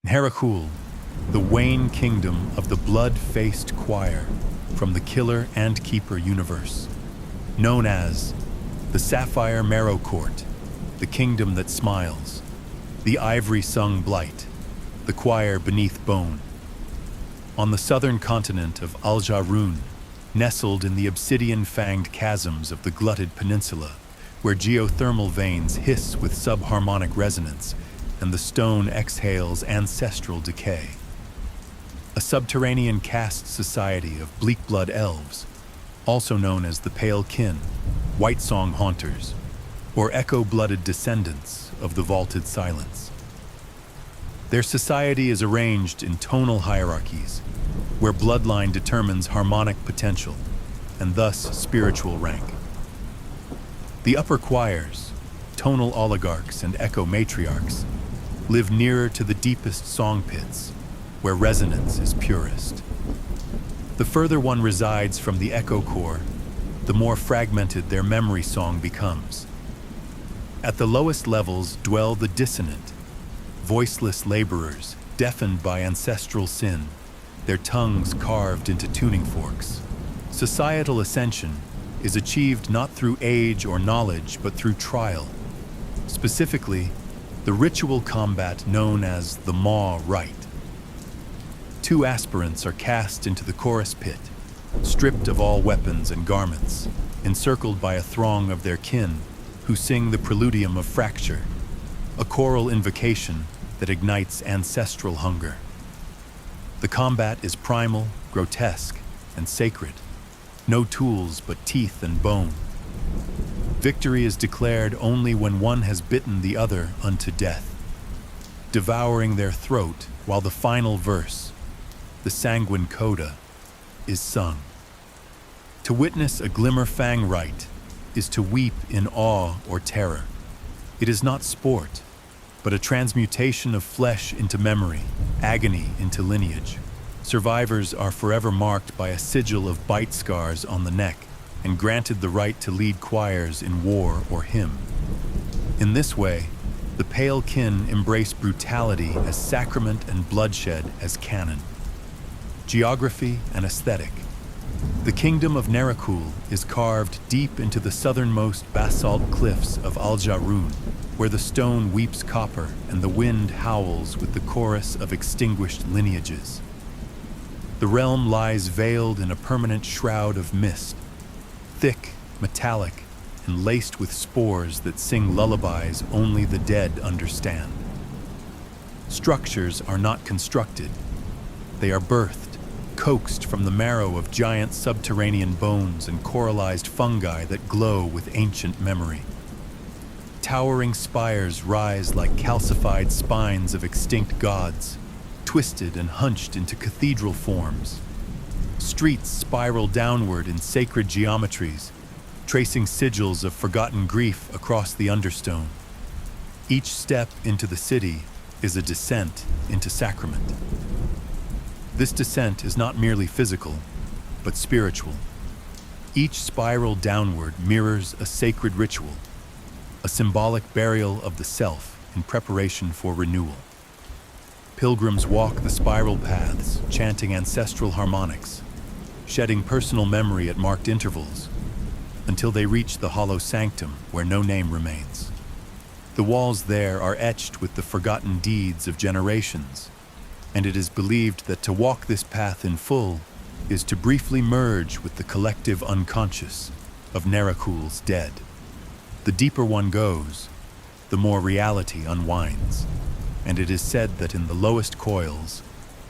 Nherakhul, the Wane-Kingdom of the blood-faced choir from the Killer and Keeper universe, known as the Sapphire Marrow Court, the Kingdom that smiles, the Ivory-Sung Blight, the choir beneath bone. On the southern continent of Al-Jarun, nestled in the obsidian-fanged chasms of the glutted peninsula, where geothermal veins hiss with subharmonic resonance and the stone exhales ancestral decay. A subterranean caste society of bleak-blood elves, also known as the Pale Kin, Whitesong Haunters, or echo-blooded descendants of the Vaulted Silence. Their society is arranged in tonal hierarchies, where bloodline determines harmonic potential, and thus spiritual rank. The upper choirs, tonal oligarchs and echo matriarchs, live nearer to the deepest song pits, where resonance is purest. The further one resides from the echo core, the more fragmented their memory song becomes. At the lowest levels dwell the dissonant, voiceless laborers deafened by ancestral sin, their tongues carved into tuning forks. Societal ascension is achieved not through age or knowledge, but through trial. Specifically, the ritual combat known as the Maw Rite. Two aspirants are cast into the chorus pit, stripped of all weapons and garments, encircled by a throng of their kin who sing the preludium of fracture, a choral invocation that ignites ancestral hunger. The combat is primal, grotesque, and sacred. No tools but teeth and bone. Victory is declared only when one has bitten the other unto death, devouring their throat while the final verse, the sanguine coda, is sung. To witness a Glimmerfang rite is to weep in awe or terror. It is not sport, but a transmutation of flesh into memory, agony into lineage. Survivors are forever marked by a sigil of bite scars on the neck and granted the right to lead choirs in war or hymn. In this way, the Pale Kin embrace brutality as sacrament and bloodshed as canon. Geography and aesthetic. The kingdom of Nherakhul is carved deep into the southernmost basalt cliffs of Al-Jarun, where the stone weeps copper and the wind howls with the chorus of extinguished lineages. The realm lies veiled in a permanent shroud of mist, thick, metallic, and laced with spores that sing lullabies only the dead understand. Structures are not constructed. They are birthed, coaxed from the marrow of giant subterranean bones and coralized fungi that glow with ancient memory. Towering spires rise like calcified spines of extinct gods, twisted and hunched into cathedral forms. Streets spiral downward in sacred geometries, tracing sigils of forgotten grief across the understone. Each step into the city is a descent into sacrament. This descent is not merely physical, but spiritual. Each spiral downward mirrors a sacred ritual, a symbolic burial of the self in preparation for renewal. Pilgrims walk the spiral paths, chanting ancestral harmonics, shedding personal memory at marked intervals, until they reach the hollow sanctum where no name remains. The walls there are etched with the forgotten deeds of generations, and it is believed that to walk this path in full is to briefly merge with the collective unconscious of Nherakhul's dead. The deeper one goes, the more reality unwinds, and it is said that in the lowest coils,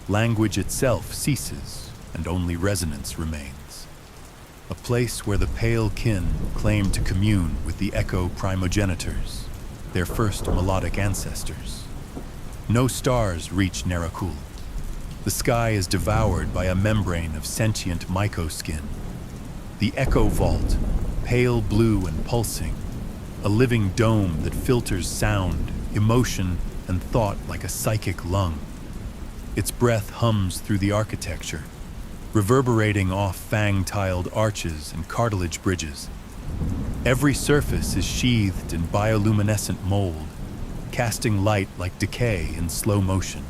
language itself ceases and only resonance remains. A place where the Pale Kin claim to commune with the echo primogenitors, their first melodic ancestors. No stars reach Nherakhul. The sky is devoured by a membrane of sentient mycoskin. The echo vault, pale blue and pulsing, a living dome that filters sound, emotion, and thought like a psychic lung. Its breath hums through the architecture, reverberating off fang-tiled arches and cartilage bridges. Every surface is sheathed in bioluminescent mold, casting light like decay in slow motion.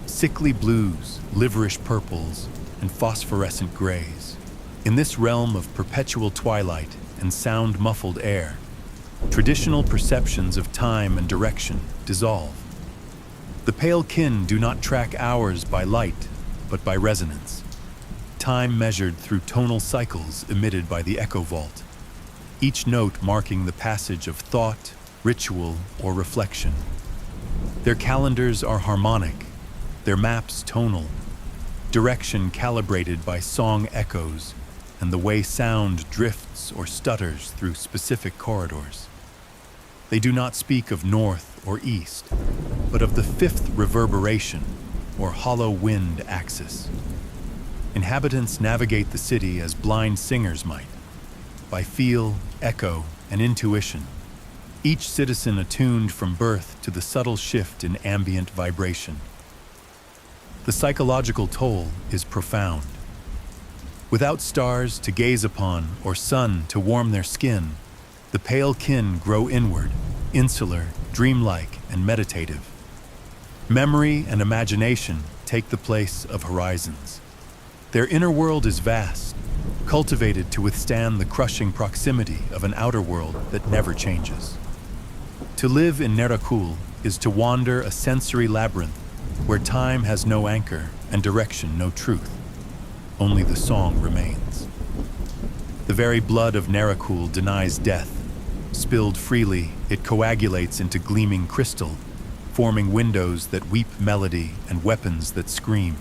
sickly blues, liverish purples, and phosphorescent grays. In this realm of perpetual twilight and sound-muffled air, traditional perceptions of time and direction dissolve. The pale kin do not track hours by light, but by resonance. Time measured through tonal cycles emitted by the echo vault, each note marking the passage of thought, ritual, or reflection. Their calendars are harmonic, their maps tonal, direction calibrated by song echoes and the way sound drifts or stutters through specific corridors. They do not speak of north or east, but of the fifth reverberation, or hollow wind axis. Inhabitants navigate the city as blind singers might, by feel, echo, and intuition, each citizen attuned from birth to the subtle shift in ambient vibration. The psychological toll is profound. Without stars to gaze upon or sun to warm their skin, the pale kin grow inward, insular, dreamlike, and meditative. Memory and imagination take the place of horizons. Their inner world is vast, cultivated to withstand the crushing proximity of an outer world that never changes. To live in Nherakhul is to wander a sensory labyrinth where time has no anchor and direction no truth. Only the song remains. The very blood of Nherakhul denies death. Spilled freely, it coagulates into gleaming crystal, forming windows that weep melody and weapons that scream.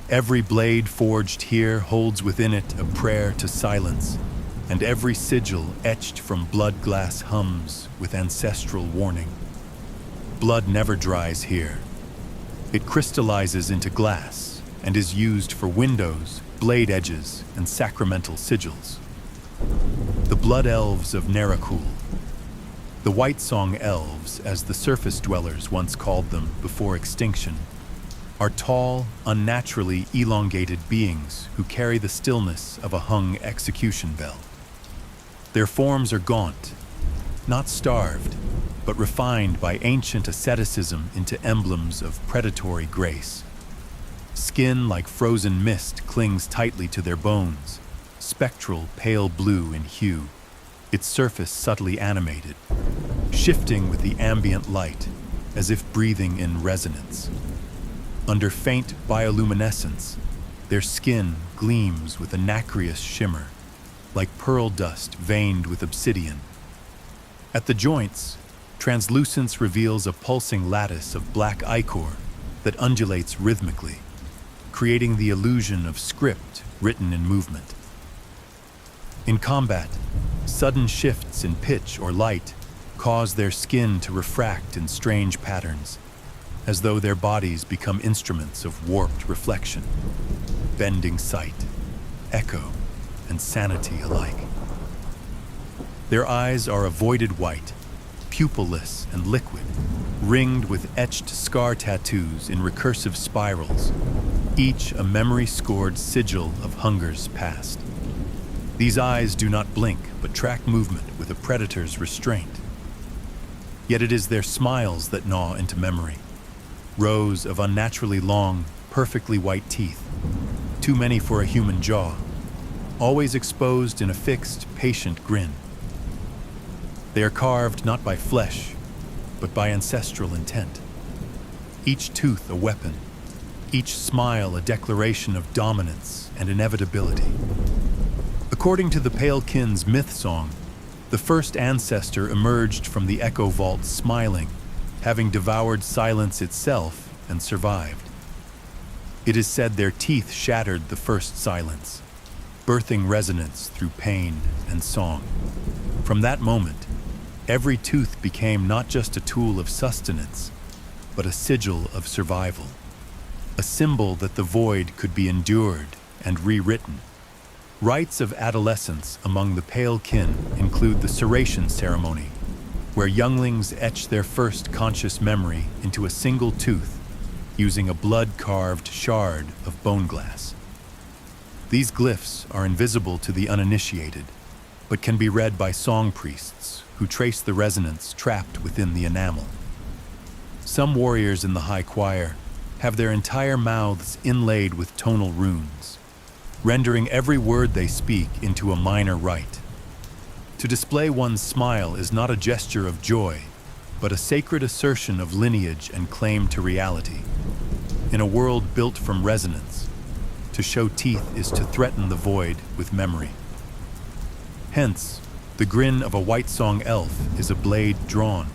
Every blade forged here holds within it a prayer to silence, and every sigil etched from blood glass hums with ancestral warning. Blood never dries here. It crystallizes into glass and is used for windows, blade edges, and sacramental sigils. The Blood Elves of Nherakhul. The Whitesong Elves, as the surface dwellers once called them before extinction, are tall, unnaturally elongated beings who carry the stillness of a hung execution bell. Their forms are gaunt, not starved, but refined by ancient asceticism into emblems of predatory grace. Skin like frozen mist clings tightly to their bones, spectral pale blue in hue, its surface subtly animated, shifting with the ambient light as if breathing in resonance. Under faint bioluminescence, their skin gleams with a nacreous shimmer, like pearl dust veined with obsidian. At the joints, translucence reveals a pulsing lattice of black ichor that undulates rhythmically, creating the illusion of script written in movement. In combat, sudden shifts in pitch or light cause their skin to refract in strange patterns, as though their bodies become instruments of warped reflection, bending sight, echo, and sanity alike. Their eyes are a voided white, pupilless and liquid, ringed with etched scar tattoos in recursive spirals, each a memory-scored sigil of hunger's past. These eyes do not blink, but track movement with a predator's restraint. Yet it is their smiles that gnaw into memory. Rows of unnaturally long, perfectly white teeth, too many for a human jaw, always exposed in a fixed, patient grin. They are carved not by flesh, but by ancestral intent. Each tooth a weapon, each smile a declaration of dominance and inevitability. According to the Pale Kin's myth song, the first ancestor emerged from the echo vault smiling, having devoured silence itself and survived. It is said their teeth shattered the first silence, birthing resonance through pain and song. From that moment, every tooth became not just a tool of sustenance, but a sigil of survival, a symbol that the void could be endured and rewritten. Rites of adolescence among the Pale Kin include the ceration ceremony, where younglings etch their first conscious memory into a single tooth using a blood-carved shard of bone glass. These glyphs are invisible to the uninitiated, but can be read by song priests who trace the resonance trapped within the enamel. Some warriors in the high choir, have their entire mouths inlaid with tonal runes, rendering every word they speak into a minor rite. To display one's smile is not a gesture of joy, but a sacred assertion of lineage and claim to reality. In a world built from resonance, to show teeth is to threaten the void with memory. Hence, the grin of a Whitesong elf is a blade drawn,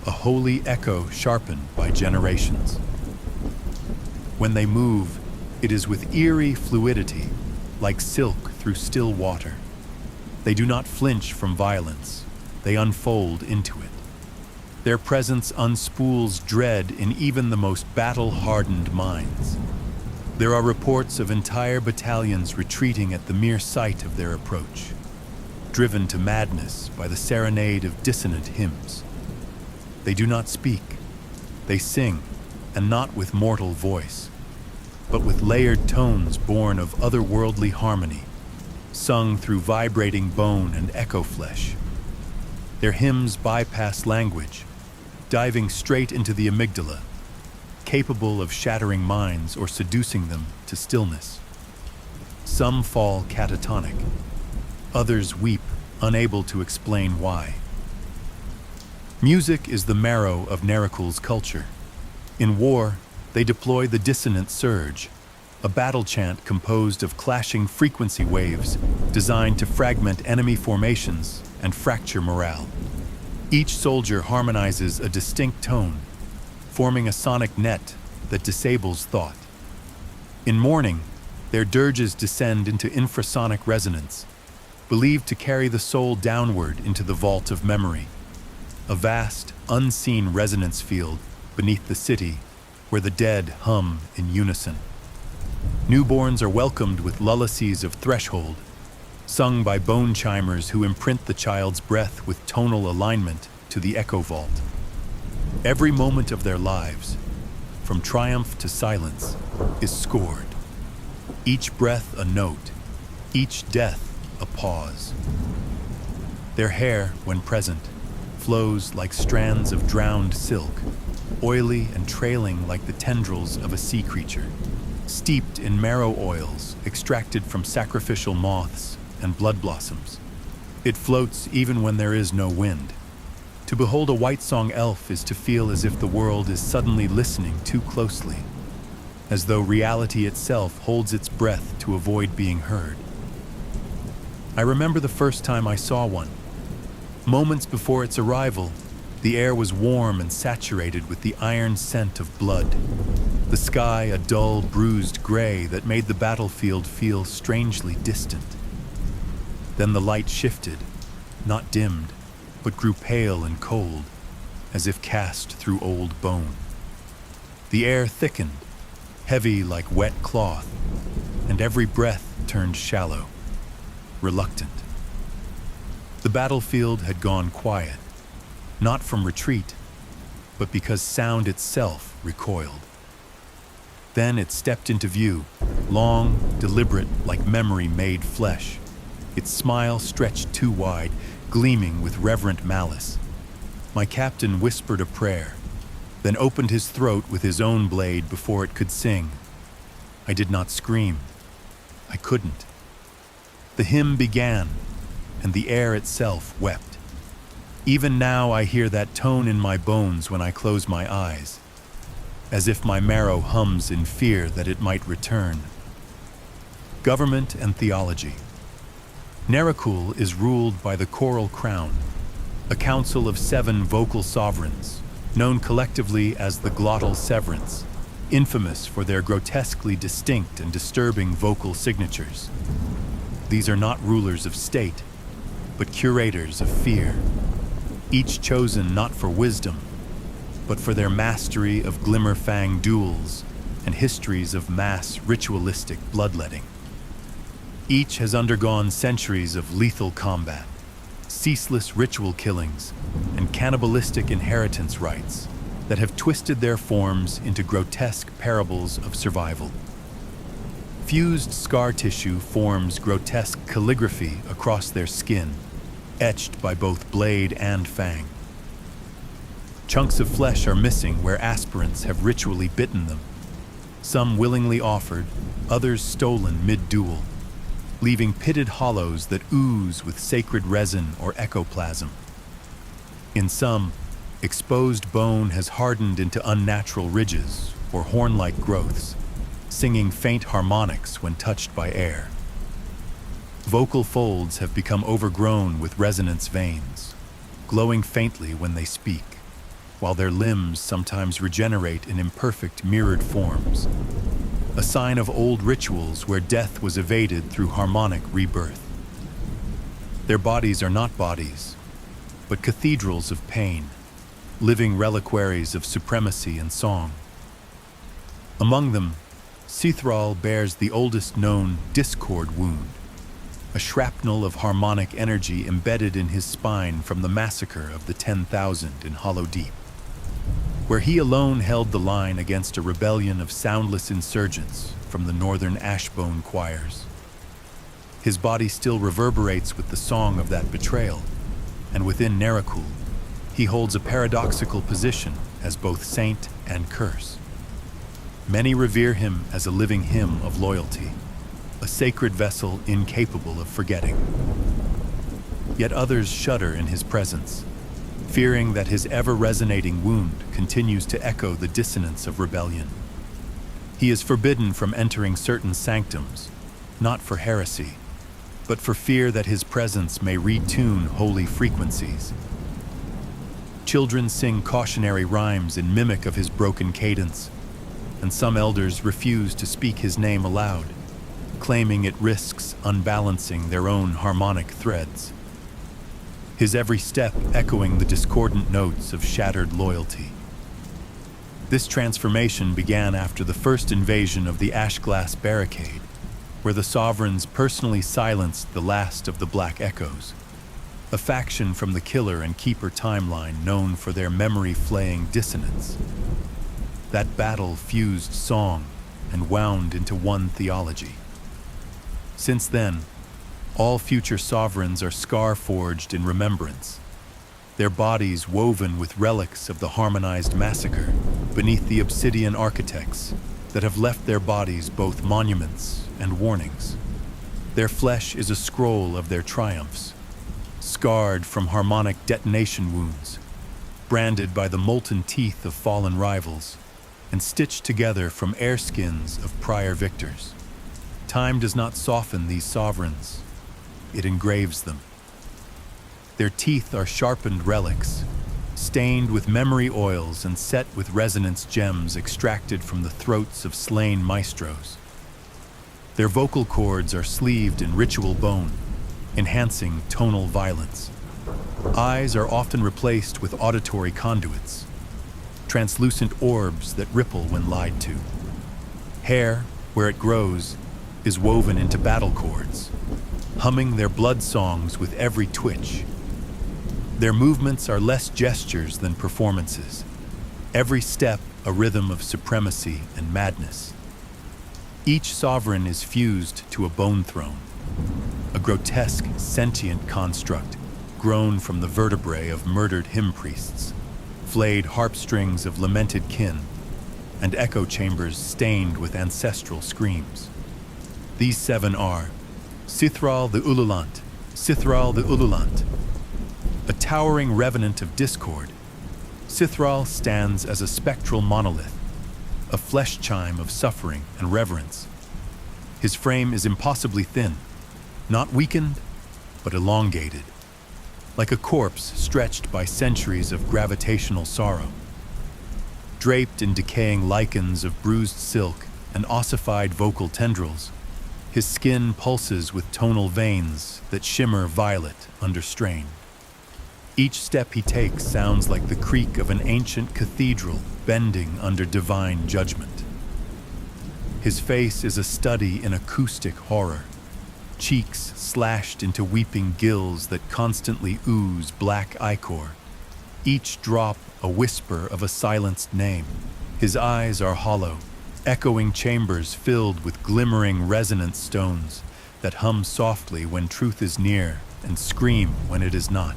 a holy echo sharpened by generations. When they move, it is with eerie fluidity, like silk through still water. They do not flinch from violence, they unfold into it. Their presence unspools dread in even the most battle-hardened minds. There are reports of entire battalions retreating at the mere sight of their approach, driven to madness by the serenade of dissonant hymns. They do not speak, they sing, and not with mortal voice, but with layered tones born of otherworldly harmony, sung through vibrating bone and echo flesh. Their hymns bypass language, diving straight into the amygdala, capable of shattering minds or seducing them to stillness. Some fall catatonic, others weep, unable to explain why. Music is the marrow of Nherakhul's culture. In war, they deploy the dissonant surge, a battle chant composed of clashing frequency waves designed to fragment enemy formations and fracture morale. Each soldier harmonizes a distinct tone, forming a sonic net that disables thought. In mourning, their dirges descend into infrasonic resonance, believed to carry the soul downward into the vault of memory, a vast, unseen resonance field beneath the city where the dead hum in unison. Newborns are welcomed with lullacies of threshold, sung by bone chimers who imprint the child's breath with tonal alignment to the echo vault. Every moment of their lives, from triumph to silence, is scored. Each breath a note, each death a pause. Their hair, when present, flows like strands of drowned silk, oily and trailing like the tendrils of a sea creature, steeped in marrow oils extracted from sacrificial moths and blood blossoms. It floats even when there is no wind. To behold a Whitesong elf is to feel as if the world is suddenly listening too closely, as though reality itself holds its breath to avoid being heard. I remember the first time I saw one. Moments before its arrival, the air was warm and saturated with the iron scent of blood. The sky a dull, bruised gray that made the battlefield feel strangely distant. Then the light shifted, not dimmed, but grew pale and cold, as if cast through old bone. The air thickened, heavy like wet cloth, and every breath turned shallow, reluctant. The battlefield had gone quiet, not from retreat, but because sound itself recoiled. Then it stepped into view, long, deliberate, like memory made flesh. Its smile stretched too wide, gleaming with reverent malice. My captain whispered a prayer, then opened his throat with his own blade before it could sing. I did not scream. I couldn't. The hymn began, and the air itself wept. Even now I hear that tone in my bones when I close my eyes, as if my marrow hums in fear that it might return. Government and theology. Nherakhul is ruled by the Choral Crown, a council of 7 vocal sovereigns, known collectively as the Glottal Severance, infamous for their grotesquely distinct and disturbing vocal signatures. These are not rulers of state, but curators of fear, each chosen not for wisdom, but for their mastery of glimmer-fang duels and histories of mass ritualistic bloodletting. Each has undergone centuries of lethal combat, ceaseless ritual killings, and cannibalistic inheritance rites that have twisted their forms into grotesque parables of survival. Fused scar tissue forms grotesque calligraphy across their skin, etched by both blade and fang. Chunks of flesh are missing where aspirants have ritually bitten them, some willingly offered, others stolen mid-duel, leaving pitted hollows that ooze with sacred resin or ectoplasm. In some, exposed bone has hardened into unnatural ridges or horn-like growths, singing faint harmonics when touched by air. Vocal folds have become overgrown with resonance veins, glowing faintly when they speak, while their limbs sometimes regenerate in imperfect mirrored forms, a sign of old rituals where death was evaded through harmonic rebirth. Their bodies are not bodies, but cathedrals of pain, living reliquaries of supremacy and song. Among them, Sithral bears the oldest known discord wound, a shrapnel of harmonic energy embedded in his spine from the massacre of the 10,000 in Hollow Deep, where he alone held the line against a rebellion of soundless insurgents from the northern Ashbone choirs. His body still reverberates with the song of that betrayal, and within Nherakhul, he holds a paradoxical position as both saint and curse. Many revere him as a living hymn of loyalty, a sacred vessel incapable of forgetting. Yet others shudder in his presence, fearing that his ever-resonating wound continues to echo the dissonance of rebellion. He is forbidden from entering certain sanctums, not for heresy, but for fear that his presence may retune holy frequencies. Children sing cautionary rhymes in mimic of his broken cadence, and some elders refuse to speak his name aloud, claiming it risks unbalancing their own harmonic threads. His every step echoing the discordant notes of shattered loyalty. This transformation began after the first invasion of the Ashglass Barricade, where the sovereigns personally silenced the last of the Black Echoes, a faction from the Killer and Keeper timeline known for their memory-flaying dissonance. That battle fused song and wound into one theology. Since then, all future sovereigns are scar-forged in remembrance, their bodies woven with relics of the harmonized massacre beneath the obsidian architects that have left their bodies both monuments and warnings. Their flesh is a scroll of their triumphs, scarred from harmonic detonation wounds, branded by the molten teeth of fallen rivals, and stitched together from air skins of prior victors. Time does not soften these sovereigns, it engraves them. Their teeth are sharpened relics, stained with memory oils and set with resonance gems extracted from the throats of slain maestros. Their vocal cords are sleeved in ritual bone, enhancing tonal violence. Eyes are often replaced with auditory conduits, translucent orbs that ripple when lied to. Hair, where it grows, is woven into battle cords, humming their blood songs with every twitch. Their movements are less gestures than performances, every step a rhythm of supremacy and madness. Each sovereign is fused to a bone throne, a grotesque, sentient construct grown from the vertebrae of murdered hymn priests, flayed harp strings of lamented kin, and echo chambers stained with ancestral screams. These seven are Sithral the Ululant, Sithral the Ululant, a towering revenant of discord. Sithral stands as a spectral monolith, a flesh chime of suffering and reverence. His frame is impossibly thin, not weakened, but elongated, like a corpse stretched by centuries of gravitational sorrow. Draped in decaying lichens of bruised silk and ossified vocal tendrils, his skin pulses with tonal veins that shimmer violet under strain. Each step he takes sounds like the creak of an ancient cathedral bending under divine judgment. His face is a study in acoustic horror, cheeks slashed into weeping gills that constantly ooze black ichor, each drop a whisper of a silenced name. His eyes are hollow, echoing chambers filled with glimmering resonance stones that hum softly when truth is near and scream when it is not.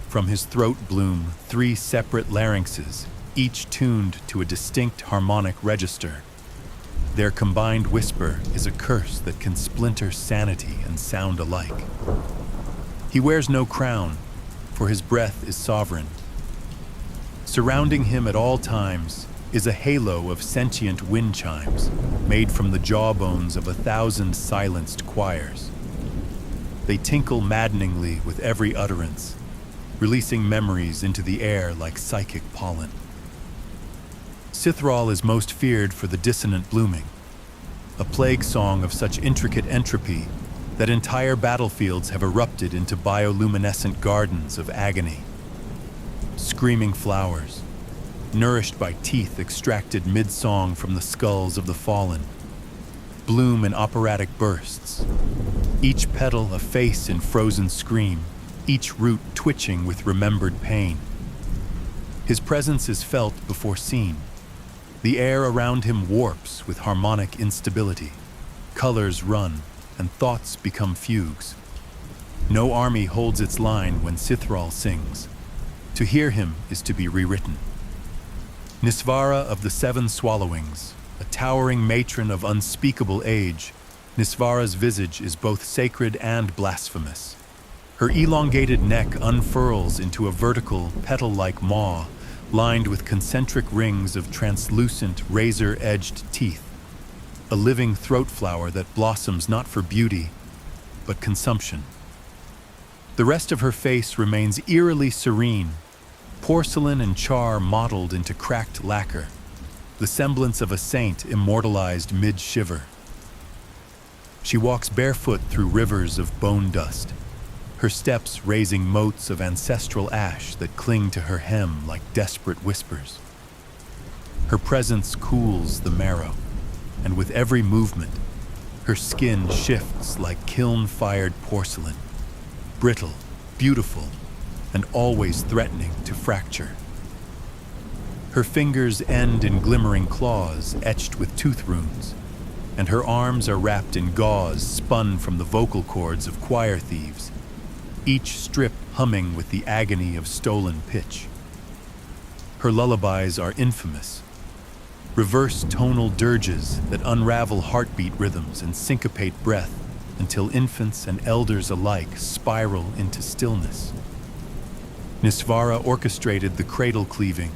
From his throat bloom 3 separate larynxes, each tuned to a distinct harmonic register, Their combined whisper is a curse that can splinter sanity and sound alike. He wears no crown, for his breath is sovereign. Surrounding him at all times is a halo of sentient wind chimes made from the jawbones of 1,000 silenced choirs. They tinkle maddeningly with every utterance, releasing memories into the air like psychic pollen. Sithral is most feared for the dissonant blooming, a plague song of such intricate entropy that entire battlefields have erupted into bioluminescent gardens of agony. Screaming flowers, nourished by teeth extracted mid-song from the skulls of the fallen, bloom in operatic bursts, each petal a face in frozen scream, each root twitching with remembered pain. His presence is felt before seen. The air around him warps with harmonic instability. Colors run, and thoughts become fugues. No army holds its line when Sithral sings. To hear him is to be rewritten. Nisvara of the Seven Swallowings, a towering matron of unspeakable age, Nisvara's visage is both sacred and blasphemous. Her elongated neck unfurls into a vertical, petal-like maw, lined with concentric rings of translucent, razor-edged teeth, a living throat flower that blossoms not for beauty, but consumption. The rest of her face remains eerily serene, porcelain and char mottled into cracked lacquer, the semblance of a saint immortalized mid-shiver. She walks barefoot through rivers of bone dust, her steps raising motes of ancestral ash that cling to her hem like desperate whispers. Her presence cools the marrow, and with every movement, her skin shifts like kiln-fired porcelain, brittle, beautiful, and always threatening to fracture. Her fingers end in glimmering claws etched with tooth runes, and her arms are wrapped in gauze spun from the vocal cords of choir thieves, each strip humming with the agony of stolen pitch. Her lullabies are infamous, reverse tonal dirges that unravel heartbeat rhythms and syncopate breath until infants and elders alike spiral into stillness. Nisvara orchestrated the cradle cleaving,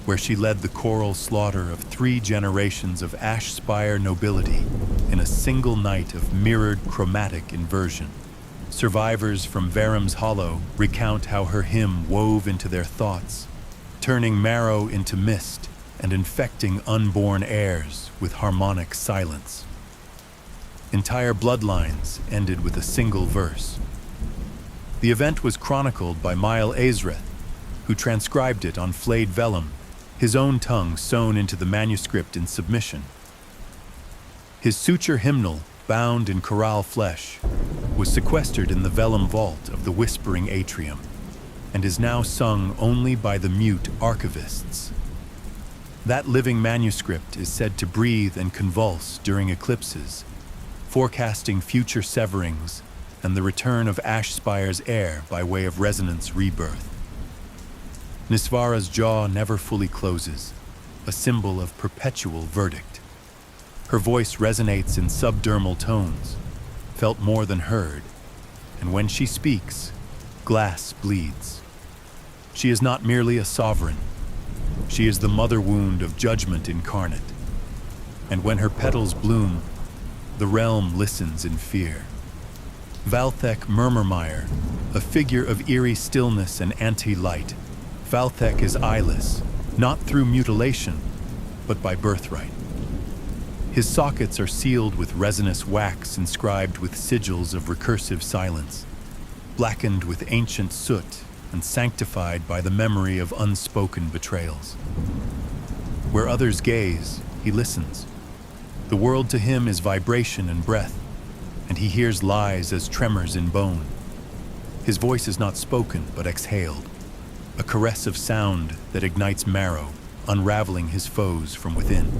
where she led the choral slaughter of 3 generations of Ash-Spire nobility in a single night of mirrored chromatic inversion. Survivors from Varam's Hollow recount how her hymn wove into their thoughts, turning marrow into mist and infecting unborn heirs with harmonic silence. Entire bloodlines ended with a single verse. The event was chronicled by Myel Azrith, who transcribed it on flayed vellum, his own tongue sewn into the manuscript in submission. His suture hymnal, bound in chorale flesh, was sequestered in the vellum vault of the Whispering Atrium, and is now sung only by the mute archivists. That living manuscript is said to breathe and convulse during eclipses, forecasting future severings and the return of Ash-Spire's heir by way of resonance rebirth. Nisvara's jaw never fully closes, a symbol of perpetual verdict. Her voice resonates in subdermal tones, felt more than heard, and when she speaks, glass bleeds. She is not merely a sovereign. She is the mother wound of judgment incarnate. And when her petals bloom, the realm listens in fear. Valthek Murmurmire, a figure of eerie stillness and anti-light, Valthek is eyeless, not through mutilation, but by birthright. His sockets are sealed with resinous wax inscribed with sigils of recursive silence, blackened with ancient soot and sanctified by the memory of unspoken betrayals. Where others gaze, he listens. The world to him is vibration and breath, and he hears lies as tremors in bone. His voice is not spoken, but exhaled, a caress of sound that ignites marrow, unraveling his foes from within.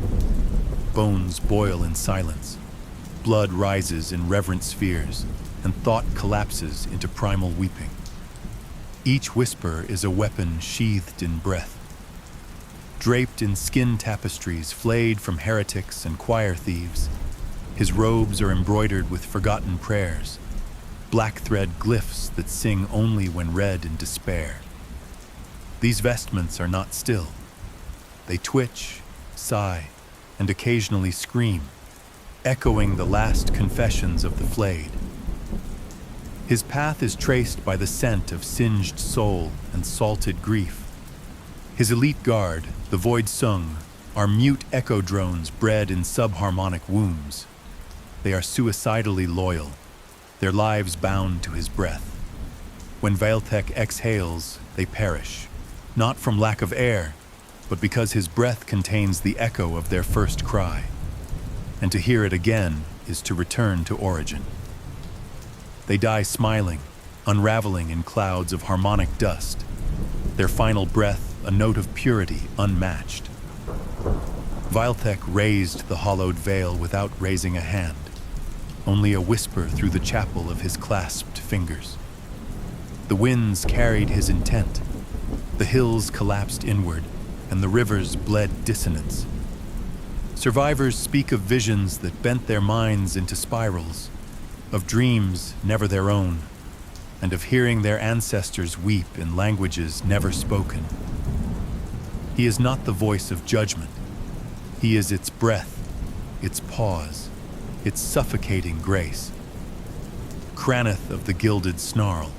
Bones boil in silence, blood rises in reverent spheres, and thought collapses into primal weeping. Each whisper is a weapon sheathed in breath. draped in skin tapestries flayed from heretics and choir thieves. His robes are embroidered with forgotten prayers, black thread glyphs that sing only when read in despair. These vestments are not still. They twitch, sigh, and occasionally scream, echoing the last confessions of the flayed. His path is traced by the scent of singed soul and salted grief. His elite guard, the Whitesong, are mute echo drones bred in subharmonic wombs. They are suicidally loyal, their lives bound to his breath. When Velkhar exhales, they perish, not from lack of air, but because his breath contains the echo of their first cry. And to hear it again is to return to origin. They die smiling, unraveling in clouds of harmonic dust, their final breath a note of purity unmatched. Velkhar raised the hollowed veil without raising a hand, only a whisper through the chapel of his clasped fingers. The winds carried his intent. The hills collapsed inward, and the rivers bled dissonance. Survivors speak of visions that bent their minds into spirals, of dreams never their own, and of hearing their ancestors weep in languages never spoken. He is not the voice of judgment. He is its breath, its pause, its suffocating grace. Craneth of the gilded snarl,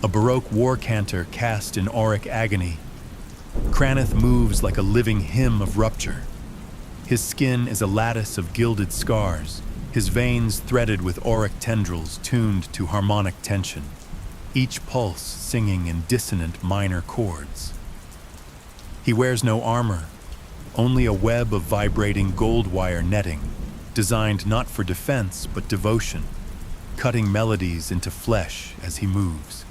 a Baroque war cantor cast in auric agony. Craneth moves like a living hymn of rupture. His skin is a lattice of gilded scars, his veins threaded with auric tendrils tuned to harmonic tension, each pulse singing in dissonant minor chords. He wears no armor, only a web of vibrating gold wire netting, designed not for defense but devotion, cutting melodies into flesh as he moves.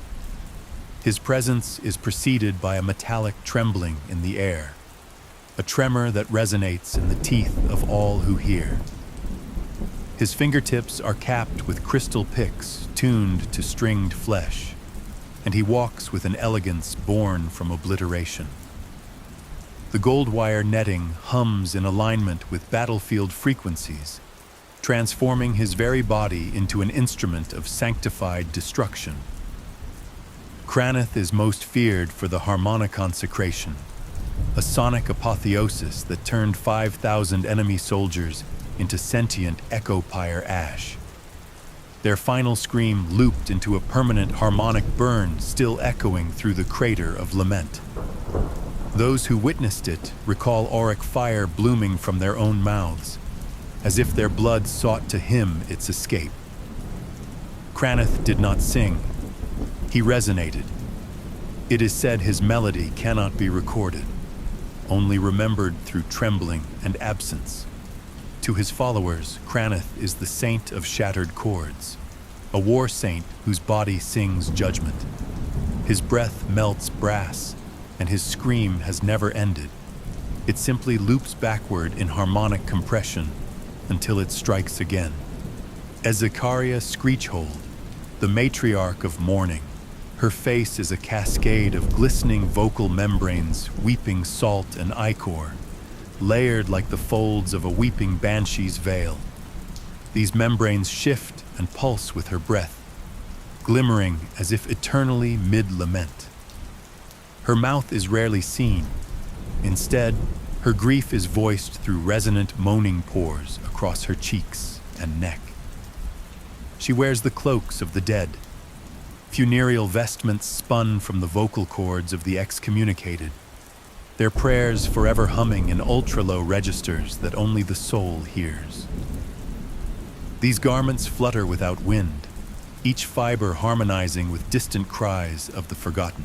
His presence is preceded by a metallic trembling in the air, a tremor that resonates in the teeth of all who hear. His fingertips are capped with crystal picks tuned to stringed flesh, and he walks with an elegance born from obliteration. The gold wire netting hums in alignment with battlefield frequencies, transforming his very body into an instrument of sanctified destruction. Craneth is most feared for the harmonic consecration, a sonic apotheosis that turned 5,000 enemy soldiers into sentient echo-pyre ash. Their final scream looped into a permanent harmonic burn still echoing through the crater of lament. Those who witnessed it recall auric fire blooming from their own mouths, as if their blood sought to hymn its escape. Craneth did not sing. He resonated. It is said his melody cannot be recorded, only remembered through trembling and absence. To his followers, Craneth is the saint of shattered chords, a war saint whose body sings judgment. His breath melts brass, and his scream has never ended. It simply loops backward in harmonic compression until it strikes again. As Zakaria Screechhold, the matriarch of mourning, her face is a cascade of glistening vocal membranes weeping salt and ichor, layered like the folds of a weeping banshee's veil. These membranes shift and pulse with her breath, glimmering as if eternally mid-lament. Her mouth is rarely seen. Instead, her grief is voiced through resonant moaning pores across her cheeks and neck. She wears the cloaks of the dead, funereal vestments spun from the vocal cords of the excommunicated, their prayers forever humming in ultra-low registers that only the soul hears. These garments flutter without wind, each fiber harmonizing with distant cries of the forgotten.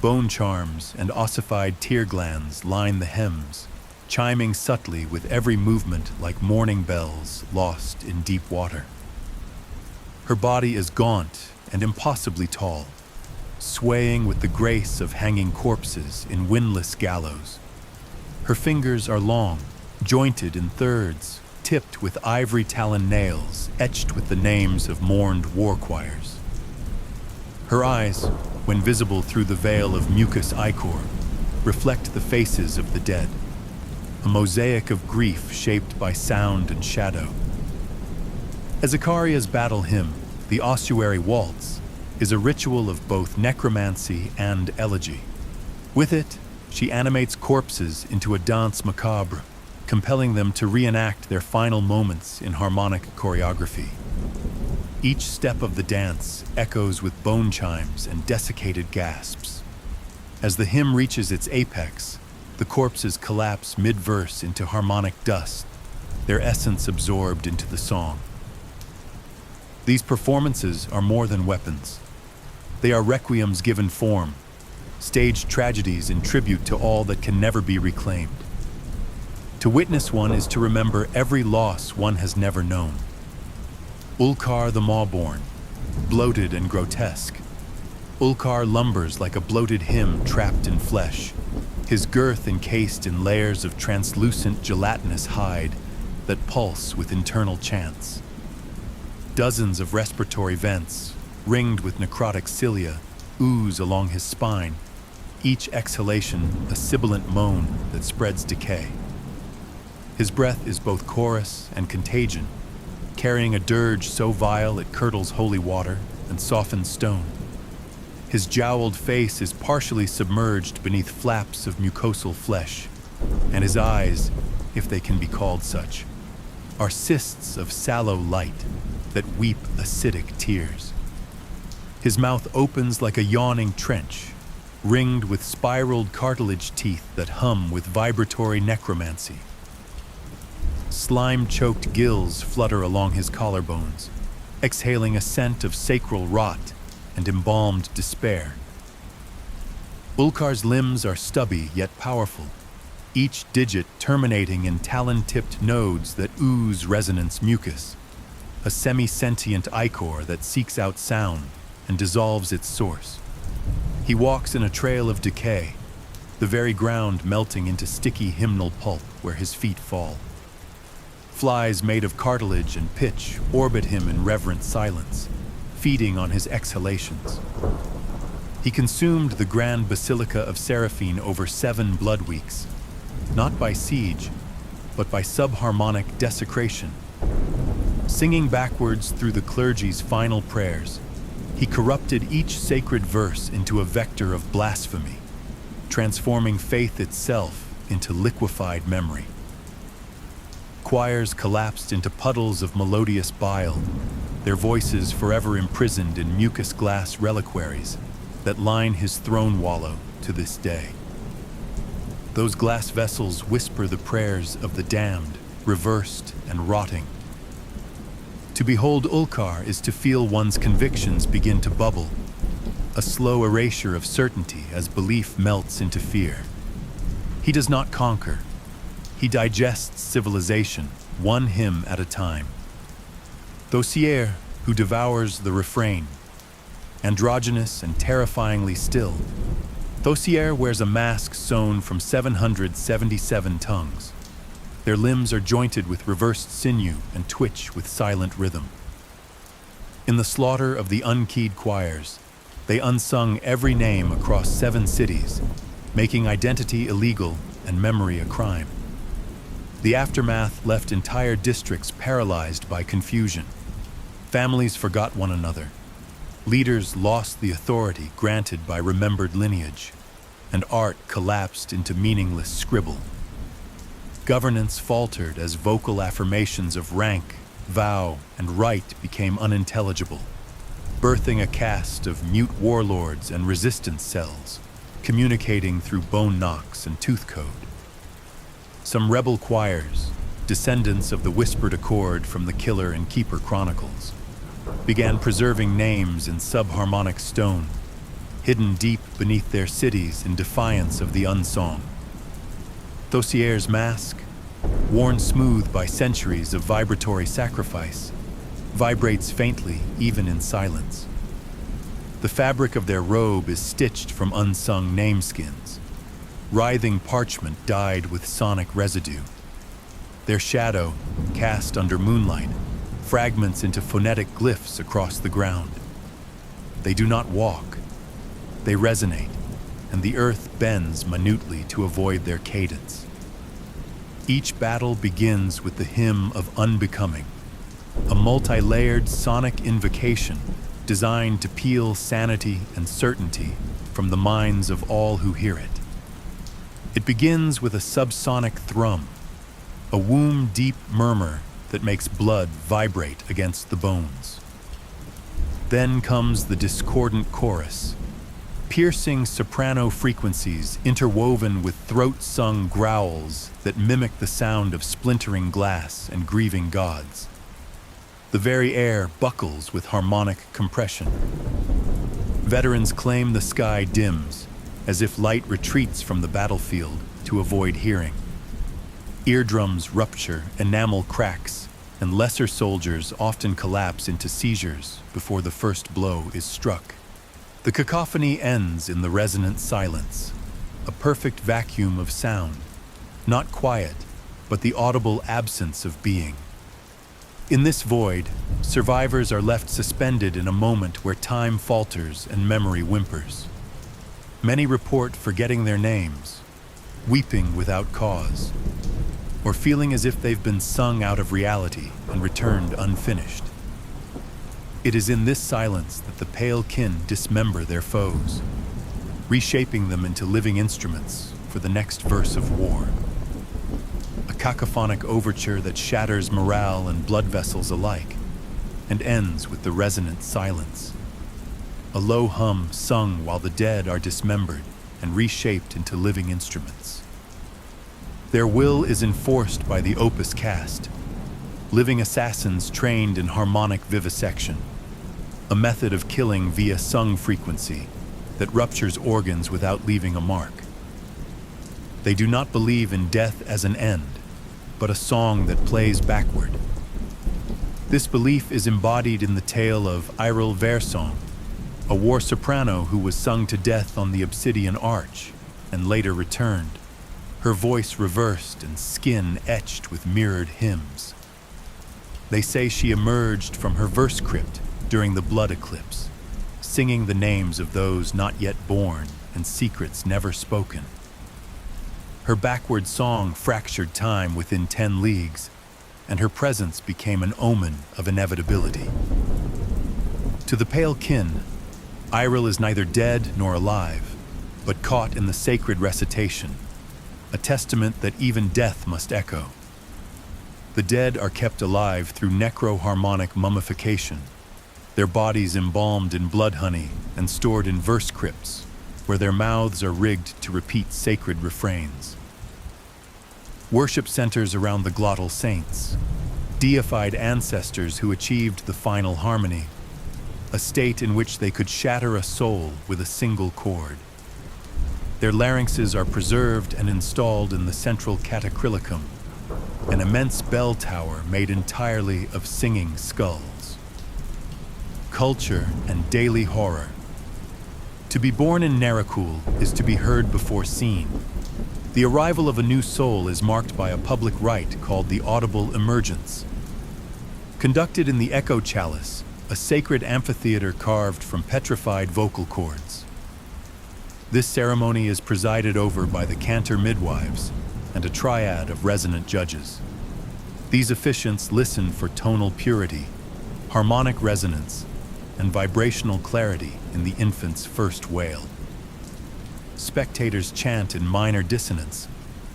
Bone charms and ossified tear glands line the hems, chiming subtly with every movement like mourning bells lost in deep water. Her body is gaunt and impossibly tall, swaying with the grace of hanging corpses in windless gallows. Her fingers are long, jointed in thirds, tipped with ivory talon nails etched with the names of mourned war choirs. Her eyes, when visible through the veil of mucus ichor, reflect the faces of the dead, a mosaic of grief shaped by sound and shadow. As Icaria's battle hymn, the ossuary waltz, is a ritual of both necromancy and elegy. With it, she animates corpses into a danse macabre, compelling them to reenact their final moments in harmonic choreography. Each step of the dance echoes with bone chimes and desiccated gasps. As the hymn reaches its apex, the corpses collapse mid-verse into harmonic dust, their essence absorbed into the song. These performances are more than weapons. They are requiems given form, staged tragedies in tribute to all that can never be reclaimed. To witness one is to remember every loss one has never known. Ulkar the Mawborn, bloated and grotesque. Ulkar lumbers like a bloated hymn trapped in flesh, his girth encased in layers of translucent gelatinous hide that pulse with internal chants. Dozens of respiratory vents, ringed with necrotic cilia, ooze along his spine, each exhalation a sibilant moan that spreads decay. His breath is both chorus and contagion, carrying a dirge so vile it curdles holy water and softens stone. His jowled face is partially submerged beneath flaps of mucosal flesh, and his eyes, if they can be called such, are cysts of sallow light that weep acidic tears. His mouth opens like a yawning trench, ringed with spiraled cartilage teeth that hum with vibratory necromancy. Slime-choked gills flutter along his collarbones, exhaling a scent of sacral rot and embalmed despair. Ulkar's limbs are stubby yet powerful, each digit terminating in talon-tipped nodes that ooze resonance mucus, a semi-sentient ichor that seeks out sound and dissolves its source. He walks in a trail of decay, the very ground melting into sticky hymnal pulp where his feet fall. Flies made of cartilage and pitch orbit him in reverent silence, feeding on his exhalations. He consumed the grand basilica of Seraphine over 7 blood weeks, not by siege, but by subharmonic desecration. Singing backwards through the clergy's final prayers, he corrupted each sacred verse into a vector of blasphemy, transforming faith itself into liquefied memory. Choirs collapsed into puddles of melodious bile, their voices forever imprisoned in mucus glass reliquaries that line his throne wallow to this day. Those glass vessels whisper the prayers of the damned, reversed and rotting. To behold Ulkar is to feel one's convictions begin to bubble, a slow erasure of certainty as belief melts into fear. He does not conquer. He digests civilization, one hymn at a time. Thosier, who devours the refrain, androgynous and terrifyingly still, Thosier wears a mask sewn from 777 tongues. Their limbs are jointed with reversed sinew and twitch with silent rhythm. In the slaughter of the unkeyed choirs, they unsung every name across 7 cities, making identity illegal and memory a crime. The aftermath left entire districts paralyzed by confusion. Families forgot one another. Leaders lost the authority granted by remembered lineage, and art collapsed into meaningless scribble. Governance faltered as vocal affirmations of rank, vow, and right became unintelligible, birthing a caste of mute warlords and resistance cells, communicating through bone knocks and tooth code. Some rebel choirs, descendants of the whispered accord from the Killer and Keeper chronicles, began preserving names in subharmonic stone, hidden deep beneath their cities in defiance of the unsong. Thosier's mask, worn smooth by centuries of vibratory sacrifice, vibrates faintly even in silence. The fabric of their robe is stitched from unsung nameskins, writhing parchment dyed with sonic residue. Their shadow, cast under moonlight, fragments into phonetic glyphs across the ground. They do not walk, they resonate, and the earth bends minutely to avoid their cadence. Each battle begins with the hymn of unbecoming, a multi-layered sonic invocation designed to peel sanity and certainty from the minds of all who hear it. It begins with a subsonic thrum, a womb-deep murmur that makes blood vibrate against the bones. Then comes the discordant chorus, piercing soprano frequencies interwoven with throat-sung growls that mimic the sound of splintering glass and grieving gods. The very air buckles with harmonic compression. Veterans claim the sky dims, as if light retreats from the battlefield to avoid hearing. Eardrums rupture, enamel cracks, and lesser soldiers often collapse into seizures before the first blow is struck. The cacophony ends in the resonant silence, a perfect vacuum of sound, not quiet, but the audible absence of being. In this void, survivors are left suspended in a moment where time falters and memory whimpers. Many report forgetting their names, weeping without cause, or feeling as if they've been sung out of reality and returned unfinished. It is in this silence that the pale kin dismember their foes, reshaping them into living instruments for the next verse of war. A cacophonic overture that shatters morale and blood vessels alike, and ends with the resonant silence. A low hum sung while the dead are dismembered and reshaped into living instruments. Their will is enforced by the opus caste, living assassins trained in harmonic vivisection, a method of killing via sung frequency that ruptures organs without leaving a mark. They do not believe in death as an end, but a song that plays backward. This belief is embodied in the tale of Whitesong, a war soprano who was sung to death on the obsidian arch and later returned, her voice reversed and skin etched with mirrored hymns. They say she emerged from her verse crypt during the blood eclipse, singing the names of those not yet born and secrets never spoken. Her backward song fractured time within 10 leagues, and her presence became an omen of inevitability. To the pale kin, Iril is neither dead nor alive, but caught in the sacred recitation, a testament that even death must echo. The dead are kept alive through necroharmonic mummification, their bodies embalmed in blood honey and stored in verse crypts, where their mouths are rigged to repeat sacred refrains. Worship centers around the glottal saints, deified ancestors who achieved the final harmony, a state in which they could shatter a soul with a single chord. Their larynxes are preserved and installed in the central catacryllicum, an immense bell tower made entirely of singing skulls. Culture and daily horror. To be born in Nherakhul is to be heard before seen. The arrival of a new soul is marked by a public rite called the audible emergence. Conducted in the echo chalice, a sacred amphitheater carved from petrified vocal cords. This ceremony is presided over by the cantor midwives and a triad of resonant judges. These officiants listen for tonal purity, harmonic resonance, and vibrational clarity in the infant's first wail. Spectators chant in minor dissonance,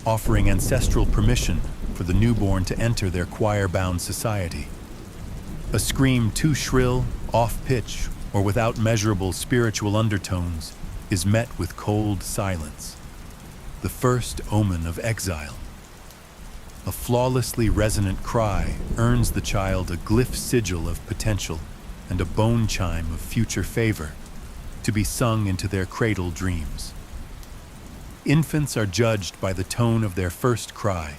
offering ancestral permission for the newborn to enter their choir-bound society. A scream too shrill, off-pitch, or without measurable spiritual undertones is met with cold silence, the first omen of exile. A flawlessly resonant cry earns the child a glyph sigil of potential and a bone chime of future favor, to be sung into their cradle dreams. Infants are judged by the tone of their first cry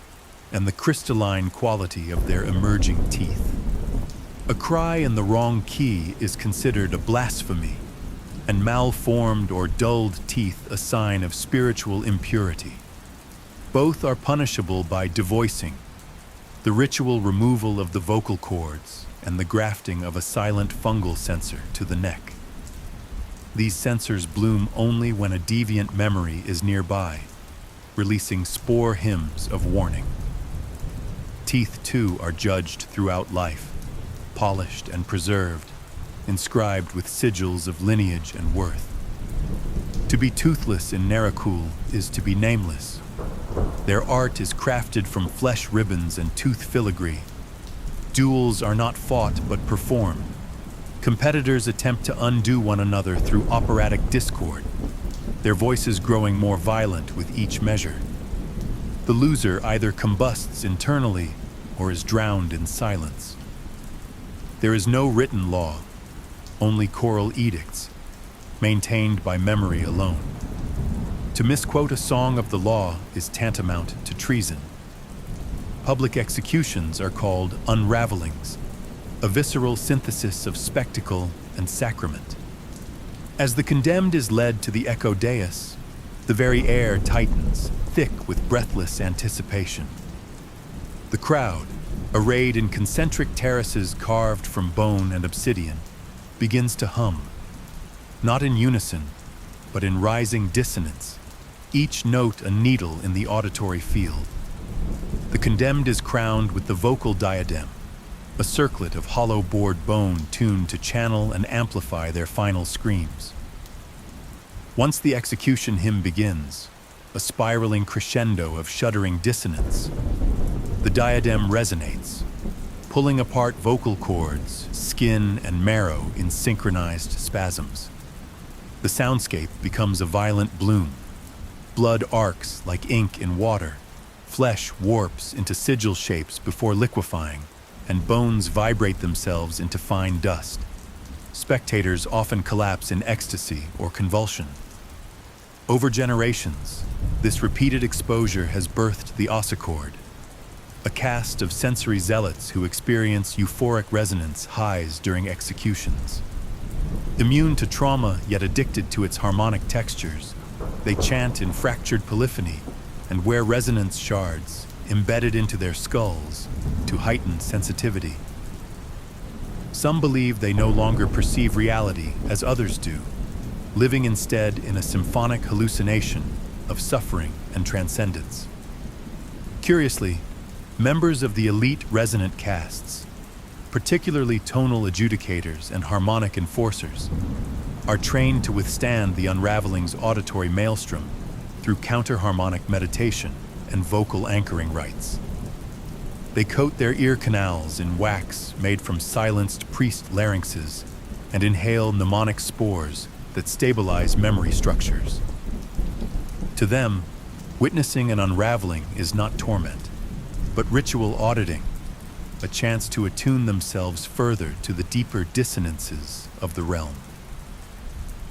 and the crystalline quality of their emerging teeth. A cry in the wrong key is considered a blasphemy, and malformed or dulled teeth a sign of spiritual impurity. Both are punishable by devoicing, the ritual removal of the vocal cords and the grafting of a silent fungal sensor to the neck. These sensors bloom only when a deviant memory is nearby, releasing spore hymns of warning. Teeth, too, are judged throughout life, polished and preserved, inscribed with sigils of lineage and worth. To be toothless in Nherakhul is to be nameless. Their art is crafted from flesh ribbons and tooth filigree. Duels are not fought but performed. Competitors attempt to undo one another through operatic discord, their voices growing more violent with each measure. The loser either combusts internally or is drowned in silence. There is no written law, only choral edicts, maintained by memory alone. To misquote a song of the law is tantamount to treason. Public executions are called unravelings, a visceral synthesis of spectacle and sacrament. As the condemned is led to the echo dais, the very air tightens, thick with breathless anticipation. The crowd, arrayed in concentric terraces carved from bone and obsidian, begins to hum, not in unison, but in rising dissonance, each note a needle in the auditory field. The condemned is crowned with the vocal diadem, a circlet of hollow bored bone tuned to channel and amplify their final screams. Once the execution hymn begins, a spiraling crescendo of shuddering dissonance, the diadem resonates, pulling apart vocal cords, skin, and marrow in synchronized spasms. The soundscape becomes a violent bloom. Blood arcs like ink in water, flesh warps into sigil shapes before liquefying, and bones vibrate themselves into fine dust. Spectators often collapse in ecstasy or convulsion. Over generations, this repeated exposure has birthed the ossichord, a caste of sensory zealots who experience euphoric resonance highs during executions. Immune to trauma yet addicted to its harmonic textures, they chant in fractured polyphony and wear resonance shards embedded into their skulls to heighten sensitivity. Some believe they no longer perceive reality as others do, living instead in a symphonic hallucination of suffering and transcendence. Curiously, members of the elite resonant castes, particularly tonal adjudicators and harmonic enforcers, are trained to withstand the unraveling's auditory maelstrom through counter-harmonic meditation and vocal anchoring rites. They coat their ear canals in wax made from silenced priest larynxes and inhale mnemonic spores that stabilize memory structures. To them, witnessing an unraveling is not torment, but ritual auditing, a chance to attune themselves further to the deeper dissonances of the realm.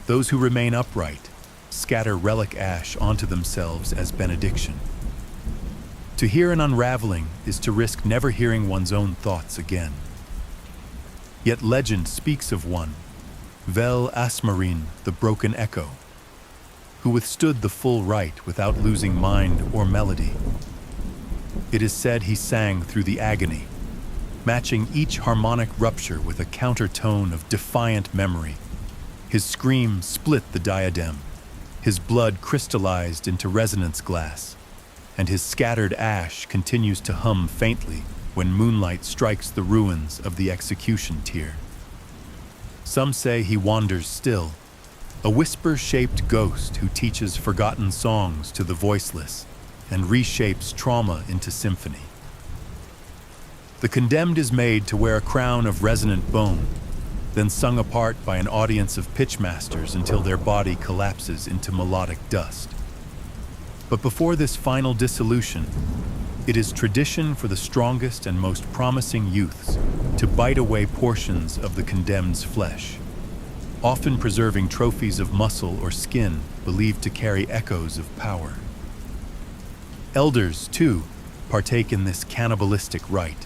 Those who remain upright scatter relic ash onto themselves as benediction. To hear an unraveling is to risk never hearing one's own thoughts again. Yet legend speaks of one, Vel Asmarin, the broken echo, who withstood the full rite without losing mind or melody. It is said he sang through the agony, matching each harmonic rupture with a countertone of defiant memory. His scream split the diadem, his blood crystallized into resonance glass, and his scattered ash continues to hum faintly when moonlight strikes the ruins of the execution tier. Some say he wanders still, a whisper-shaped ghost who teaches forgotten songs to the voiceless and reshapes trauma into symphony. The condemned is made to wear a crown of resonant bone, then sung apart by an audience of pitchmasters until their body collapses into melodic dust. But before this final dissolution, it is tradition for the strongest and most promising youths to bite away portions of the condemned's flesh, often preserving trophies of muscle or skin believed to carry echoes of power. Elders, too, partake in this cannibalistic rite,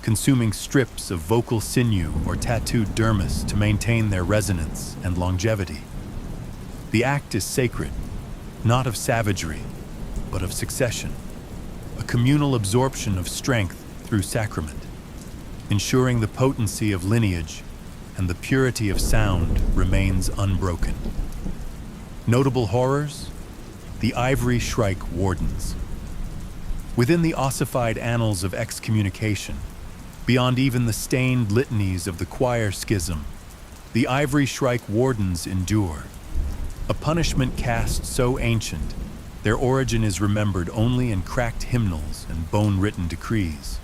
consuming strips of vocal sinew or tattooed dermis to maintain their resonance and longevity. The act is sacred, not of savagery, but of succession, a communal absorption of strength through sacrament, ensuring the potency of lineage and the purity of sound remains unbroken. Notable horrors? The Ivory Shrike Wardens. Within the ossified annals of excommunication, beyond even the stained litanies of the choir schism, the Ivory Shrike Wardens endure. A punishment caste so ancient, their origin is remembered only in cracked hymnals and bone-written decrees.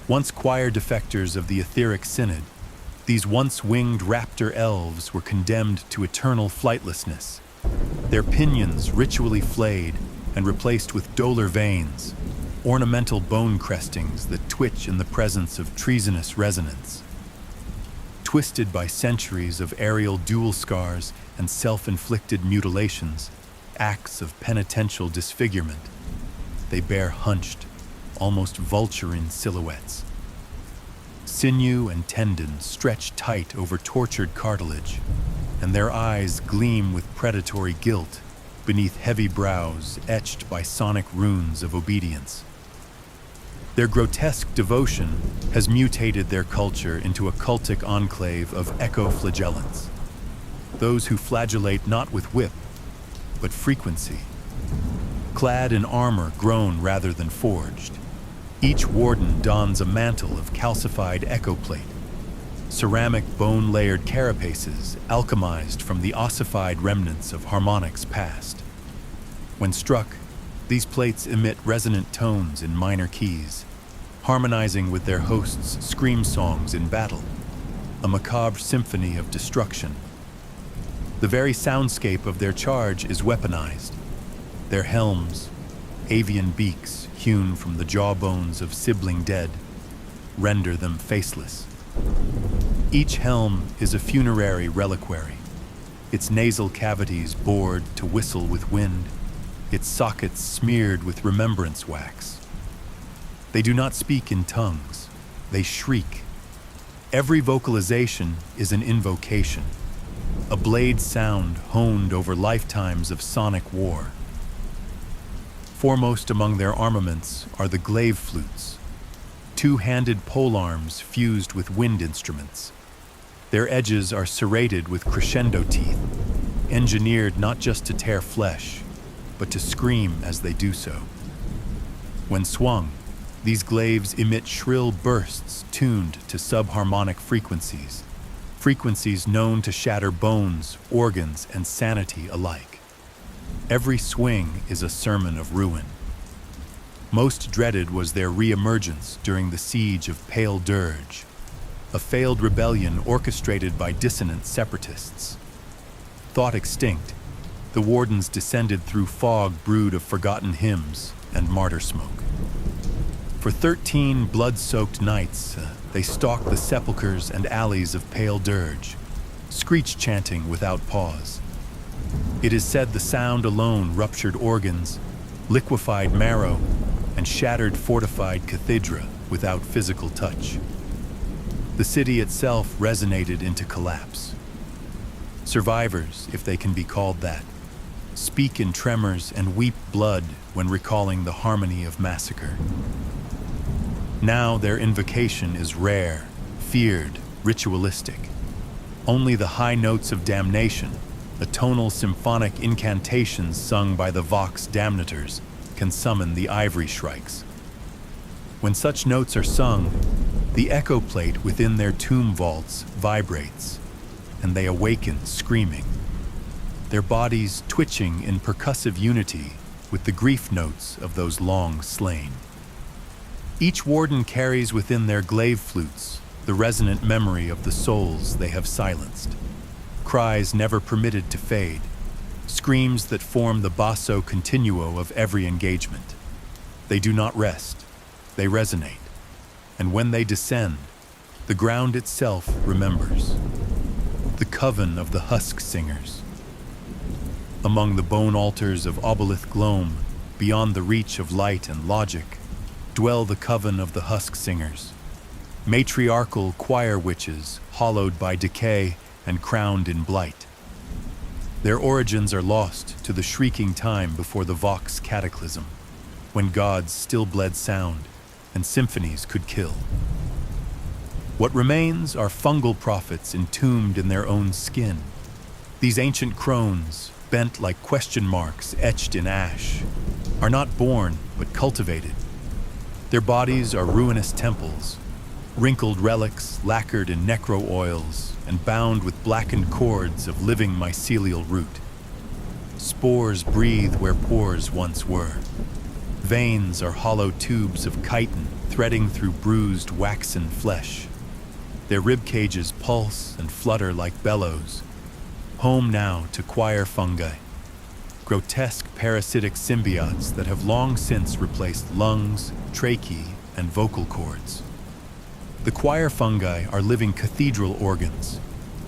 Once choir defectors of the etheric synod, these once-winged raptor elves were condemned to eternal flightlessness, their pinions ritually flayed and replaced with dolar veins, ornamental bone crestings that twitch in the presence of treasonous resonance. Twisted by centuries of aerial duel scars and self-inflicted mutilations, acts of penitential disfigurement, they bear hunched, almost vulturine silhouettes. Sinew and tendon stretch tight over tortured cartilage, and their eyes gleam with predatory guilt beneath heavy brows etched by sonic runes of obedience. Their grotesque devotion has mutated their culture into a cultic enclave of echo-flagellants, those who flagellate not with whip, but frequency. Clad in armor grown rather than forged, each warden dons a mantle of calcified echo plate, ceramic bone-layered carapaces alchemized from the ossified remnants of harmonics past. When struck, these plates emit resonant tones in minor keys, harmonizing with their hosts' scream songs in battle, a macabre symphony of destruction. The very soundscape of their charge is weaponized. Their helms, avian beaks hewn from the jawbones of sibling dead, render them faceless. Each helm is a funerary reliquary, its nasal cavities bored to whistle with wind, its sockets smeared with remembrance wax. They do not speak in tongues, they shriek. Every vocalization is an invocation, a blade sound honed over lifetimes of sonic war. Foremost among their armaments are the glaive flutes, two-handed polearms fused with wind instruments. Their edges are serrated with crescendo teeth, engineered not just to tear flesh, but to scream as they do so. When swung, these glaives emit shrill bursts tuned to subharmonic frequencies, frequencies known to shatter bones, organs, and sanity alike. Every swing is a sermon of ruin. Most dreaded was their re-emergence during the siege of Pale Dirge, a failed rebellion orchestrated by dissonant separatists. Thought extinct, the wardens descended through fog brewed of forgotten hymns and martyr smoke. For 13 blood-soaked nights, they stalked the sepulchres and alleys of Pale Dirge, screech-chanting without pause. It is said the sound alone ruptured organs, liquefied marrow, and shattered fortified cathedra without physical touch. The city itself resonated into collapse. Survivors, if they can be called that, speak in tremors and weep blood when recalling the harmony of massacre. Now their invocation is rare, feared, ritualistic. Only the high notes of damnation, the tonal symphonic incantations sung by the Vox Damnators, can summon the ivory shrikes. When such notes are sung, the echo plate within their tomb vaults vibrates, and they awaken screaming, their bodies twitching in percussive unity with the grief notes of those long slain. Each warden carries within their glaive flutes the resonant memory of the souls they have silenced, cries never permitted to fade, screams that form the basso continuo of every engagement. They do not rest, they resonate, and when they descend, the ground itself remembers. The coven of the husk singers. Among the bone altars of Obelith Gloam, beyond the reach of light and logic, dwell the coven of the husk singers, matriarchal choir witches hollowed by decay and crowned in blight. Their origins are lost to the shrieking time before the Vox cataclysm, when gods still bled sound and symphonies could kill. What remains are fungal prophets entombed in their own skin. These ancient crones, bent like question marks etched in ash, are not born but cultivated. Their bodies are ruinous temples, wrinkled relics lacquered in necro oils and bound with blackened cords of living mycelial root. Spores breathe where pores once were. Veins are hollow tubes of chitin threading through bruised waxen flesh. Their rib cages pulse and flutter like bellows, home now to choir fungi, grotesque parasitic symbiotes that have long since replaced lungs, tracheae, and vocal cords. The choir fungi are living cathedral organs,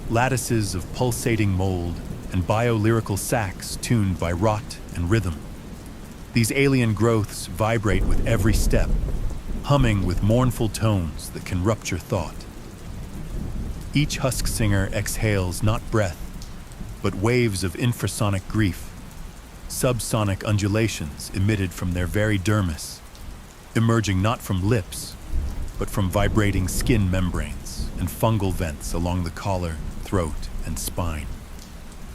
lattices of pulsating mold and biolyrical sacs tuned by rot and rhythm. These alien growths vibrate with every step, humming with mournful tones that can rupture thought. Each husk singer exhales not breath, but waves of infrasonic grief, subsonic undulations emitted from their very dermis, emerging not from lips, but from vibrating skin membranes and fungal vents along the collar, throat, and spine.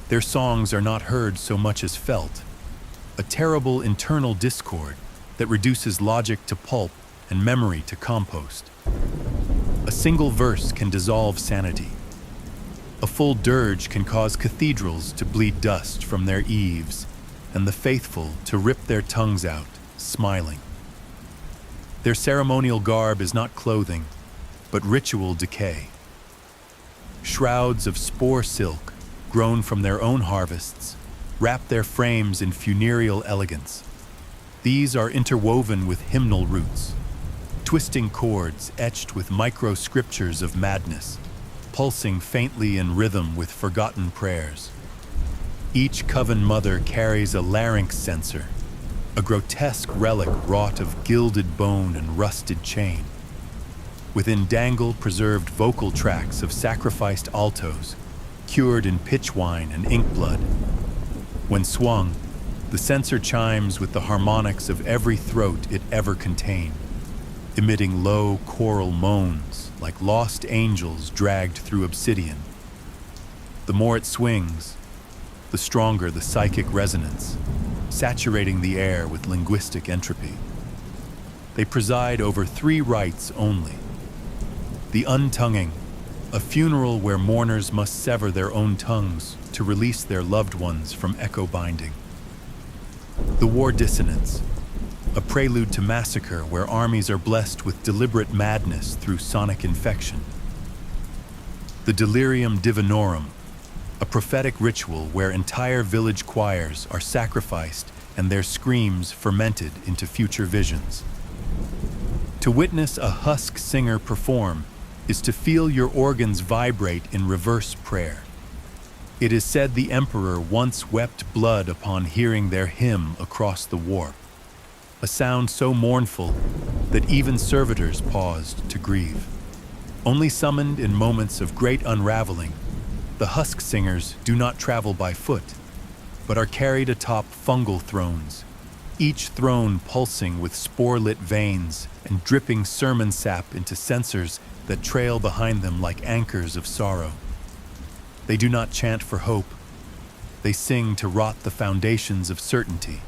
Their songs are not heard so much as felt, a terrible internal discord that reduces logic to pulp and memory to compost. A single verse can dissolve sanity. A full dirge can cause cathedrals to bleed dust from their eaves and the faithful to rip their tongues out, smiling. Their ceremonial garb is not clothing, but ritual decay. Shrouds of spore silk, grown from their own harvests, wrap their frames in funereal elegance. These are interwoven with hymnal roots, twisting chords etched with micro-scriptures of madness, pulsing faintly in rhythm with forgotten prayers. Each coven mother carries a larynx censer, a grotesque relic wrought of gilded bone and rusted chain. Within dangle preserved vocal tracts of sacrificed altos, cured in pitch wine and ink blood. When swung, the censer chimes with the harmonics of every throat it ever contained, emitting low choral moans like lost angels dragged through obsidian. The more it swings, the stronger the psychic resonance, saturating the air with linguistic entropy. They preside over 3 rites only. The untonguing, a funeral where mourners must sever their own tongues to release their loved ones from echo binding. The war dissonance, a prelude to massacre where armies are blessed with deliberate madness through sonic infection. The delirium divinorum, a prophetic ritual where entire village choirs are sacrificed and their screams fermented into future visions. To witness a husk singer perform is to feel your organs vibrate in reverse prayer. It is said the emperor once wept blood upon hearing their hymn across the warp, a sound so mournful that even servitors paused to grieve. Only summoned in moments of great unraveling, the husk singers do not travel by foot, but are carried atop fungal thrones, each throne pulsing with spore-lit veins and dripping sermon sap into censers that trail behind them like anchors of sorrow. They do not chant for hope. They sing to rot the foundations of certainty.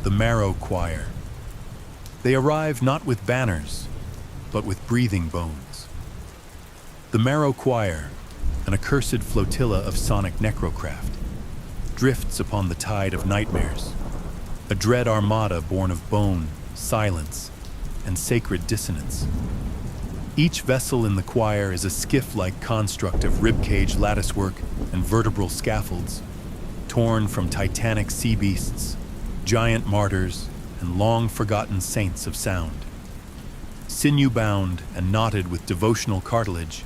The marrow choir. They arrive not with banners, but with breathing bones. The marrow choir, an accursed flotilla of sonic necrocraft, drifts upon the tide of nightmares, a dread armada born of bone, silence, and sacred dissonance. Each vessel in the choir is a skiff-like construct of ribcage latticework and vertebral scaffolds, torn from titanic sea beasts, giant martyrs, and long-forgotten saints of sound. Sinew-bound and knotted with devotional cartilage,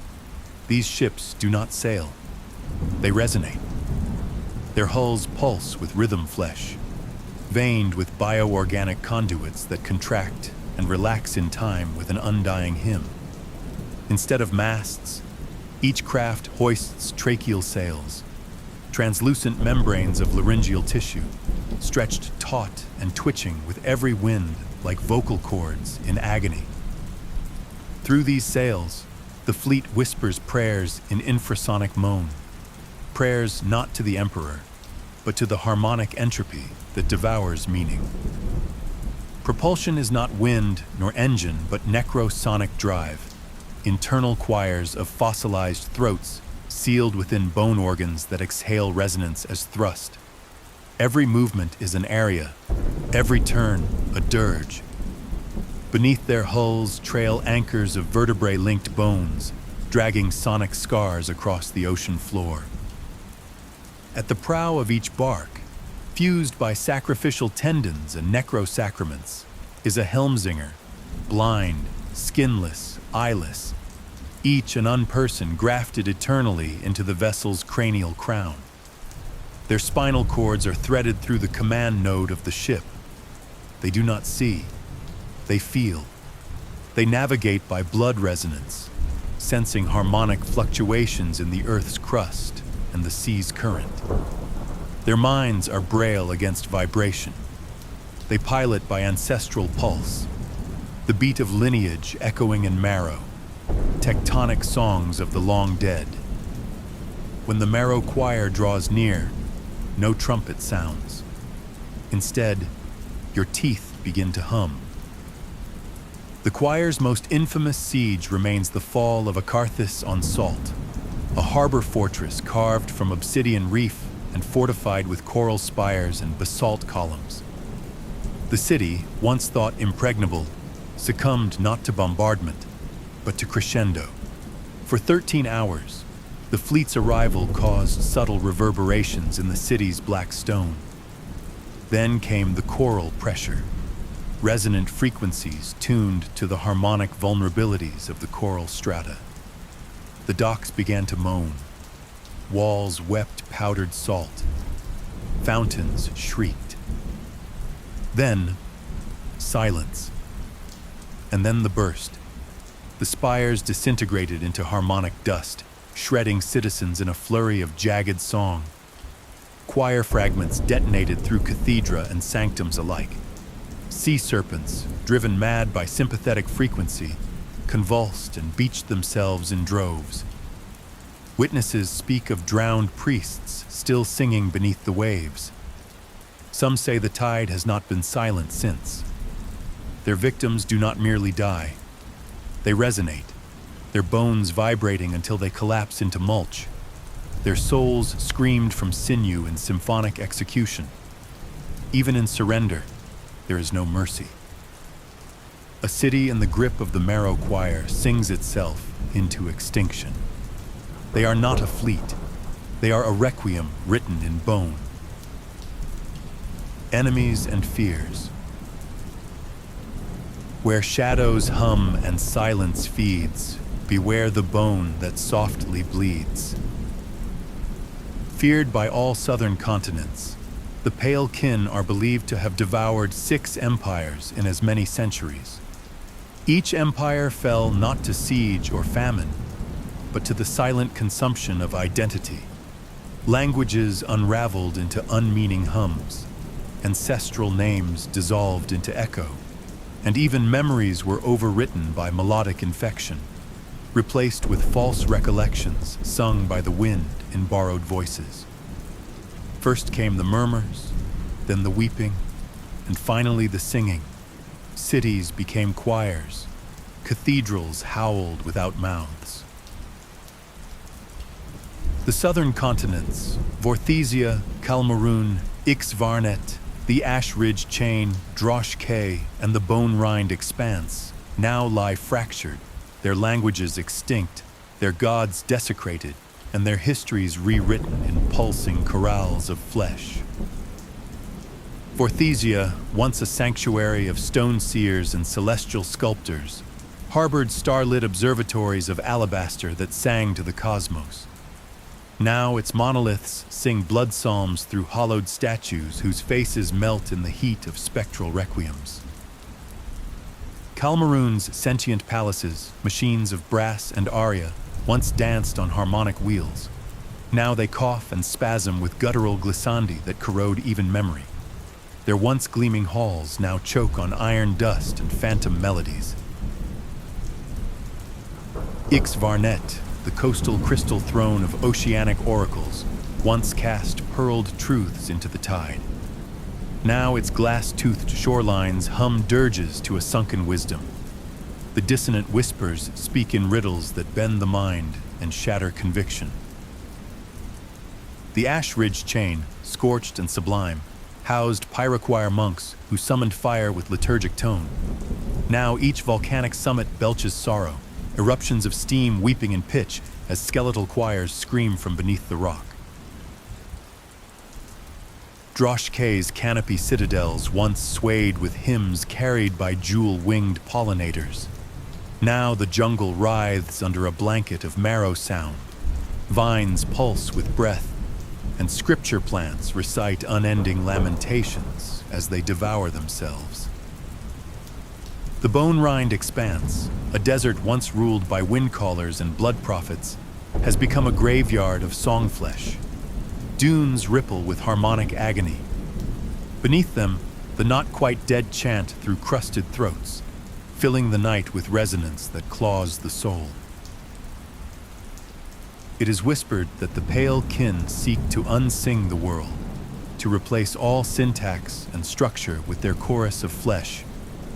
these ships do not sail. They resonate. Their hulls pulse with rhythm flesh, veined with bioorganic conduits that contract and relax in time with an undying hymn. Instead of masts, each craft hoists tracheal sails, translucent membranes of laryngeal tissue, stretched taut and twitching with every wind like vocal cords in agony. Through these sails, The fleet whispers prayers in infrasonic moan, prayers not to the Emperor, but to the harmonic entropy that devours meaning. Propulsion is not wind nor engine, but necrosonic drive, internal choirs of fossilized throats sealed within bone organs that exhale resonance as thrust. Every movement is an aria, every turn a dirge. Beneath their hulls trail anchors of vertebrae-linked bones, dragging sonic scars across the ocean floor. At the prow of each bark, fused by sacrificial tendons and necrosacraments, is a helmsinger, blind, skinless, eyeless, each an unperson grafted eternally into the vessel's cranial crown. Their spinal cords are threaded through the command node of the ship. They do not see. They feel. They navigate by blood resonance, sensing harmonic fluctuations in the Earth's crust and the sea's current. Their minds are braille against vibration. They pilot by ancestral pulse, the beat of lineage echoing in marrow, tectonic songs of the long dead. When the marrow choir draws near, no trumpet sounds. Instead, your teeth begin to hum. The choir's most infamous siege remains the fall of Akarthis on Salt, a harbor fortress carved from obsidian reef and fortified with coral spires and basalt columns. The city, once thought impregnable, succumbed not to bombardment, but to crescendo. For 13 hours, the fleet's arrival caused subtle reverberations in the city's black stone. Then came the choral pressure, resonant frequencies tuned to the harmonic vulnerabilities of the coral strata. The docks began to moan. Walls wept powdered salt. Fountains shrieked. Then, silence. And then the burst. The spires disintegrated into harmonic dust, shredding citizens in a flurry of jagged song. Choir fragments detonated through cathedra and sanctums alike. Sea serpents, driven mad by sympathetic frequency, convulsed and beached themselves in droves. Witnesses speak of drowned priests still singing beneath the waves. Some say the tide has not been silent since. Their victims do not merely die. They resonate, their bones vibrating until they collapse into mulch. Their souls screamed from sinew in symphonic execution. Even in surrender, there is no mercy. A city in the grip of the marrow choir sings itself into extinction. They are not a fleet. They are a requiem written in bone. Enemies and fears. Where shadows hum and silence feeds, beware the bone that softly bleeds. Feared by all southern continents, the pale kin are believed to have devoured 6 empires in as many centuries. Each empire fell not to siege or famine, but to the silent consumption of identity. Languages unraveled into unmeaning hums, ancestral names dissolved into echo, and even memories were overwritten by melodic infection, replaced with false recollections sung by the wind in borrowed voices. First came the murmurs, then the weeping, and finally the singing. Cities became choirs, cathedrals howled without mouths. The southern continents, Vorthesia, Kalmaroon, Ixvarnet, the Ash Ridge Chain, Drosh K, and the bone-rind expanse now lie fractured, their languages extinct, their gods desecrated, and their histories rewritten in pulsing chorales of flesh. Vorthesia, once a sanctuary of stone seers and celestial sculptors, harbored starlit observatories of alabaster that sang to the cosmos. Now its monoliths sing blood psalms through hollowed statues whose faces melt in the heat of spectral requiems. Kalmaroon's sentient palaces, machines of brass and aria, once danced on harmonic wheels. Now they cough and spasm with guttural glissandi that corrode even memory. Their once gleaming halls now choke on iron dust and phantom melodies. Varnet, the coastal crystal throne of oceanic oracles, once cast pearled truths into the tide. Now its glass-toothed shorelines hum dirges to a sunken wisdom. The dissonant whispers speak in riddles that bend the mind and shatter conviction. The Ash Ridge chain, scorched and sublime, housed pyrochoir monks who summoned fire with liturgic tone. Now each volcanic summit belches sorrow, eruptions of steam weeping in pitch as skeletal choirs scream from beneath the rock. Droshke's canopy citadels once swayed with hymns carried by jewel-winged pollinators. Now the jungle writhes under a blanket of marrow sound. Vines pulse with breath, and scripture plants recite unending lamentations as they devour themselves. The bone-rind expanse, a desert once ruled by wind-callers and blood prophets, has become a graveyard of songflesh. Dunes ripple with harmonic agony. Beneath them, the not-quite-dead chant through crusted throats, filling the night with resonance that claws the soul. It is whispered that the pale kin seek to unsing the world, to replace all syntax and structure with their chorus of flesh,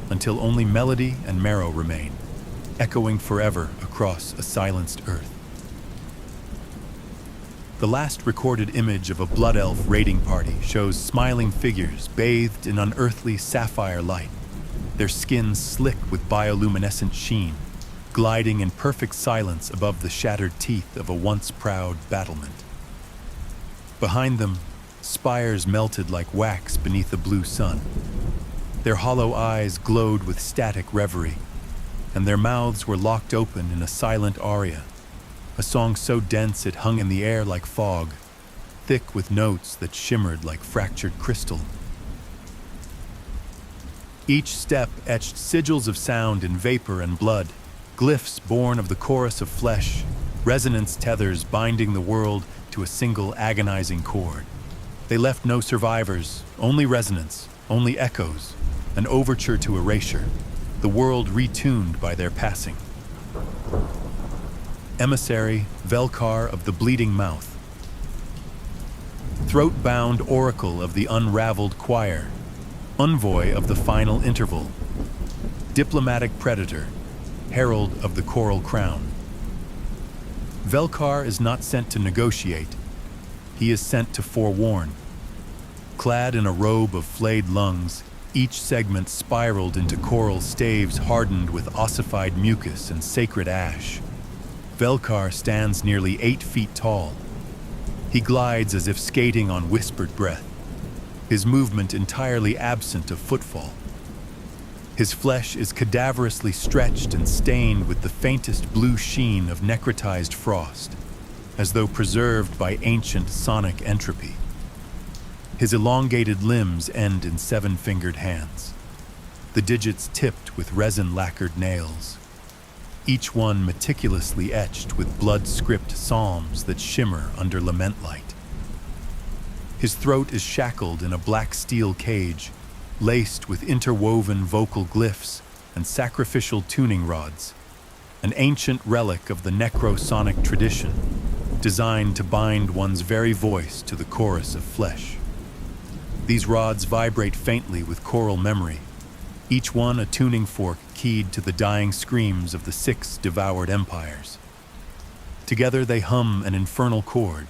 until only melody and marrow remain, echoing forever across a silenced earth. The last recorded image of a blood elf raiding party shows smiling figures bathed in unearthly sapphire light, their skins slick with bioluminescent sheen, gliding in perfect silence above the shattered teeth of a once proud battlement. Behind them, spires melted like wax beneath the blue sun. Their hollow eyes glowed with static reverie, and their mouths were locked open in a silent aria, a song so dense it hung in the air like fog, thick with notes that shimmered like fractured crystal. Each step etched sigils of sound in vapor and blood, glyphs born of the chorus of flesh, resonance tethers binding the world to a single agonizing chord. They left no survivors, only resonance, only echoes, an overture to erasure, the world retuned by their passing. Emissary, Velkhar of the Bleeding Mouth. Throat-bound oracle of the unraveled choir, envoy of the final interval, diplomatic predator, herald of the coral crown. Velkhar is not sent to negotiate, he is sent to forewarn. Clad in a robe of flayed lungs, each segment spiraled into coral staves hardened with ossified mucus and sacred ash. Velkhar stands nearly 8 feet tall. He glides as if skating on whispered breath, his movement entirely absent of footfall. His flesh is cadaverously stretched and stained with the faintest blue sheen of necrotized frost, as though preserved by ancient sonic entropy. His elongated limbs end in 7-fingered hands, the digits tipped with resin-lacquered nails, each one meticulously etched with blood-script psalms that shimmer under lament light. His throat is shackled in a black steel cage, laced with interwoven vocal glyphs and sacrificial tuning rods, an ancient relic of the necrosonic tradition, designed to bind one's very voice to the chorus of flesh. These rods vibrate faintly with choral memory, each one a tuning fork keyed to the dying screams of the 6 devoured empires. Together they hum an infernal chord,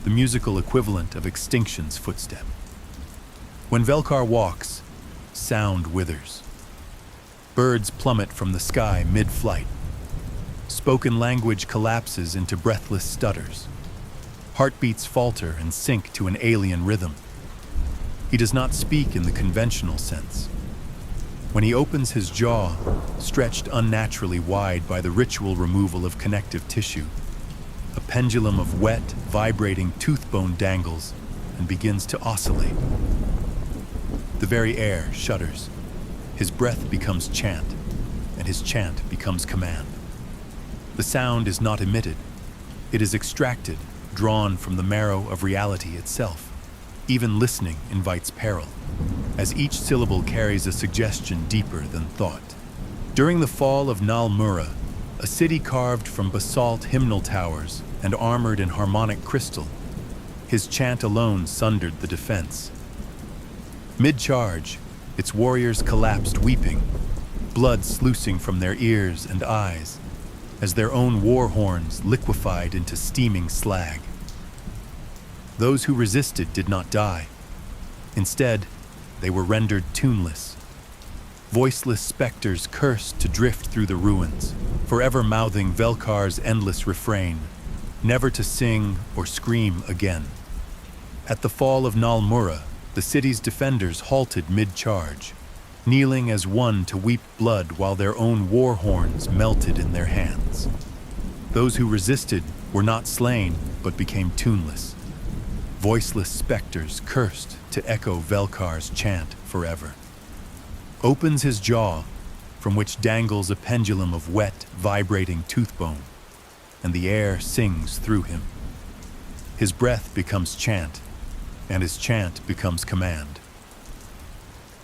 the musical equivalent of extinction's footstep. When Velkhar walks, sound withers. Birds plummet from the sky mid-flight. Spoken language collapses into breathless stutters. Heartbeats falter and sink to an alien rhythm. He does not speak in the conventional sense. When he opens his jaw, stretched unnaturally wide by the ritual removal of connective tissue, a pendulum of wet, vibrating tooth bone dangles and begins to oscillate. The very air shudders. His breath becomes chant, and his chant becomes command. The sound is not emitted. It is extracted, drawn from the marrow of reality itself. Even listening invites peril, as each syllable carries a suggestion deeper than thought. During the fall of Nal Mura, a city carved from basalt hymnal towers and armored in harmonic crystal. His chant alone sundered the defense. Mid-charge, its warriors collapsed weeping, blood sluicing from their ears and eyes, as their own war horns liquefied into steaming slag. Those who resisted did not die. Instead, they were rendered tuneless. Voiceless specters cursed to drift through the ruins, forever mouthing Velkhar's endless refrain, never to sing or scream again. At the fall of Nalmura, the city's defenders halted mid-charge, kneeling as one to weep blood while their own war horns melted in their hands. Those who resisted were not slain, but became tuneless. Voiceless specters cursed to echo Velkhar's chant forever. Opens his jaw, from which dangles a pendulum of wet, vibrating toothbone, and the air sings through him. His breath becomes chant, and his chant becomes command.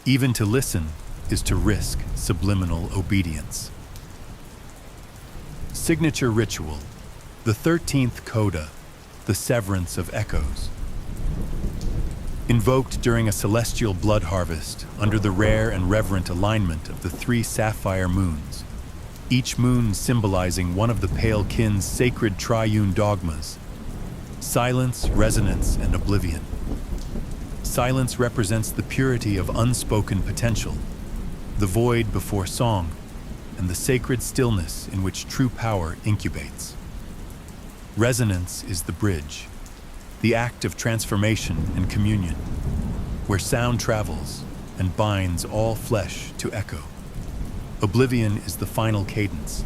Even to listen is to risk subliminal obedience. Signature ritual, the 13th coda, the severance of echoes. Invoked during a celestial blood harvest under the rare and reverent alignment of the 3 sapphire moons, each moon symbolizing one of the Pale Kin's sacred triune dogmas: silence, resonance, and oblivion. Silence represents the purity of unspoken potential, the void before song, and the sacred stillness in which true power incubates. Resonance is the bridge, the act of transformation and communion, where sound travels and binds all flesh to echo. Oblivion is the final cadence,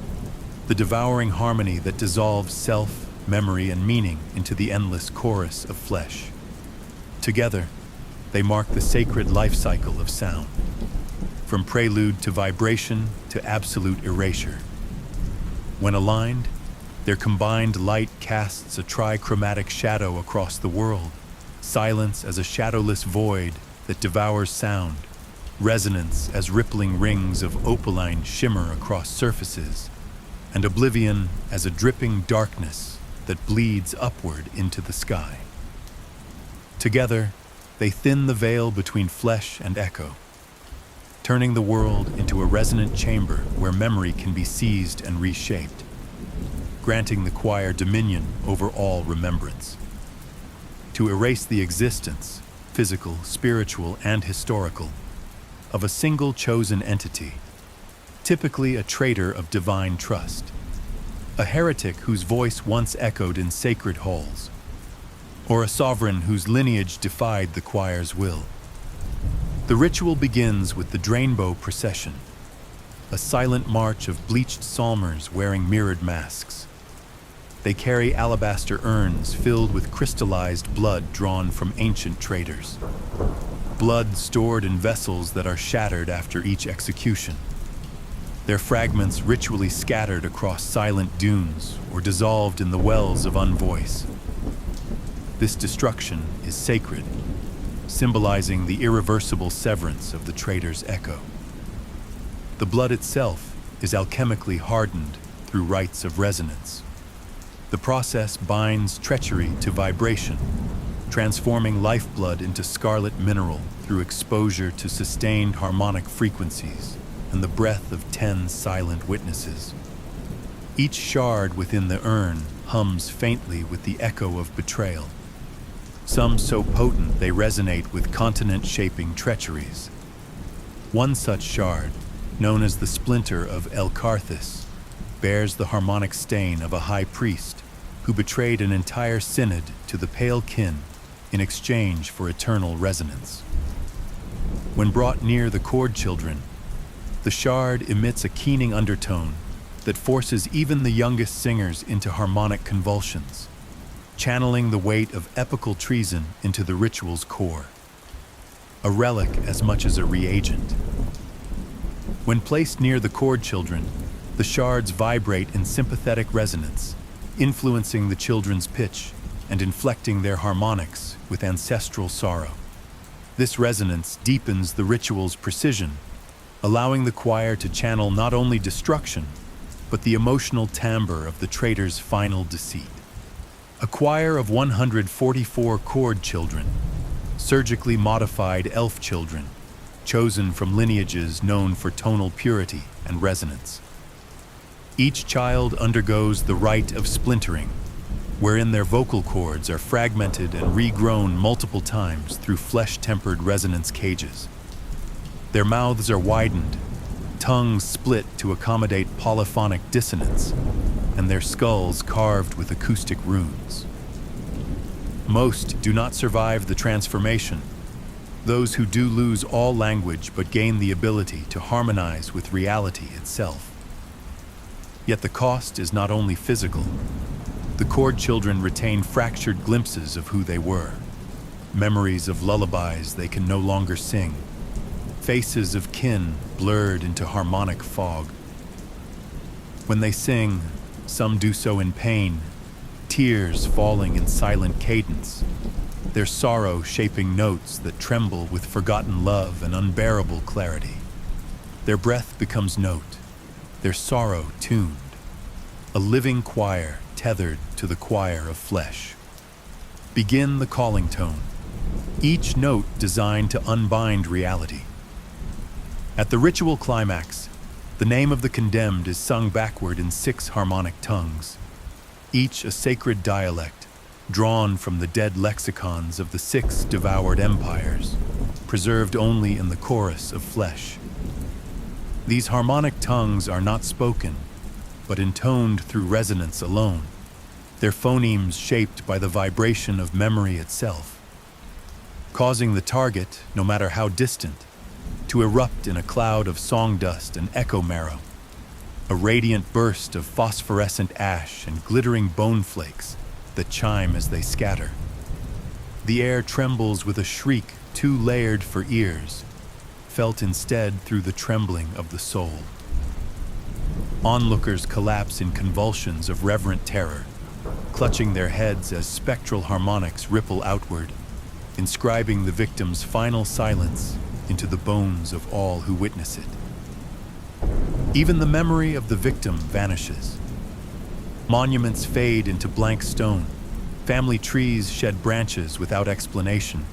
the devouring harmony that dissolves self, memory, and meaning into the endless chorus of flesh. Together, they mark the sacred life cycle of sound, from prelude to vibration to absolute erasure. When aligned, their combined light casts a trichromatic shadow across the world, silence as a shadowless void that devours sound, resonance as rippling rings of opaline shimmer across surfaces, and oblivion as a dripping darkness that bleeds upward into the sky. Together, they thin the veil between flesh and echo, turning the world into a resonant chamber where memory can be seized and reshaped, granting the choir dominion over all remembrance. To erase the existence, physical, spiritual, and historical, of a single chosen entity, typically a traitor of divine trust, a heretic whose voice once echoed in sacred halls, or a sovereign whose lineage defied the choir's will. The ritual begins with the Drainbow procession, a silent march of bleached psalmers wearing mirrored masks. They carry alabaster urns filled with crystallized blood drawn from ancient traders, blood stored in vessels that are shattered after each execution, their fragments ritually scattered across silent dunes or dissolved in the wells of unvoice. This destruction is sacred, symbolizing the irreversible severance of the trader's echo. The blood itself is alchemically hardened through rites of resonance. The process binds treachery to vibration, transforming lifeblood into scarlet mineral through exposure to sustained harmonic frequencies and the breath of 10 silent witnesses. Each shard within the urn hums faintly with the echo of betrayal, some so potent they resonate with continent-shaping treacheries. One such shard, known as the Splinter of Elkarthis, bears the harmonic stain of a high priest who betrayed an entire synod to the Pale Kin in exchange for eternal resonance. When brought near the chord children, the shard emits a keening undertone that forces even the youngest singers into harmonic convulsions, channeling the weight of epical treason into the ritual's core. A relic as much as a reagent. When placed near the chord children, the shards vibrate in sympathetic resonance, influencing the children's pitch and inflecting their harmonics with ancestral sorrow. This resonance deepens the ritual's precision, allowing the choir to channel not only destruction, but the emotional timbre of the traitor's final deceit. A choir of 144 chord children, surgically modified elf children, chosen from lineages known for tonal purity and resonance. Each child undergoes the rite of splintering, wherein their vocal cords are fragmented and regrown multiple times through flesh-tempered resonance cages. Their mouths are widened, tongues split to accommodate polyphonic dissonance, and their skulls carved with acoustic runes. Most do not survive the transformation. Those who do lose all language but gain the ability to harmonize with reality itself. Yet the cost is not only physical. The chord children retain fractured glimpses of who they were, memories of lullabies they can no longer sing, faces of kin blurred into harmonic fog. When they sing, some do so in pain, tears falling in silent cadence, their sorrow shaping notes that tremble with forgotten love and unbearable clarity. Their breath becomes note, their sorrow tuned, a living choir tethered to the choir of flesh. Begin the calling tone, each note designed to unbind reality. At the ritual climax, the name of the condemned is sung backward in 6 harmonic tongues, each a sacred dialect, drawn from the dead lexicons of the 6 devoured empires, preserved only in the chorus of flesh. These harmonic tongues are not spoken, but intoned through resonance alone, their phonemes shaped by the vibration of memory itself, causing the target, no matter how distant, to erupt in a cloud of song dust and echo marrow, a radiant burst of phosphorescent ash and glittering bone flakes that chime as they scatter. The air trembles with a shriek too layered for ears, felt instead through the trembling of the soul. Onlookers collapse in convulsions of reverent terror, clutching their heads as spectral harmonics ripple outward, inscribing the victim's final silence into the bones of all who witness it. Even the memory of the victim vanishes. Monuments fade into blank stone, family trees shed branches without explanation,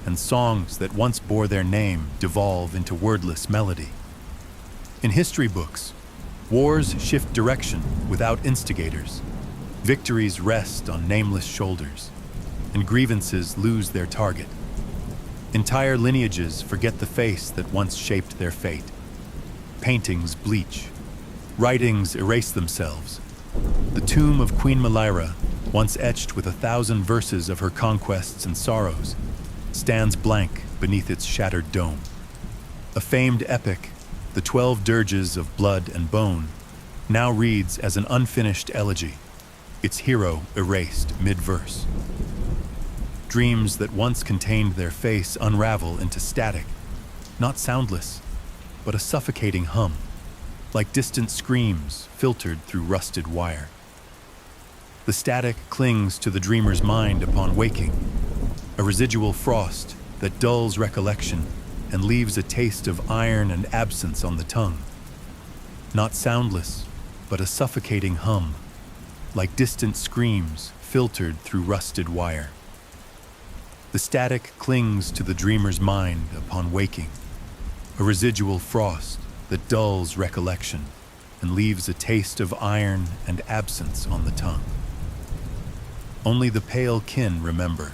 and songs that once bore their name devolve into wordless melody. In history books, wars shift direction without instigators, victories rest on nameless shoulders, and grievances lose their target. Entire lineages forget the face that once shaped their fate. Paintings bleach, writings erase themselves. The tomb of Queen Melira, once etched with 1,000 verses of her conquests and sorrows, stands blank beneath its shattered dome. A famed epic, the 12 dirges of blood and bone, now reads as an unfinished elegy, its hero erased mid-verse. Dreams that once contained their face unravel into static, not soundless, but a suffocating hum, like distant screams filtered through rusted wire. The static clings to the dreamer's mind upon waking, a residual frost that dulls recollection and leaves a taste of iron and absence on the tongue. Not soundless, but a suffocating hum, like distant screams filtered through rusted wire. The static clings to the dreamer's mind upon waking, a residual frost that dulls recollection and leaves a taste of iron and absence on the tongue. Only the pale kin remember,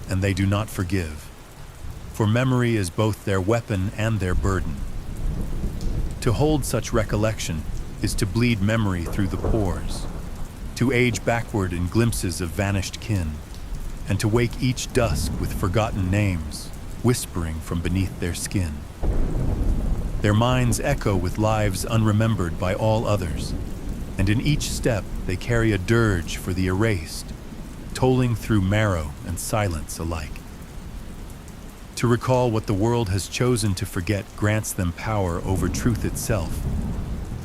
and they do not forgive, for memory is both their weapon and their burden. To hold such recollection is to bleed memory through the pores, to age backward in glimpses of vanished kin, and to wake each dusk with forgotten names, whispering from beneath their skin. Their minds echo with lives unremembered by all others, and in each step they carry a dirge for the erased, tolling through marrow and silence alike. To recall what the world has chosen to forget grants them power over truth itself,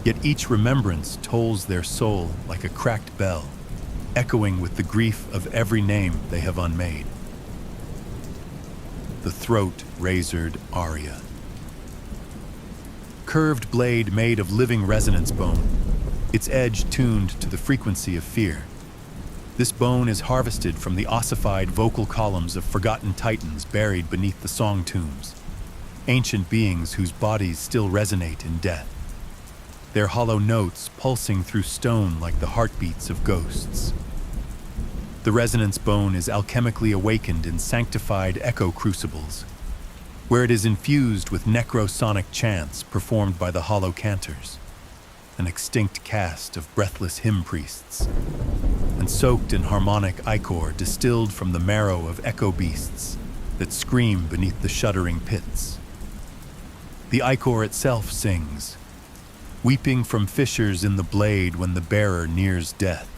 yet each remembrance tolls their soul like a cracked bell, echoing with the grief of every name they have unmade. The throat-razored aria. Curved blade made of living resonance bone, its edge tuned to the frequency of fear. This bone is harvested from the ossified vocal columns of forgotten titans buried beneath the song tombs, ancient beings whose bodies still resonate in death, their hollow notes pulsing through stone like the heartbeats of ghosts. The resonance bone is alchemically awakened in sanctified echo crucibles, where it is infused with necrosonic chants performed by the hollow cantors, an extinct caste of breathless hymn priests, and soaked in harmonic ichor distilled from the marrow of echo beasts that scream beneath the shuddering pits. The ichor itself sings, weeping from fissures in the blade when the bearer nears death.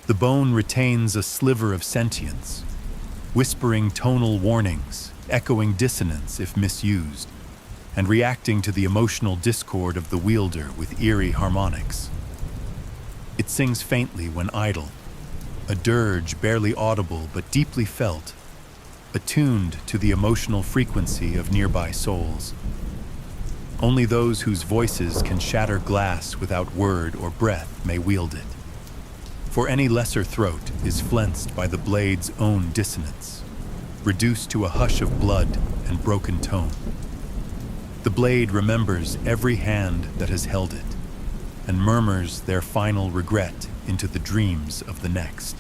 The bone retains a sliver of sentience, whispering tonal warnings, echoing dissonance if misused, and reacting to the emotional discord of the wielder with eerie harmonics. It sings faintly when idle, a dirge barely audible but deeply felt, attuned to the emotional frequency of nearby souls. Only those whose voices can shatter glass without word or breath may wield it. For any lesser throat is flensed by the blade's own dissonance, reduced to a hush of blood and broken tone. The blade remembers every hand that has held it, and murmurs their final regret into the dreams of the next.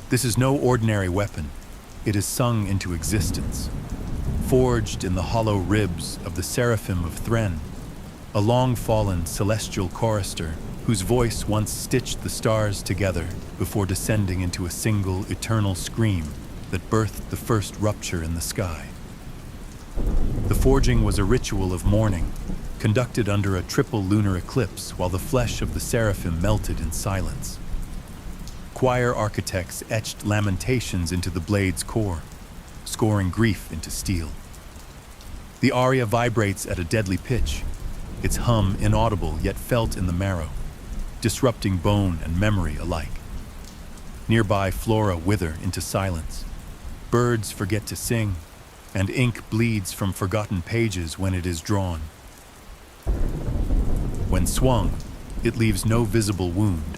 This is no ordinary weapon. It is sung into existence, forged in the hollow ribs of the seraphim of Thren, a long-fallen celestial chorister whose voice once stitched the stars together before descending into a single eternal scream that birthed the first rupture in the sky. The forging was a ritual of mourning, conducted under a triple lunar eclipse while the flesh of the seraphim melted in silence. Choir architects etched lamentations into the blade's core, scoring grief into steel. The aria vibrates at a deadly pitch, its hum inaudible yet felt in the marrow, disrupting bone and memory alike. Nearby flora wither into silence. Birds forget to sing, and ink bleeds from forgotten pages when it is drawn. When swung, it leaves no visible wound,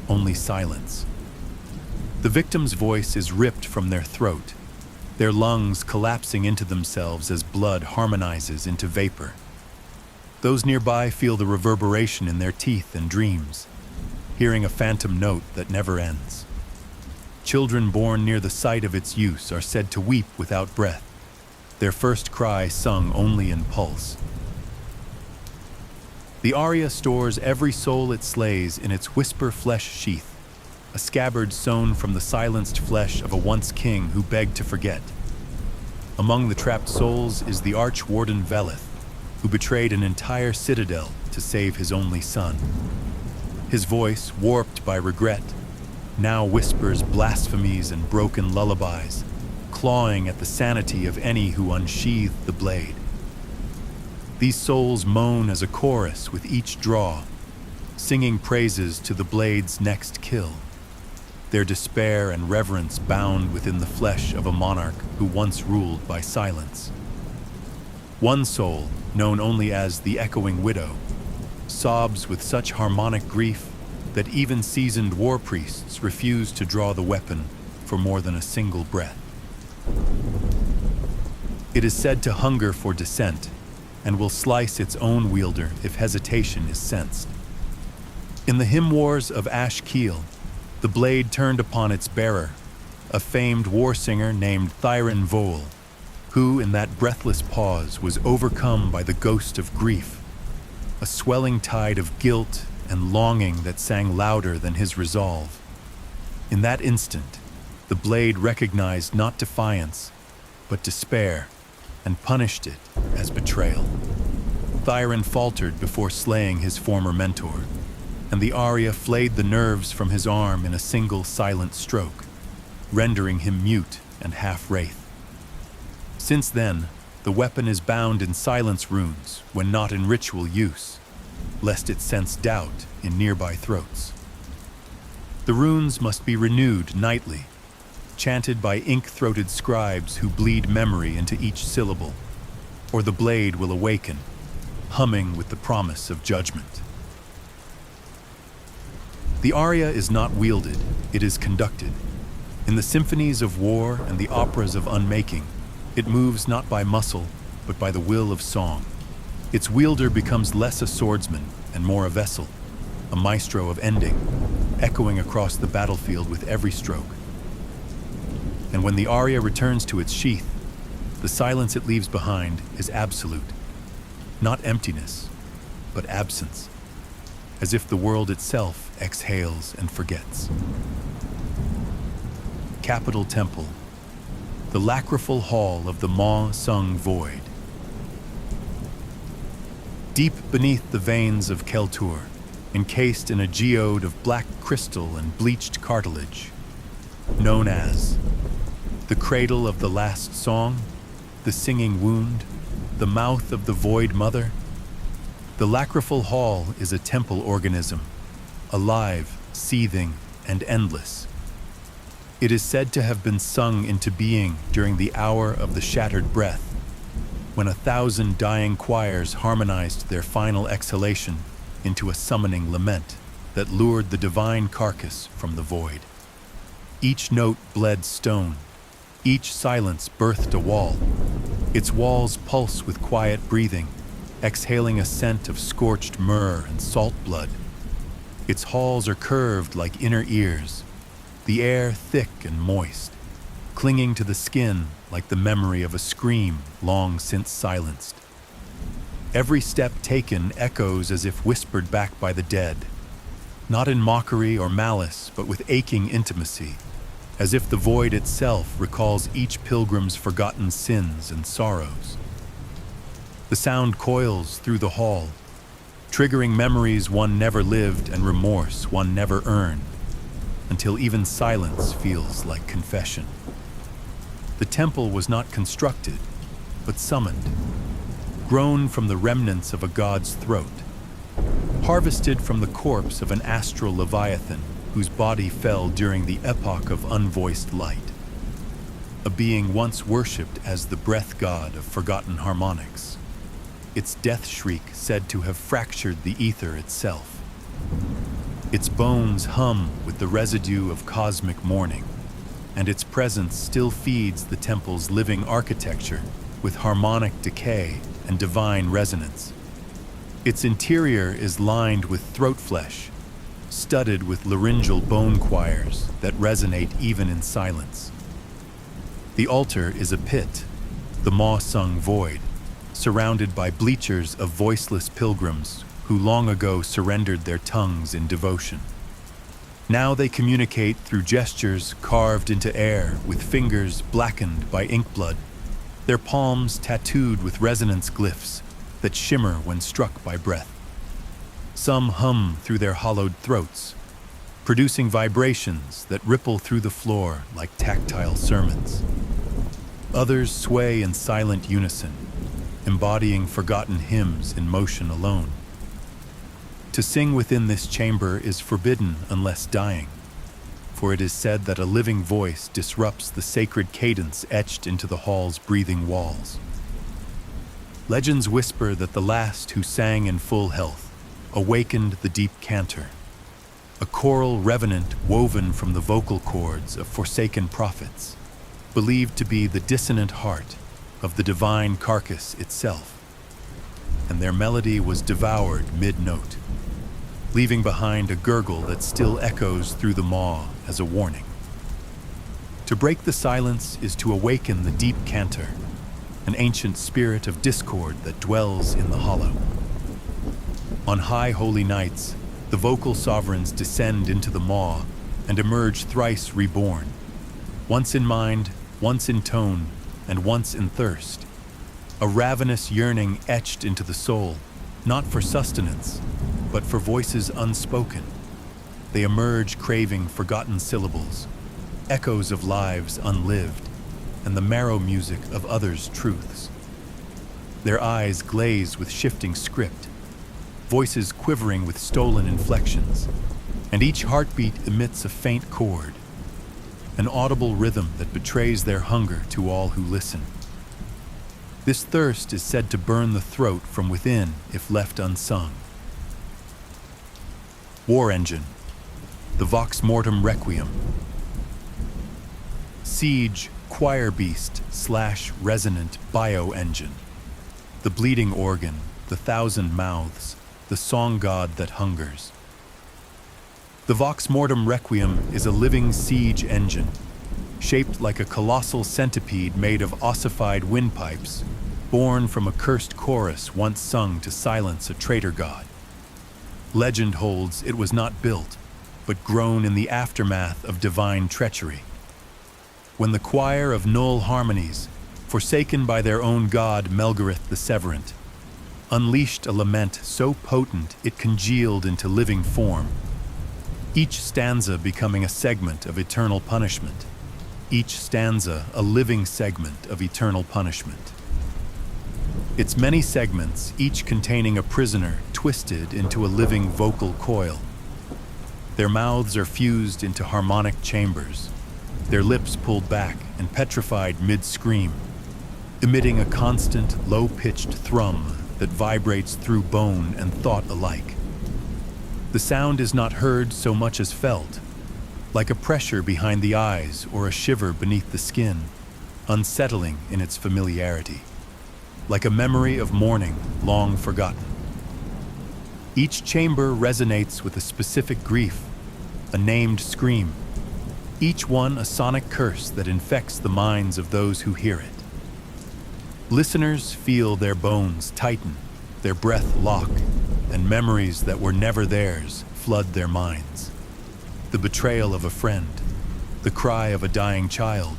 only silence. The victim's voice is ripped from their throat, their lungs collapsing into themselves as blood harmonizes into vapor. Those nearby feel the reverberation in their teeth and dreams, hearing a phantom note that never ends. Children born near the site of its use are said to weep without breath, their first cry sung only in pulse. The aria stores every soul it slays in its whisper flesh sheath, a scabbard sewn from the silenced flesh of a once king who begged to forget. Among the trapped souls is the arch-warden Velkhar, who betrayed an entire citadel to save his only son. His voice, warped by regret, now whispers blasphemies and broken lullabies, clawing at the sanity of any who unsheathed the blade. These souls moan as a chorus with each draw, singing praises to the blade's next kill, their despair and reverence bound within the flesh of a monarch who once ruled by silence. One soul, known only as the Echoing Widow, sobs with such harmonic grief that even seasoned war priests refuse to draw the weapon for more than a single breath. It is said to hunger for dissent and will slice its own wielder if hesitation is sensed. In the hymn wars of Ash Keel, the blade turned upon its bearer, a famed war singer named Voil, who in that breathless pause was overcome by the ghost of grief, a swelling tide of guilt and longing that sang louder than his resolve. In that instant, the blade recognized not defiance, but despair, and punished it as betrayal. Thyren faltered before slaying his former mentor, and the aria flayed the nerves from his arm in a single silent stroke, rendering him mute and half-wraith. Since then, the weapon is bound in silence runes when not in ritual use, lest it sense doubt in nearby throats. The runes must be renewed nightly, chanted by ink-throated scribes who bleed memory into each syllable, or the blade will awaken, humming with the promise of judgment. The aria is not wielded, it is conducted. In the symphonies of war and the operas of unmaking, it moves not by muscle, but by the will of song. Its wielder becomes less a swordsman and more a vessel, a maestro of ending, echoing across the battlefield with every stroke. And when the aria returns to its sheath, the silence it leaves behind is absolute. Not emptiness, but absence, as if the world itself exhales and forgets. Capital Temple, the lachriful hall of the Ma-Sung Void. Deep beneath the veins of Keltur, encased in a geode of black crystal and bleached cartilage, known as the cradle of the last song, the singing wound, the mouth of the void mother, the lachriful hall is a temple organism, alive, seething, and endless. It is said to have been sung into being during the hour of the shattered breath, when 1,000 dying choirs harmonized their final exhalation into a summoning lament that lured the divine carcass from the void. Each note bled stone, each silence birthed a wall. Its walls pulse with quiet breathing, exhaling a scent of scorched myrrh and salt blood. Its halls are curved like inner ears, the air thick and moist, clinging to the skin like the memory of a scream long since silenced. Every step taken echoes as if whispered back by the dead, not in mockery or malice, but with aching intimacy, as if the void itself recalls each pilgrim's forgotten sins and sorrows. The sound coils through the hall, triggering memories one never lived and remorse one never earned, until even silence feels like confession. The temple was not constructed, but summoned, grown from the remnants of a god's throat, harvested from the corpse of an astral leviathan whose body fell during the epoch of unvoiced light, a being once worshipped as the breath god of forgotten harmonics, its death shriek said to have fractured the ether itself. Its bones hum with the residue of cosmic mourning, and its presence still feeds the temple's living architecture with harmonic decay and divine resonance. Its interior is lined with throat flesh, studded with laryngeal bone choirs that resonate even in silence. The altar is a pit, the Ma-Sung Void, surrounded by bleachers of voiceless pilgrims who long ago surrendered their tongues in devotion. Now they communicate through gestures carved into air with fingers blackened by ink blood, their palms tattooed with resonance glyphs that shimmer when struck by breath. Some hum through their hollowed throats, producing vibrations that ripple through the floor like tactile sermons. Others sway in silent unison, embodying forgotten hymns in motion alone. To sing within this chamber is forbidden unless dying, for it is said that a living voice disrupts the sacred cadence etched into the hall's breathing walls. Legends whisper that the last who sang in full health awakened the deep cantor, a choral revenant woven from the vocal cords of forsaken prophets, believed to be the dissonant heart of the divine carcass itself. And their melody was devoured mid-note, leaving behind a gurgle that still echoes through the maw as a warning. To break the silence is to awaken the deep cantor, an ancient spirit of discord that dwells in the hollow. On high holy nights, the vocal sovereigns descend into the maw and emerge thrice reborn, once in mind, once in tone, and once in thirst, a ravenous yearning etched into the soul, not for sustenance, but for voices unspoken. They emerge craving forgotten syllables, echoes of lives unlived, and the marrow music of others' truths. Their eyes glaze with shifting script, voices quivering with stolen inflections, and each heartbeat emits a faint chord, an audible rhythm that betrays their hunger to all who listen. This thirst is said to burn the throat from within if left unsung. War Engine, the Vox Mortem Requiem. Siege Choir Beast / Resonant Bio-Engine, the bleeding organ, the thousand mouths, the song god that hungers. The Vox Mortem Requiem is a living siege engine, shaped like a colossal centipede made of ossified windpipes, born from a cursed chorus once sung to silence a traitor god. Legend holds it was not built, but grown in the aftermath of divine treachery. When the choir of null harmonies, forsaken by their own god Melgareth the Severant, unleashed a lament so potent it congealed into living form, each stanza becoming a segment of eternal punishment, each stanza a living segment of eternal punishment. Its many segments, each containing a prisoner twisted into a living vocal coil. Their mouths are fused into harmonic chambers, their lips pulled back and petrified mid-scream, emitting a constant, low-pitched thrum that vibrates through bone and thought alike. The sound is not heard so much as felt, like a pressure behind the eyes or a shiver beneath the skin, unsettling in its familiarity, like a memory of mourning long forgotten. Each chamber resonates with a specific grief, a named scream, each one a sonic curse that infects the minds of those who hear it. Listeners feel their bones tighten, their breath lock, and memories that were never theirs flood their minds. The betrayal of a friend, the cry of a dying child,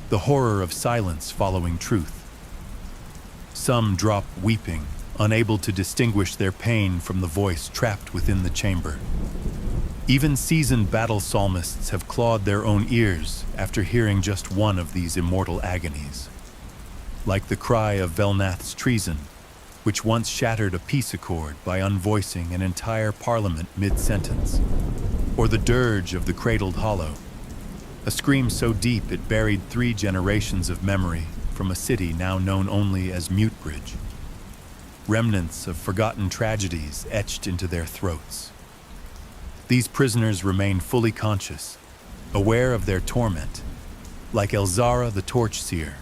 the horror of silence following truth. Some drop weeping, unable to distinguish their pain from the voice trapped within the chamber. Even seasoned battle psalmists have clawed their own ears after hearing just one of these immortal agonies. Like the cry of Velnath's treason, which once shattered a peace accord by unvoicing an entire parliament mid-sentence, or the dirge of the cradled hollow, a scream so deep it buried 3 generations of memory from a city now known only as Mutebridge. Remnants of forgotten tragedies etched into their throats. These prisoners remain fully conscious, aware of their torment, like Elzara the Torchseer,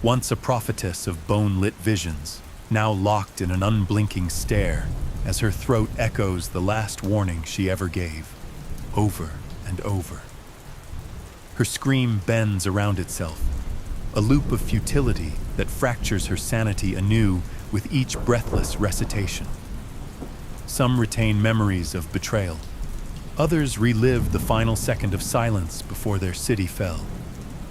once a prophetess of bone-lit visions, now locked in an unblinking stare as her throat echoes the last warning she ever gave, over and over. Her scream bends around itself, a loop of futility that fractures her sanity anew with each breathless recitation. Some retain memories of betrayal. Others relive the final second of silence before their city fell,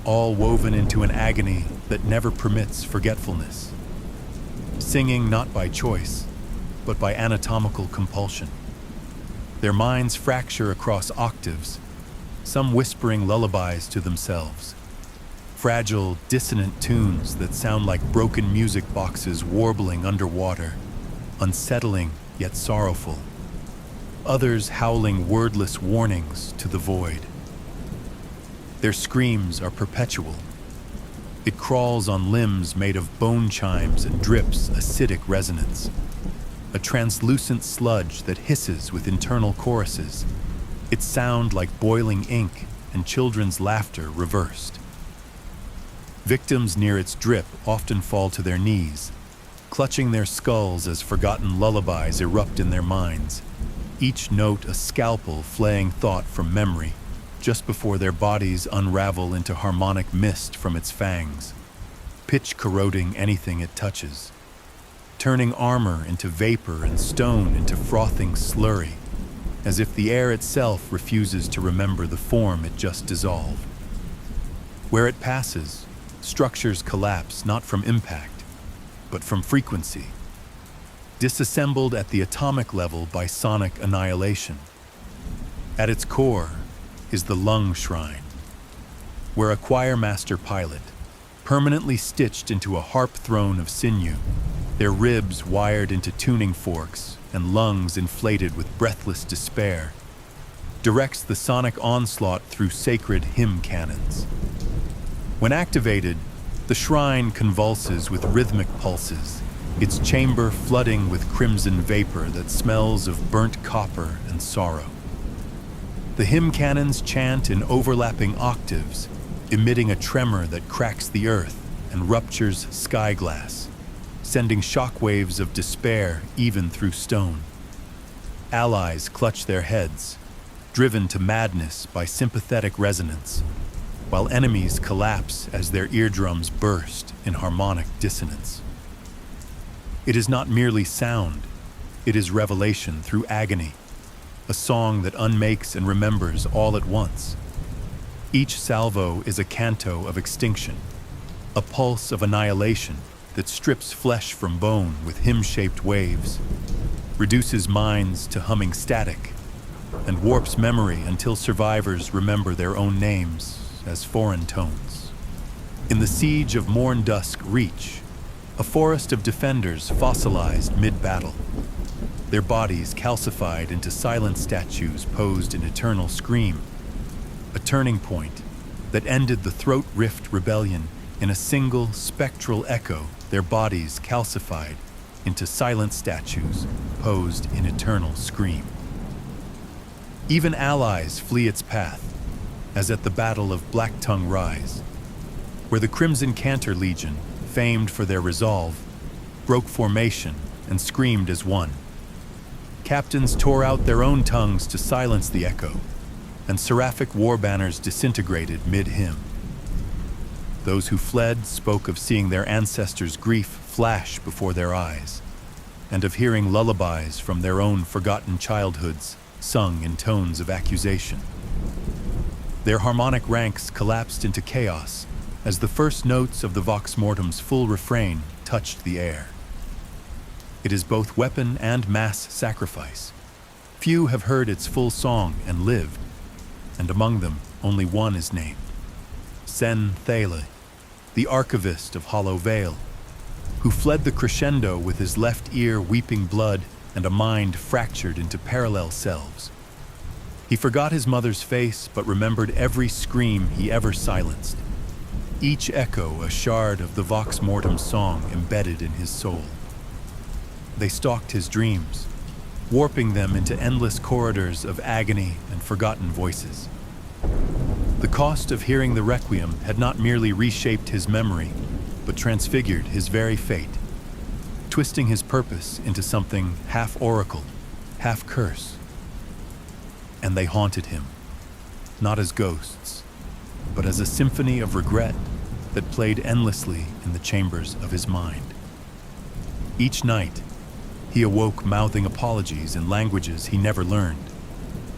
all woven into an agony that never permits forgetfulness. Singing not by choice, but by anatomical compulsion. Their minds fracture across octaves, some whispering lullabies to themselves, fragile, dissonant tunes that sound like broken music boxes warbling underwater, unsettling yet sorrowful. Others howling wordless warnings to the void. Their screams are perpetual. It crawls on limbs made of bone chimes and drips acidic resonance, a translucent sludge that hisses with internal choruses, its sound like boiling ink and children's laughter reversed. Victims near its drip often fall to their knees, clutching their skulls as forgotten lullabies erupt in their minds, each note a scalpel flaying thought from memory, just before their bodies unravel into harmonic mist from its fangs, pitch corroding anything it touches, turning armor into vapor and stone into frothing slurry, as if the air itself refuses to remember the form it just dissolved. Where it passes, structures collapse not from impact, but from frequency, disassembled at the atomic level by sonic annihilation. At its core is the lung shrine, where a choir master pilot, permanently stitched into a harp throne of sinew, their ribs wired into tuning forks and lungs inflated with breathless despair, directs the sonic onslaught through sacred hymn cannons. When activated, The shrine convulses with rhythmic pulses, its chamber flooding with crimson vapor that smells of burnt copper and sorrow. The hymn cannons chant in overlapping octaves, emitting a tremor that cracks the earth and ruptures sky glass, sending shockwaves of despair even through stone. Allies clutch their heads, driven to madness by sympathetic resonance, while enemies collapse as their eardrums burst in harmonic dissonance. It is not merely sound, it is revelation through agony, a song that unmakes and remembers all at once. Each salvo is a canto of extinction, a pulse of annihilation that strips flesh from bone with hymn-shaped waves, reduces minds to humming static, and warps memory until survivors remember their own names as foreign tones. In the siege of Morn Dusk Reach, a forest of defenders fossilized mid-battle, their bodies calcified into silent statues posed in eternal scream, a turning point that ended the throat-rift rebellion in a single spectral echo, their bodies calcified into silent statues posed in eternal scream. Even allies flee its path, as at the Battle of Black Tongue Rise, where the Crimson Cantor Legion, famed for their resolve, broke formation and screamed as one. Captains tore out their own tongues to silence the echo, and seraphic war banners disintegrated mid-hymn. Those who fled spoke of seeing their ancestors' grief flash before their eyes, and of hearing lullabies from their own forgotten childhoods sung in tones of accusation. Their harmonic ranks collapsed into chaos as the first notes of the Vox Mortem's full refrain touched the air. It is both weapon and mass sacrifice. Few have heard its full song and lived, and among them only one is named. Sen Thale, the archivist of Hollow Wail, who fled the crescendo with his left ear weeping blood and a mind fractured into parallel selves. He forgot his mother's face but remembered every scream he ever silenced, each echo a shard of the Vox Mortem song embedded in his soul. They stalked his dreams, warping them into endless corridors of agony and forgotten voices. The cost of hearing the requiem had not merely reshaped his memory, but transfigured his very fate, twisting his purpose into something half oracle, half curse. And they haunted him, not as ghosts, but as a symphony of regret that played endlessly in the chambers of his mind. Each night, he awoke mouthing apologies in languages he never learned,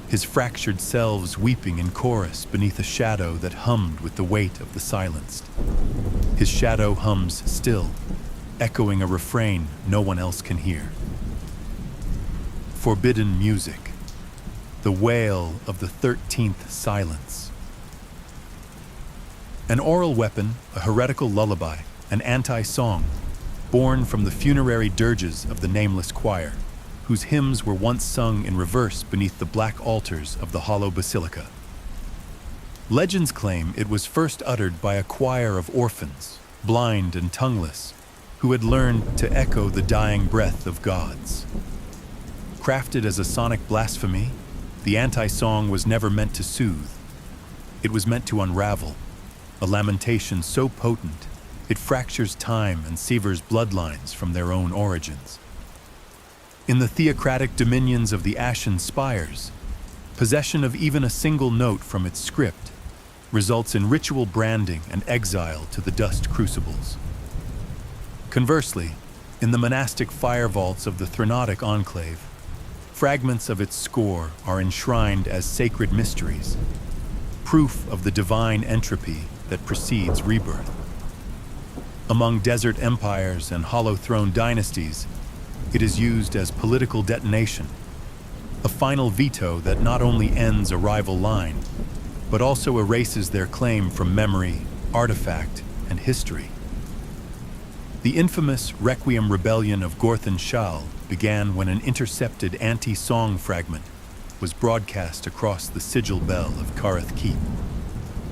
his fractured selves weeping in chorus beneath a shadow that hummed with the weight of the silenced. His shadow hums still, echoing a refrain no one else can hear. Forbidden music, the wail of the 13th Silence. An oral weapon, a heretical lullaby, an anti-song, born from the funerary dirges of the nameless choir, whose hymns were once sung in reverse beneath the black altars of the hollow basilica. Legends claim it was first uttered by a choir of orphans, blind and tongueless, who had learned to echo the dying breath of gods. Crafted as a sonic blasphemy, the anti-song was never meant to soothe. It was meant to unravel, a lamentation so potent it fractures time and severs bloodlines from their own origins. In the theocratic dominions of the Ashen Spires, possession of even a single note from its script results in ritual branding and exile to the dust crucibles. Conversely, in the monastic fire vaults of the Thrinatic Enclave, fragments of its score are enshrined as sacred mysteries, proof of the divine entropy that precedes rebirth. Among desert empires and hollow throne dynasties, it is used as political detonation, a final veto that not only ends a rival line, but also erases their claim from memory, artifact, and history. The infamous Requiem Rebellion of Gorthan Shal began when an intercepted anti-song fragment was broadcast across the sigil bell of Kareth Keep.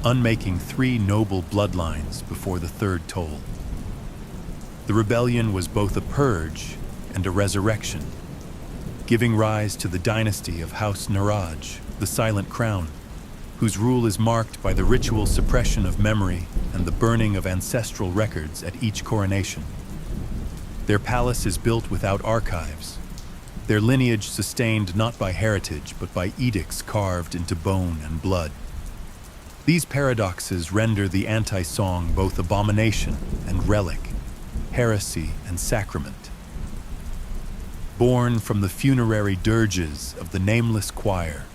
unmaking 3 noble bloodlines before the third toll. The rebellion was both a purge and a resurrection, giving rise to the dynasty of House Naraj, the Silent Crown, whose rule is marked by the ritual suppression of memory and the burning of ancestral records at each coronation. Their palace is built without archives, their lineage sustained not by heritage but by edicts carved into bone and blood. These paradoxes render the anti-song both abomination and relic, heresy and sacrament. Born from the funerary dirges of the nameless choir,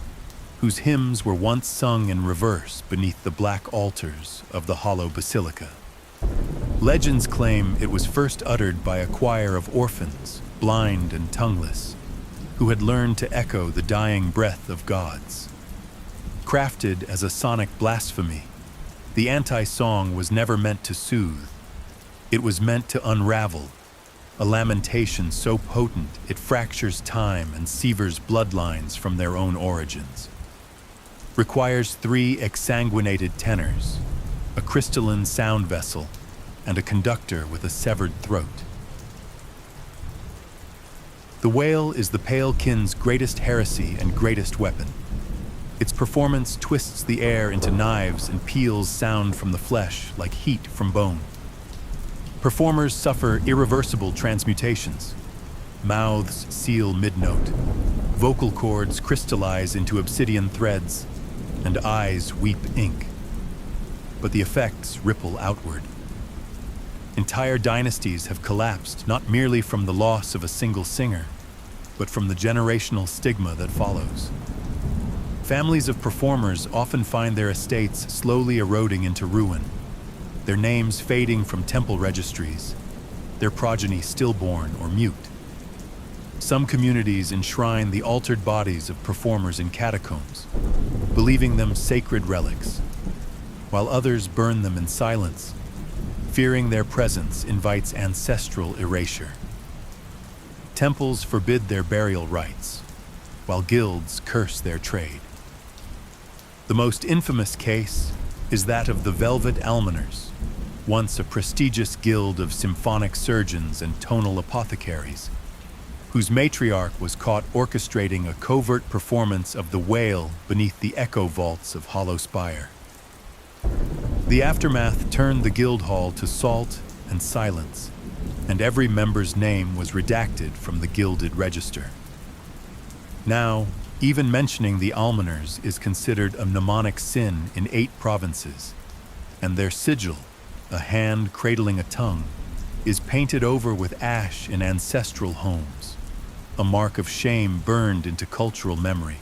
whose hymns were once sung in reverse beneath the black altars of the hollow basilica. Legends claim it was first uttered by a choir of orphans, blind and tongueless, who had learned to echo the dying breath of gods. Crafted as a sonic blasphemy, the anti-song was never meant to soothe. It was meant to unravel, a lamentation so potent it fractures time and severs bloodlines from their own origins. Requires 3 exsanguinated tenors, a crystalline sound vessel, and a conductor with a severed throat. The Wail is the Pale Kin's greatest heresy and greatest weapon. Its performance twists the air into knives and peels sound from the flesh like heat from bone. Performers suffer irreversible transmutations. Mouths seal mid-note, vocal cords crystallize into obsidian threads, and eyes weep ink. But the effects ripple outward. Entire dynasties have collapsed not merely from the loss of a single singer, but from the generational stigma that follows. Families of performers often find their estates slowly eroding into ruin, their names fading from temple registries, their progeny stillborn or mute. Some communities enshrine the altered bodies of performers in catacombs, believing them sacred relics, while others burn them in silence, fearing their presence invites ancestral erasure. Temples forbid their burial rites, while guilds curse their trade. The most infamous case is that of the Velvet Almoners, once a prestigious guild of symphonic surgeons and tonal apothecaries, whose matriarch was caught orchestrating a covert performance of the Wail beneath the echo vaults of Hollow Spire. The aftermath turned the guild hall to salt and silence, and every member's name was redacted from the gilded register. Now, even mentioning the Almoners is considered a mnemonic sin in 8 provinces, and their sigil, a hand cradling a tongue, is painted over with ash in ancestral homes, a mark of shame burned into cultural memory.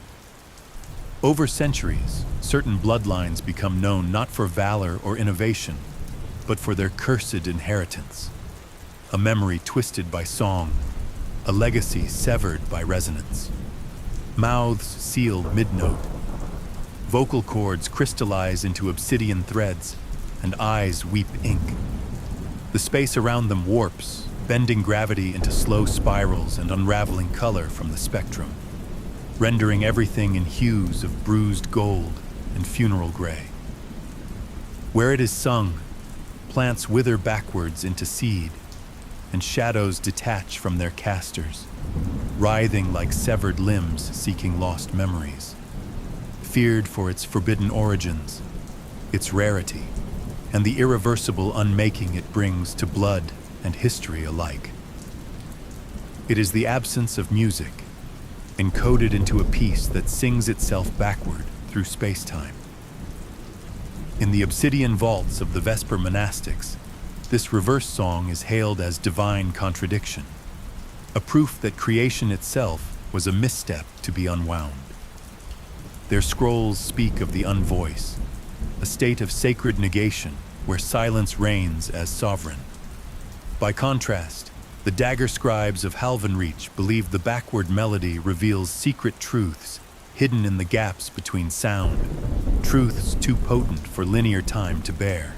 Over centuries, certain bloodlines become known not for valor or innovation, but for their cursed inheritance. A memory twisted by song, a legacy severed by resonance. Mouths seal mid-note, vocal cords crystallize into obsidian threads, and eyes weep ink. The space around them warps, bending gravity into slow spirals and unraveling color from the spectrum, rendering everything in hues of bruised gold and funeral gray. Where it is sung, plants wither backwards into seed, and shadows detach from their casters, writhing like severed limbs seeking lost memories, feared for its forbidden origins, its rarity, and the irreversible unmaking it brings to blood and history alike. It is the absence of music, encoded into a piece that sings itself backward through space-time. In the obsidian vaults of the Vesper monastics, this reverse song is hailed as divine contradiction, a proof that creation itself was a misstep to be unwound. Their scrolls speak of the unvoice, a state of sacred negation where silence reigns as sovereign. By contrast, the dagger scribes of Halvanreach believe the backward melody reveals secret truths hidden in the gaps between sound, truths too potent for linear time to bear.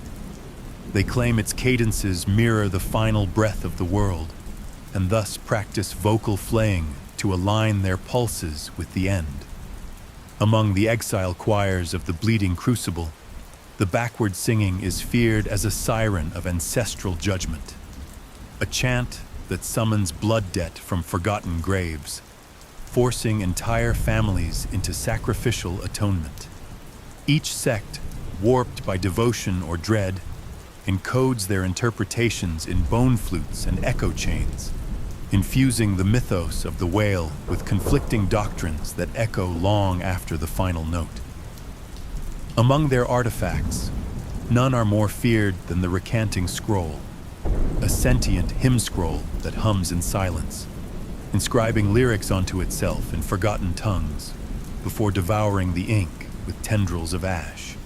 They claim its cadences mirror the final breath of the world, and thus practice vocal flaying to align their pulses with the end. Among the exile choirs of the Bleeding Crucible, The backward singing is feared as a siren of ancestral judgment, a chant that summons blood debt from forgotten graves, forcing entire families into sacrificial atonement. Each sect, warped by devotion or dread, encodes their interpretations in bone flutes and echo chains, infusing the mythos of the Wail with conflicting doctrines that echo long after the final note. Among their artifacts, none are more feared than the recanting scroll, a sentient hymn scroll that hums in silence, inscribing lyrics onto itself in forgotten tongues before devouring the ink with tendrils of ash.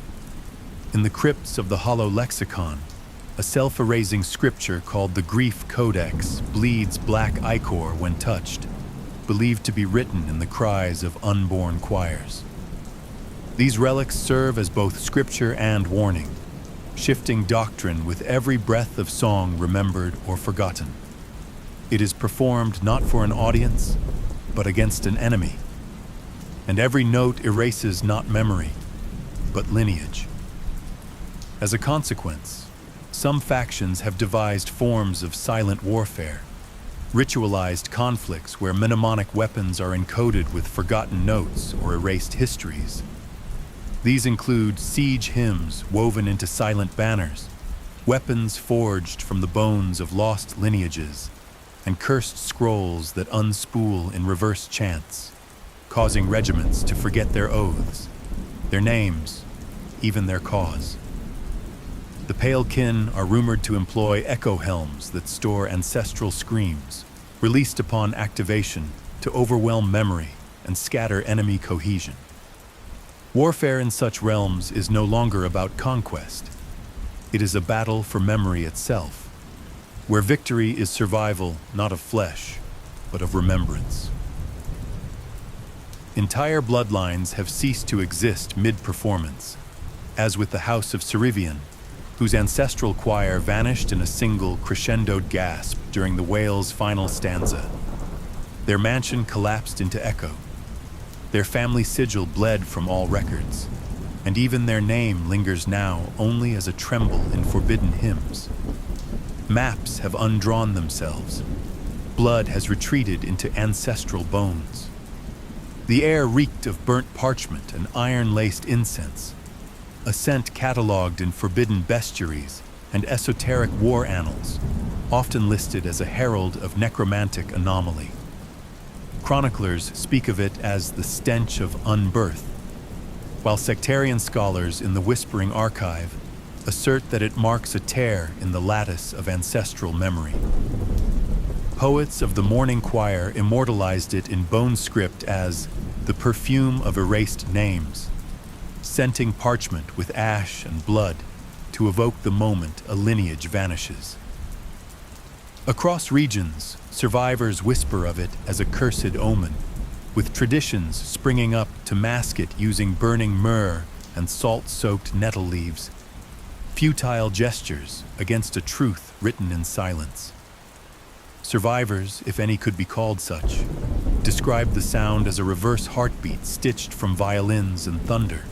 In the crypts of the hollow lexicon, a self-erasing scripture called the Grief Codex bleeds black ichor when touched, believed to be written in the cries of unborn choirs. These relics serve as both scripture and warning, shifting doctrine with every breath of song remembered or forgotten. It is performed not for an audience, but against an enemy. And every note erases not memory, but lineage. As a consequence, some factions have devised forms of silent warfare, ritualized conflicts where mnemonic weapons are encoded with forgotten notes or erased histories. These include siege hymns woven into silent banners, weapons forged from the bones of lost lineages, and cursed scrolls that unspool in reverse chants, causing regiments to forget their oaths, their names, even their cause. The Pale Kin are rumored to employ echo helms that store ancestral screams, released upon activation to overwhelm memory and scatter enemy cohesion. Warfare in such realms is no longer about conquest. It is a battle for memory itself, where victory is survival not of flesh, but of remembrance. Entire bloodlines have ceased to exist mid-performance, as with the House of Cerivian, whose ancestral choir vanished in a single crescendoed gasp during the Wail's final stanza. Their mansion collapsed into echo. Their family sigil bled from all records, and even their name lingers now only as a tremble in forbidden hymns. Maps have undrawn themselves. Blood has retreated into ancestral bones. The air reeked of burnt parchment and iron-laced incense, a scent catalogued in forbidden bestiaries and esoteric war annals, often listed as a herald of necromantic anomaly. Chroniclers speak of it as the stench of unbirth, while sectarian scholars in the Whispering Archive assert that it marks a tear in the lattice of ancestral memory. Poets of the Morning Choir immortalized it in bone script as the perfume of erased names, scenting parchment with ash and blood to evoke the moment a lineage vanishes. Across regions, survivors whisper of it as a cursed omen, with traditions springing up to mask it using burning myrrh and salt-soaked nettle leaves, futile gestures against a truth written in silence. Survivors, if any could be called such, describe the sound as a reverse heartbeat stitched from violins and thunder,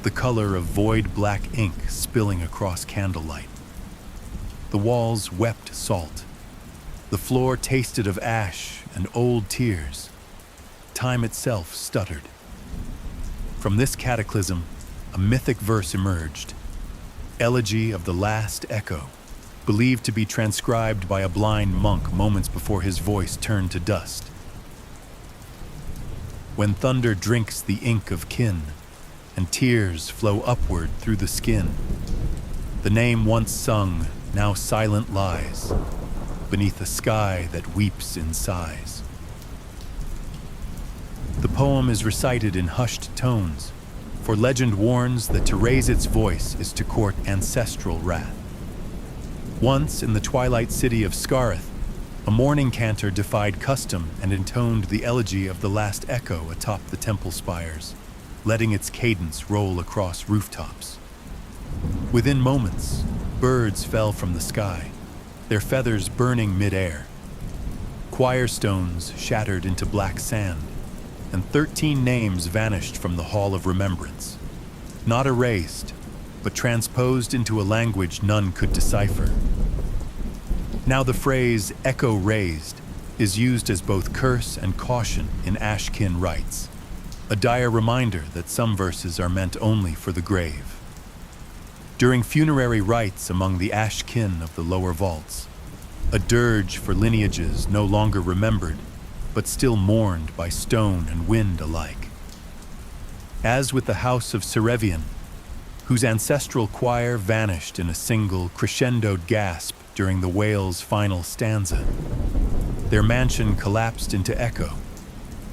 the color of void black ink spilling across candlelight. The walls wept salt. The floor tasted of ash and old tears. Time itself stuttered. From this cataclysm, a mythic verse emerged, Elegy of the Last Echo, believed to be transcribed by a blind monk moments before his voice turned to dust. When thunder drinks the ink of kin, and tears flow upward through the skin, the name once sung now silent lies, beneath a sky that weeps in sighs. The poem is recited in hushed tones, for legend warns that to raise its voice is to court ancestral wrath. Once, in the twilight city of Scarith, a mourning cantor defied custom and intoned the elegy of the last echo atop the temple spires, letting its cadence roll across rooftops. Within moments, birds fell from the sky, their feathers burning mid-air. Choir stones shattered into black sand, and 13 names vanished from the Hall of Remembrance, not erased, but transposed into a language none could decipher. Now the phrase echo raised is used as both curse and caution in Ashkin rites, a dire reminder that some verses are meant only for the grave. During funerary rites among the Ashkin of the lower vaults, a dirge for lineages no longer remembered, but still mourned by stone and wind alike. As with the house of Serevian, whose ancestral choir vanished in a single crescendoed gasp during the Wail's final stanza, their mansion collapsed into echo,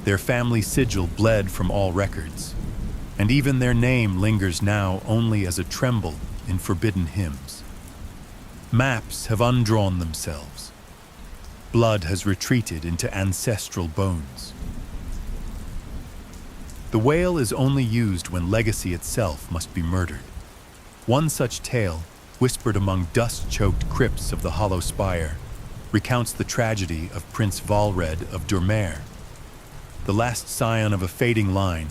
their family sigil bled from all records, and even their name lingers now only as a tremble in forbidden hymns. Maps have undrawn themselves. Blood has retreated into ancestral bones. The Wail is only used when legacy itself must be murdered. One such tale, whispered among dust-choked crypts of the Hollow Spire, recounts the tragedy of Prince Valred of Durmer. The last scion of a fading line,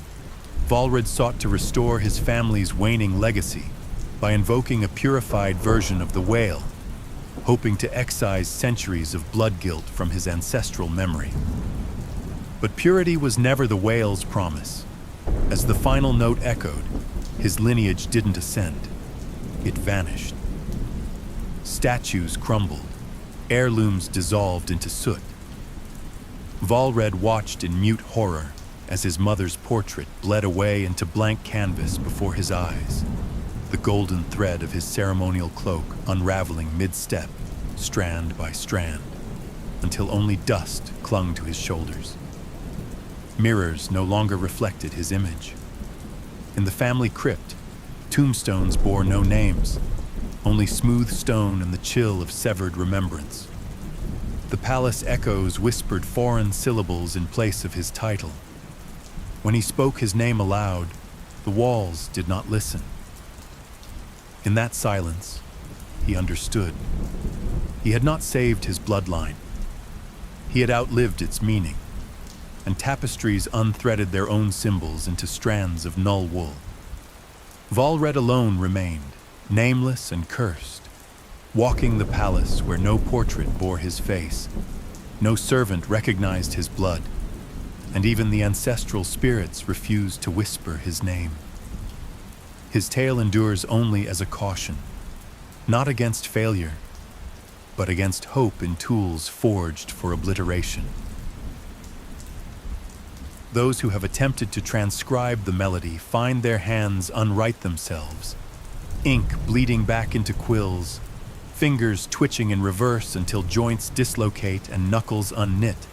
Valred sought to restore his family's waning legacy by invoking a purified version of the Wail, hoping to excise centuries of blood guilt from his ancestral memory. But purity was never the Wail's promise. As the final note echoed, his lineage didn't ascend. It vanished. Statues crumbled, heirlooms dissolved into soot. Valred watched in mute horror as his mother's portrait bled away into blank canvas before his eyes, the golden thread of his ceremonial cloak unraveling mid-step, strand by strand, until only dust clung to his shoulders. Mirrors no longer reflected his image. In the family crypt, tombstones bore no names, only smooth stone and the chill of severed remembrance. The palace echoes whispered foreign syllables in place of his title. When he spoke his name aloud, the walls did not listen. In that silence, he understood. He had not saved his bloodline. He had outlived its meaning, and tapestries unthreaded their own symbols into strands of null wool. Valred alone remained, nameless and cursed, walking the palace where no portrait bore his face, no servant recognized his blood, and even the ancestral spirits refused to whisper his name. His tale endures only as a caution, not against failure, but against hope in tools forged for obliteration. Those who have attempted to transcribe the melody find their hands unwrite themselves, ink bleeding back into quills, fingers twitching in reverse until joints dislocate and knuckles unknit,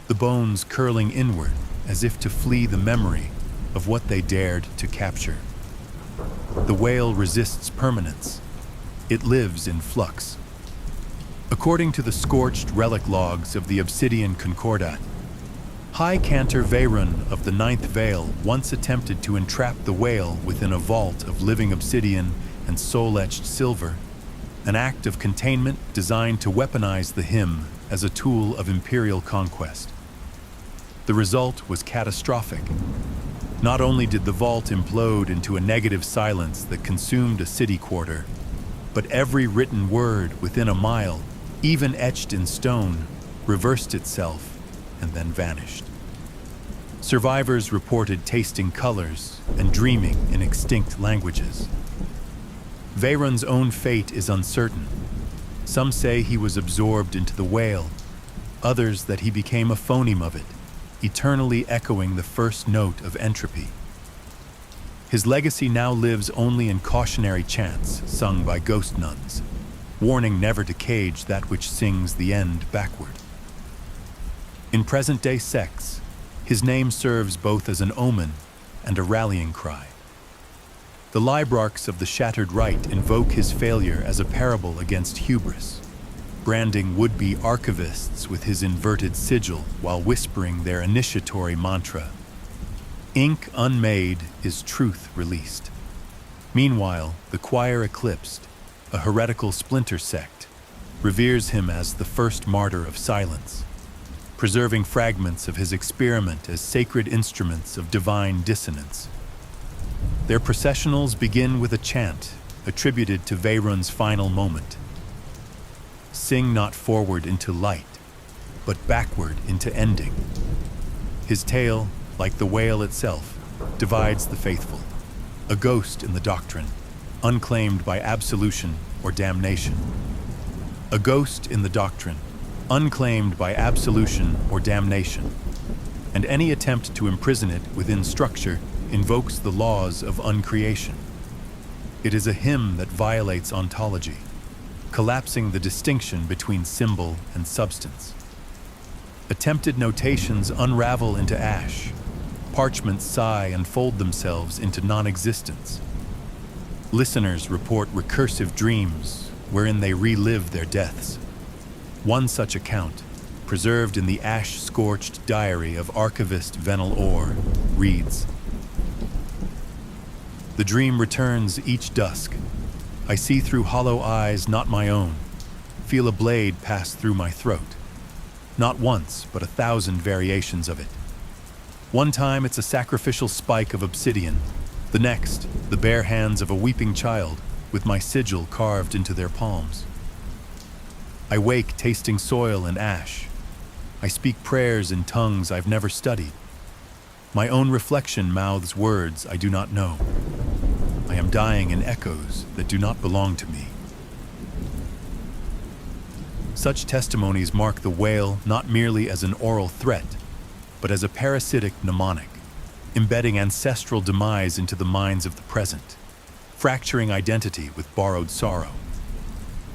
the bones curling inward as if to flee the memory of what they dared to capture. The Wail resists permanence. It lives in flux. According to the scorched relic logs of the Obsidian Concordat, High Cantor Veyrun of the Ninth Veil once attempted to entrap the Wail within a vault of living obsidian and soul-etched silver, an act of containment designed to weaponize the hymn as a tool of imperial conquest. The result was catastrophic. Not only did the vault implode into a negative silence that consumed a city quarter, but every written word within a mile, even etched in stone, reversed itself and then vanished. Survivors reported tasting colors and dreaming in extinct languages. Veyrun's own fate is uncertain. Some say he was absorbed into the Wail, others that he became a phoneme of it, eternally echoing the first note of entropy. His legacy now lives only in cautionary chants sung by ghost nuns, warning never to cage that which sings the end backward. In present-day sects, his name serves both as an omen and a rallying cry. The Librarchs of the Shattered Rite invoke his failure as a parable against hubris, branding would-be archivists with his inverted sigil while whispering their initiatory mantra. Ink unmade is truth released. Meanwhile, the Choir Eclipsed, a heretical splinter sect, reveres him as the first martyr of silence, preserving fragments of his experiment as sacred instruments of divine dissonance. Their processionals begin with a chant attributed to Veyrun's final moment. Sing not forward into light, but backward into ending. His tale, like the Wail itself, divides the faithful, a ghost in the doctrine, unclaimed by absolution or damnation. A ghost in the doctrine, unclaimed by absolution or damnation, and any attempt to imprison it within structure invokes the laws of uncreation. It is a hymn that violates ontology, collapsing the distinction between symbol and substance. Attempted notations unravel into ash, parchments sigh and fold themselves into non-existence. Listeners report recursive dreams wherein they relive their deaths. One such account, preserved in the ash-scorched diary of archivist Venel Orr, reads, "The dream returns each dusk. I see through hollow eyes not my own, feel a blade pass through my throat. Not once, but 1,000 variations of it. One time it's a sacrificial spike of obsidian, the next, the bare hands of a weeping child with my sigil carved into their palms. I wake tasting soil and ash. I speak prayers in tongues I've never studied. My own reflection mouths words I do not know. I am dying in echoes that do not belong to me." Such testimonies mark the Wail not merely as an oral threat, but as a parasitic mnemonic, embedding ancestral demise into the minds of the present, fracturing identity with borrowed sorrow.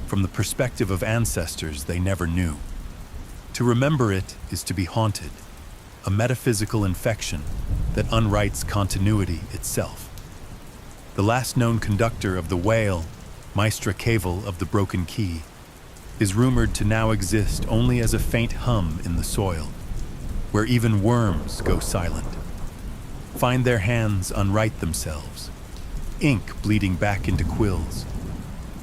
From the perspective of ancestors they never knew. To remember it is to be haunted, a metaphysical infection that unwrites continuity itself. The last known conductor of the Wail, Nherakhul of the Broken Key, is rumored to now exist only as a faint hum in the soil, where even worms go silent. Find their hands unwrite themselves, ink bleeding back into quills,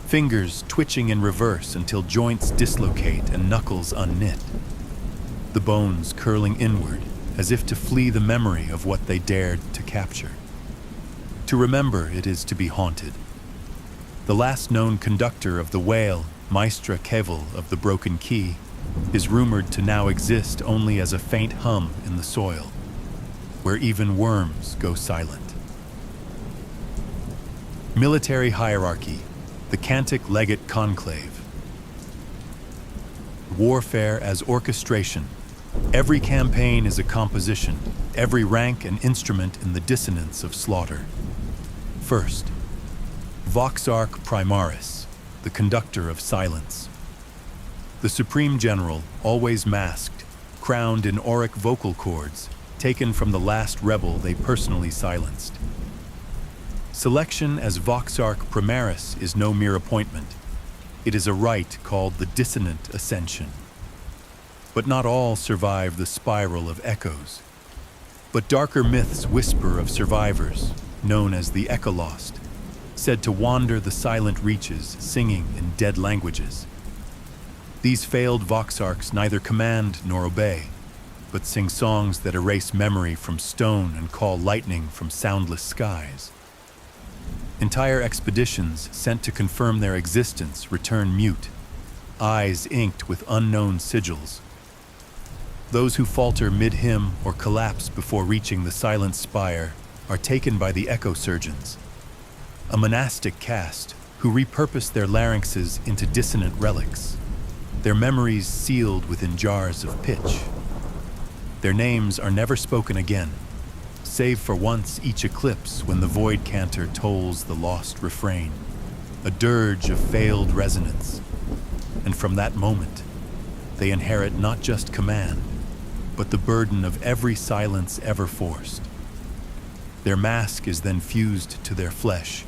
fingers twitching in reverse until joints dislocate and knuckles unknit, the bones curling inward as if to flee the memory of what they dared to capture. To remember it is to be haunted. The last known conductor of the Wail, Nherakhul of the Broken Key, is rumored to now exist only as a faint hum in the soil, where even worms go silent. Military hierarchy, the Cantic Legate Conclave. Warfare as orchestration. Every campaign is a composition, every rank an instrument in the dissonance of slaughter. First, Voxarch Primaris, the conductor of silence. The Supreme General, always masked, crowned in auric vocal cords, taken from the last rebel they personally silenced. Selection as Voxarch Primaris is no mere appointment. It is a rite called the Dissonant Ascension. But not all survive the spiral of echoes. But darker myths whisper of survivors, known as the Echolost, said to wander the silent reaches, singing in dead languages. These failed Voxarchs neither command nor obey, but sing songs that erase memory from stone and call lightning from soundless skies. Entire expeditions sent to confirm their existence return mute, eyes inked with unknown sigils. Those who falter mid-hymn or collapse before reaching the silent spire are taken by the echo surgeons, a monastic caste who repurpose their larynxes into dissonant relics, their memories sealed within jars of pitch. Their names are never spoken again, save for once each eclipse when the void cantor tolls the lost refrain, a dirge of failed resonance. And from that moment, they inherit not just command, but the burden of every silence ever forced. Their mask is then fused to their flesh,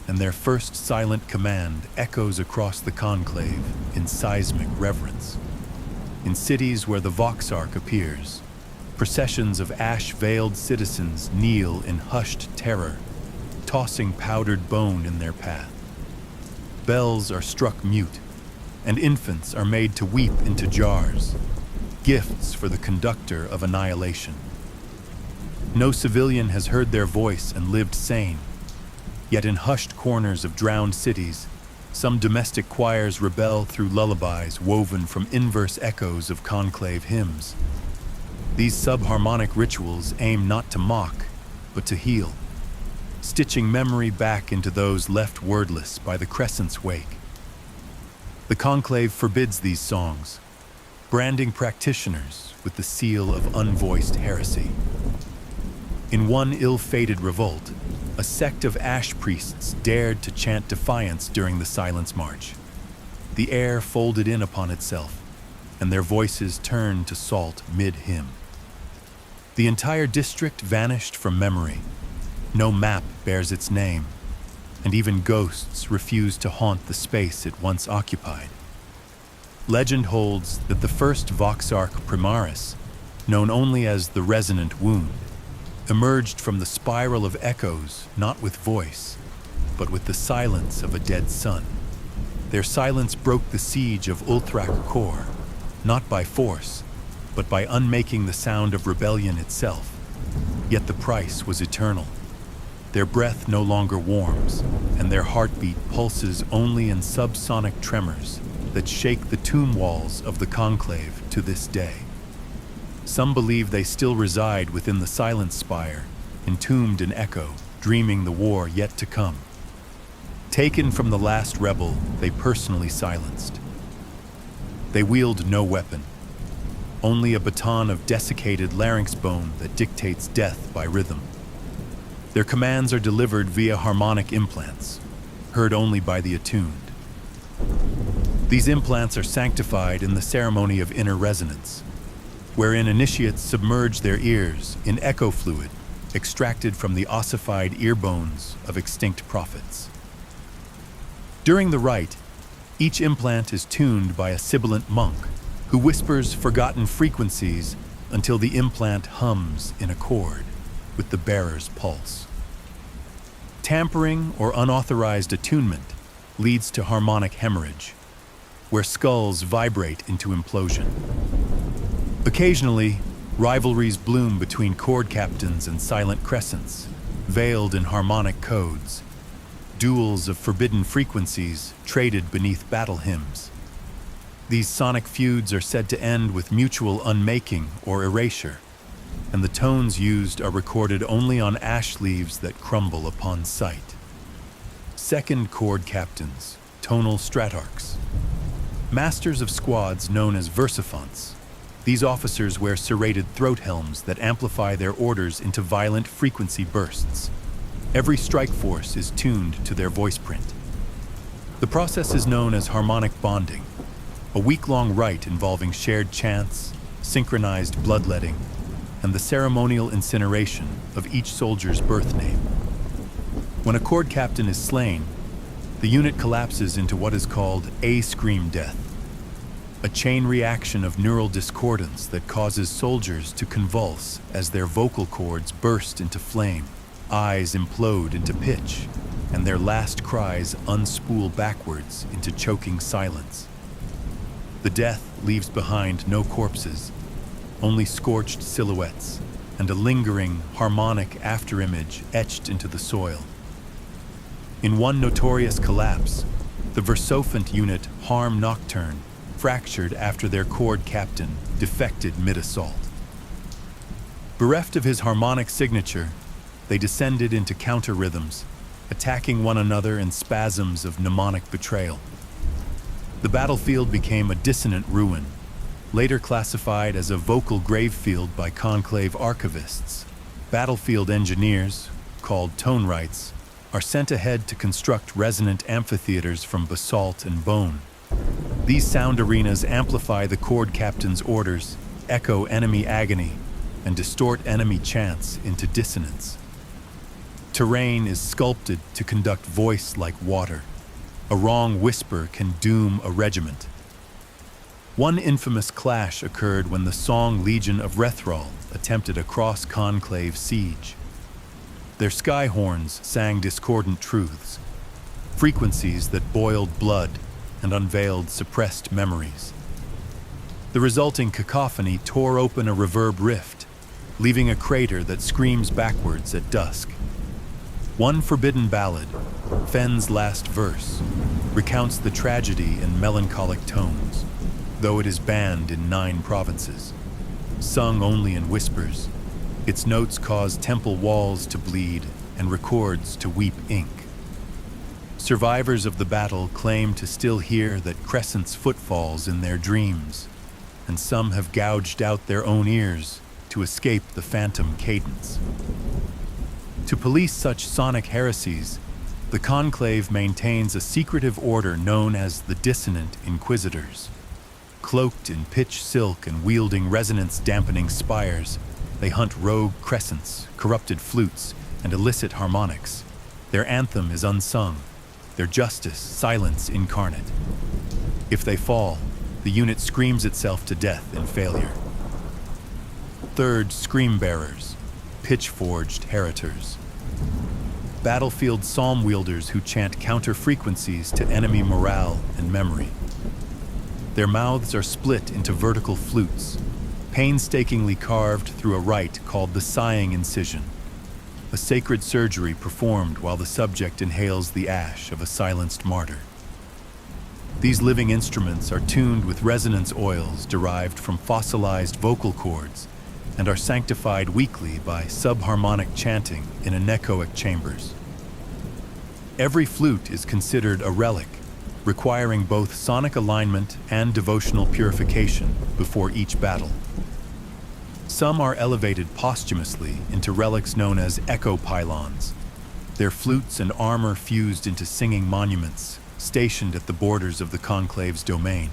and their first silent command echoes across the conclave in seismic reverence. In cities where the Voxarch appears, processions of ash-veiled citizens kneel in hushed terror, tossing powdered bone in their path. Bells are struck mute, and infants are made to weep into jars, gifts for the conductor of annihilation. No civilian has heard their voice and lived sane, Yet in hushed corners of drowned cities, some domestic choirs rebel through lullabies woven from inverse echoes of conclave hymns. These subharmonic rituals aim not to mock, but to heal, stitching memory back into those left wordless by the crescent's wake. The conclave forbids these songs, branding practitioners with the seal of unvoiced heresy. In one ill-fated revolt, a sect of ash priests dared to chant defiance during the Silence March. The air folded in upon itself, and their voices turned to salt mid-hymn. The entire district vanished from memory. No map bears its name, and even ghosts refuse to haunt the space it once occupied. Legend holds that the first Voxarch Primaris, known only as the Resonant Wound, emerged from the spiral of echoes not with voice, but with the silence of a dead sun. Their silence broke the siege of Ulthrak Kor, not by force, but by unmaking the sound of rebellion itself. Yet the price was eternal. Their breath no longer warms, and their heartbeat pulses only in subsonic tremors that shake the tomb walls of the conclave to this day. Some believe they still reside within the Silent Spire, entombed in echo, dreaming the war yet to come. Taken from the last rebel they personally silenced. They wield no weapon, only a baton of desiccated larynx bone that dictates death by rhythm. Their commands are delivered via harmonic implants, heard only by the attuned. These implants are sanctified in the ceremony of inner resonance, wherein initiates submerge their ears in echo fluid extracted from the ossified ear bones of extinct prophets. During the rite, each implant is tuned by a sibilant monk who whispers forgotten frequencies until the implant hums in accord with the bearer's pulse. Tampering or unauthorized attunement leads to harmonic hemorrhage, where skulls vibrate into implosion. Occasionally, rivalries bloom between chord captains and silent crescents, veiled in harmonic codes. Duels of forbidden frequencies traded beneath battle hymns. These sonic feuds are said to end with mutual unmaking or erasure, and the tones used are recorded only on ash leaves that crumble upon sight. Second chord captains, tonal stratarchs. Masters of squads known as versifonts. These officers wear serrated throat helms that amplify their orders into violent frequency bursts. Every strike force is tuned to their voice print. The process is known as harmonic bonding, a week-long rite involving shared chants, synchronized bloodletting, and the ceremonial incineration of each soldier's birth name. When a chord captain is slain, the unit collapses into what is called A-scream death, a chain reaction of neural discordance that causes soldiers to convulse as their vocal cords burst into flame, eyes implode into pitch, and their last cries unspool backwards into choking silence. The death leaves behind no corpses, only scorched silhouettes and a lingering, harmonic afterimage etched into the soil. In one notorious collapse, the Versofant unit Harm Nocturne fractured after their chord captain defected mid-assault. Bereft of his harmonic signature, they descended into counter-rhythms, attacking one another in spasms of mnemonic betrayal. The battlefield became a dissonant ruin, later classified as a vocal gravefield by conclave archivists. Battlefield engineers, called tone wrights, are sent ahead to construct resonant amphitheaters from basalt and bone. These sound arenas amplify the chord captain's orders, echo enemy agony, and distort enemy chants into dissonance. Terrain is sculpted to conduct voice like water. A wrong whisper can doom a regiment. One infamous clash occurred when the Song Legion of Rethrall attempted a cross-conclave siege. Their sky horns sang discordant truths, frequencies that boiled blood and unveiled suppressed memories. The resulting cacophony tore open a reverb rift, leaving a crater that screams backwards at dusk. One forbidden ballad, Fenn's last verse, recounts the tragedy in melancholic tones, though it is banned in 9 provinces. Sung only in whispers, its notes cause temple walls to bleed and records to weep ink. Survivors of the battle claim to still hear that crescent's footfalls in their dreams, and some have gouged out their own ears to escape the phantom cadence. To police such sonic heresies, the Conclave maintains a secretive order known as the Dissonant Inquisitors. Cloaked in pitch silk and wielding resonance-dampening spires, they hunt rogue crescents, corrupted flutes, and illicit harmonics. Their anthem is unsung, their justice silence incarnate. If they fall, the unit screams itself to death in failure. Third, Scream-Bearers, pitch-forged heritors. Battlefield psalm wielders who chant counter-frequencies to enemy morale and memory. Their mouths are split into vertical flutes, painstakingly carved through a rite called the sighing incision, a sacred surgery performed while the subject inhales the ash of a silenced martyr. These living instruments are tuned with resonance oils derived from fossilized vocal cords and are sanctified weekly by subharmonic chanting in anechoic chambers. Every flute is considered a relic, requiring both sonic alignment and devotional purification before each battle. Some are elevated posthumously into relics known as echo pylons, their flutes and armor fused into singing monuments stationed at the borders of the Conclave's domain.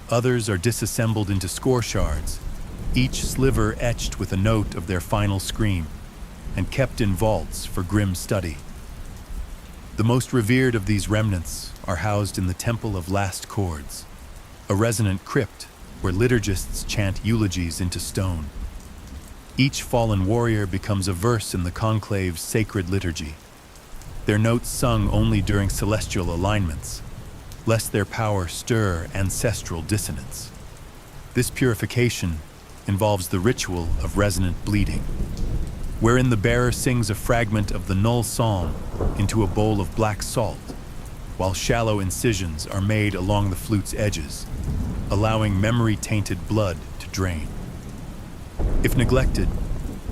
Others are disassembled into score shards, each sliver etched with a note of their final scream, and kept in vaults for grim study. The most revered of these remnants are housed in the Temple of Last Chords, a resonant crypt where liturgists chant eulogies into stone. Each fallen warrior becomes a verse in the Conclave's sacred liturgy, their notes sung only during celestial alignments, lest their power stir ancestral dissonance. This purification involves the ritual of resonant bleeding, wherein the bearer sings a fragment of the null psalm into a bowl of black salt, while shallow incisions are made along the flute's edges, allowing memory-tainted blood to drain. If neglected,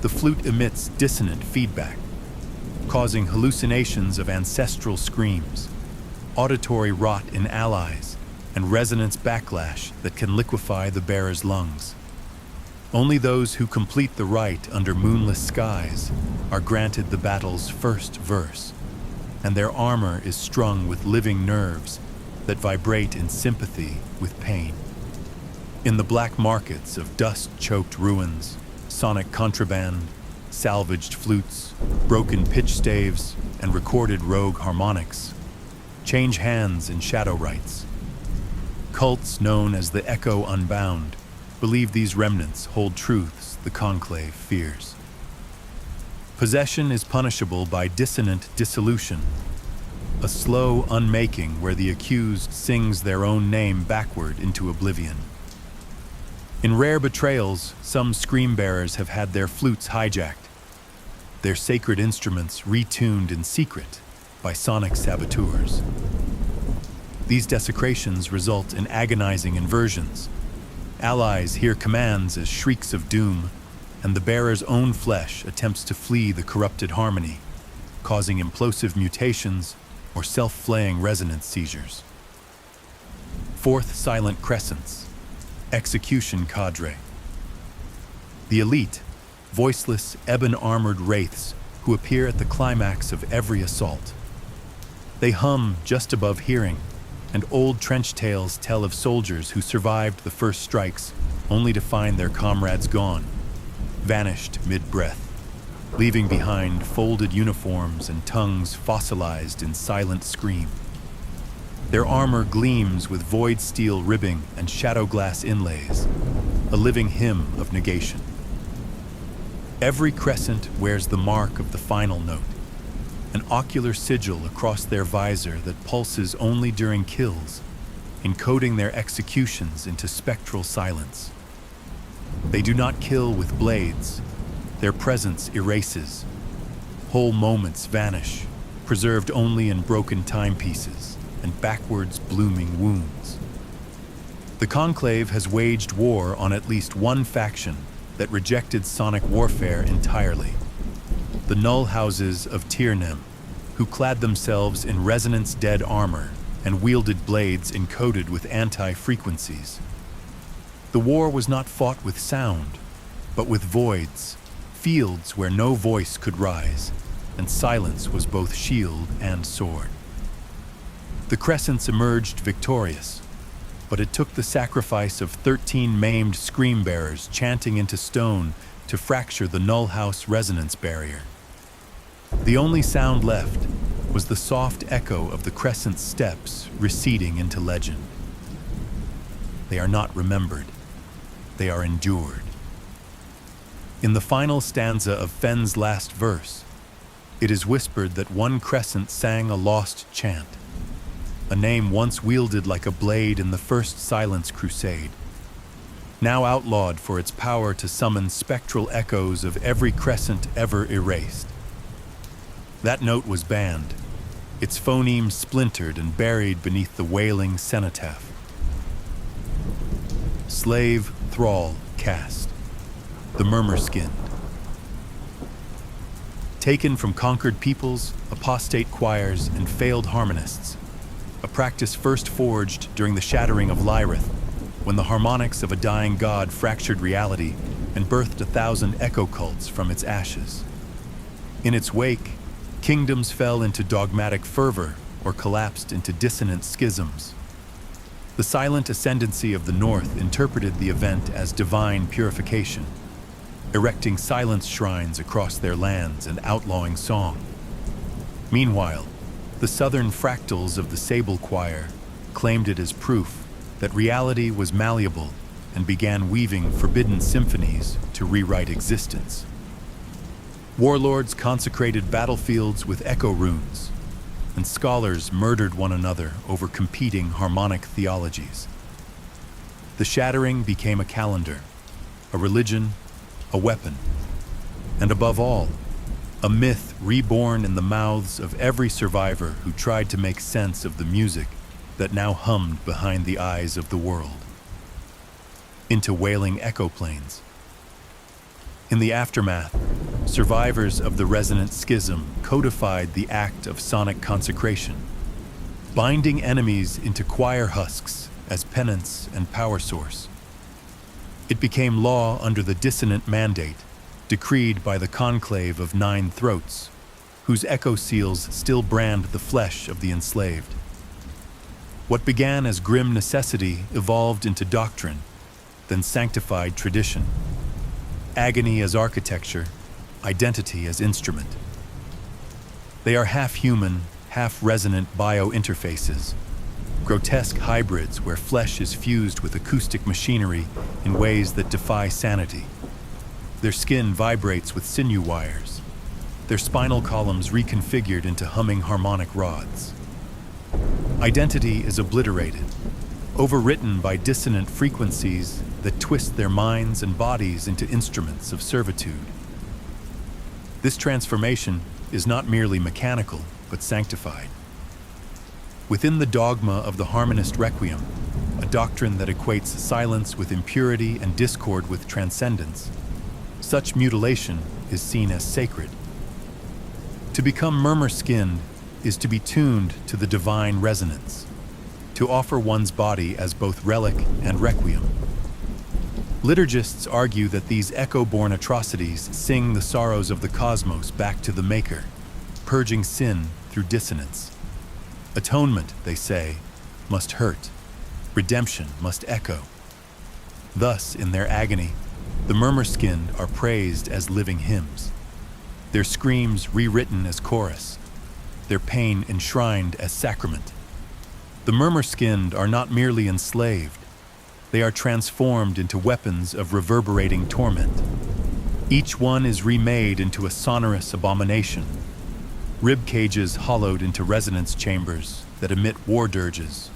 the flute emits dissonant feedback, causing hallucinations of ancestral screams, auditory rot in allies, and resonance backlash that can liquefy the bearer's lungs. Only those who complete the rite under moonless skies are granted the battle's first verse, and their armor is strung with living nerves that vibrate in sympathy with pain. In the black markets of dust-choked ruins, sonic contraband, salvaged flutes, broken pitch staves, and recorded rogue harmonics change hands in shadow rites. Cults known as the Echo Unbound believe these remnants hold truths the Conclave fears. Possession is punishable by dissonant dissolution, a slow unmaking where the accused sings their own name backward into oblivion. In rare betrayals, some scream-bearers have had their flutes hijacked, their sacred instruments retuned in secret by sonic saboteurs. These desecrations result in agonizing inversions. Allies hear commands as shrieks of doom, and the bearer's own flesh attempts to flee the corrupted harmony, causing implosive mutations or self-flaying resonance seizures. Fourth, silent crescents, execution cadre. The elite, voiceless, ebon-armored wraiths who appear at the climax of every assault. They hum just above hearing, and old trench tales tell of soldiers who survived the first strikes only to find their comrades gone, vanished mid-breath, leaving behind folded uniforms and tongues fossilized in silent scream. Their armor gleams with void steel ribbing and shadow glass inlays, a living hymn of negation. Every crescent wears the mark of the final note, an ocular sigil across their visor that pulses only during kills, encoding their executions into spectral silence. They do not kill with blades, their presence erases, Whole moments vanish, preserved only in broken timepieces and backwards blooming wounds. The Conclave has waged war on at least one faction that rejected sonic warfare entirely: the Null Houses of Tirnem, who clad themselves in resonance-dead armor and wielded blades encoded with anti-frequencies. The war was not fought with sound, but with voids, fields where no voice could rise, and silence was both shield and sword. The Crescents emerged victorious, but it took the sacrifice of 13 maimed scream-bearers chanting into stone to fracture the Null House resonance barrier. The only sound left was the soft echo of the Crescent's steps receding into legend. They are not remembered. They are endured. In the final stanza of Fenn's last verse, it is whispered that one Crescent sang a lost chant, a name once wielded like a blade in the first Silence Crusade, now outlawed for its power to summon spectral echoes of every Crescent ever erased. That note was banned, its phoneme splintered and buried beneath the wailing cenotaph. Slave, thrall, caste, the murmur-skinned. Taken from conquered peoples, apostate choirs, and failed harmonists, a practice first forged during the shattering of Lyrith, when the harmonics of a dying god fractured reality and birthed 1,000 echo cults from its ashes. In its wake, kingdoms fell into dogmatic fervor or collapsed into dissonant schisms. The silent ascendancy of the North interpreted the event as divine purification, erecting silence shrines across their lands and outlawing song. Meanwhile, the southern fractals of the Sable Choir claimed it as proof that reality was malleable and began weaving forbidden symphonies to rewrite existence. Warlords consecrated battlefields with echo runes, and scholars murdered one another over competing harmonic theologies. The shattering became a calendar, a religion, a weapon, and above all, a myth reborn in the mouths of every survivor who tried to make sense of the music that now hummed behind the eyes of the world. Into wailing echo planes. In the aftermath, survivors of the resonant schism codified the act of sonic consecration, binding enemies into choir husks as penance and power source. It became law under the dissonant mandate decreed by the Conclave of 9 Throats, whose echo seals still brand the flesh of the enslaved. What began as grim necessity evolved into doctrine, then sanctified tradition. Agony as architecture, identity as instrument. They are half-human, half-resonant biointerfaces, grotesque hybrids where flesh is fused with acoustic machinery in ways that defy sanity. Their skin vibrates with sinew wires, their spinal columns reconfigured into humming harmonic rods. Identity is obliterated, overwritten by dissonant frequencies that twist their minds and bodies into instruments of servitude. This transformation is not merely mechanical, but sanctified. Within the dogma of the harmonist requiem, a doctrine that equates silence with impurity and discord with transcendence, such mutilation is seen as sacred. To become murmur-skinned is to be tuned to the divine resonance, to offer one's body as both relic and requiem. Liturgists argue that these echo-born atrocities sing the sorrows of the cosmos back to the Maker, purging sin through dissonance. Atonement, they say, must hurt. Redemption must echo. Thus, in their agony, the murmur-skinned are praised as living hymns, their screams rewritten as chorus, their pain enshrined as sacrament. The murmur-skinned are not merely enslaved, they are transformed into weapons of reverberating torment. Each one is remade into a sonorous abomination, rib cages hollowed into resonance chambers that emit war dirges,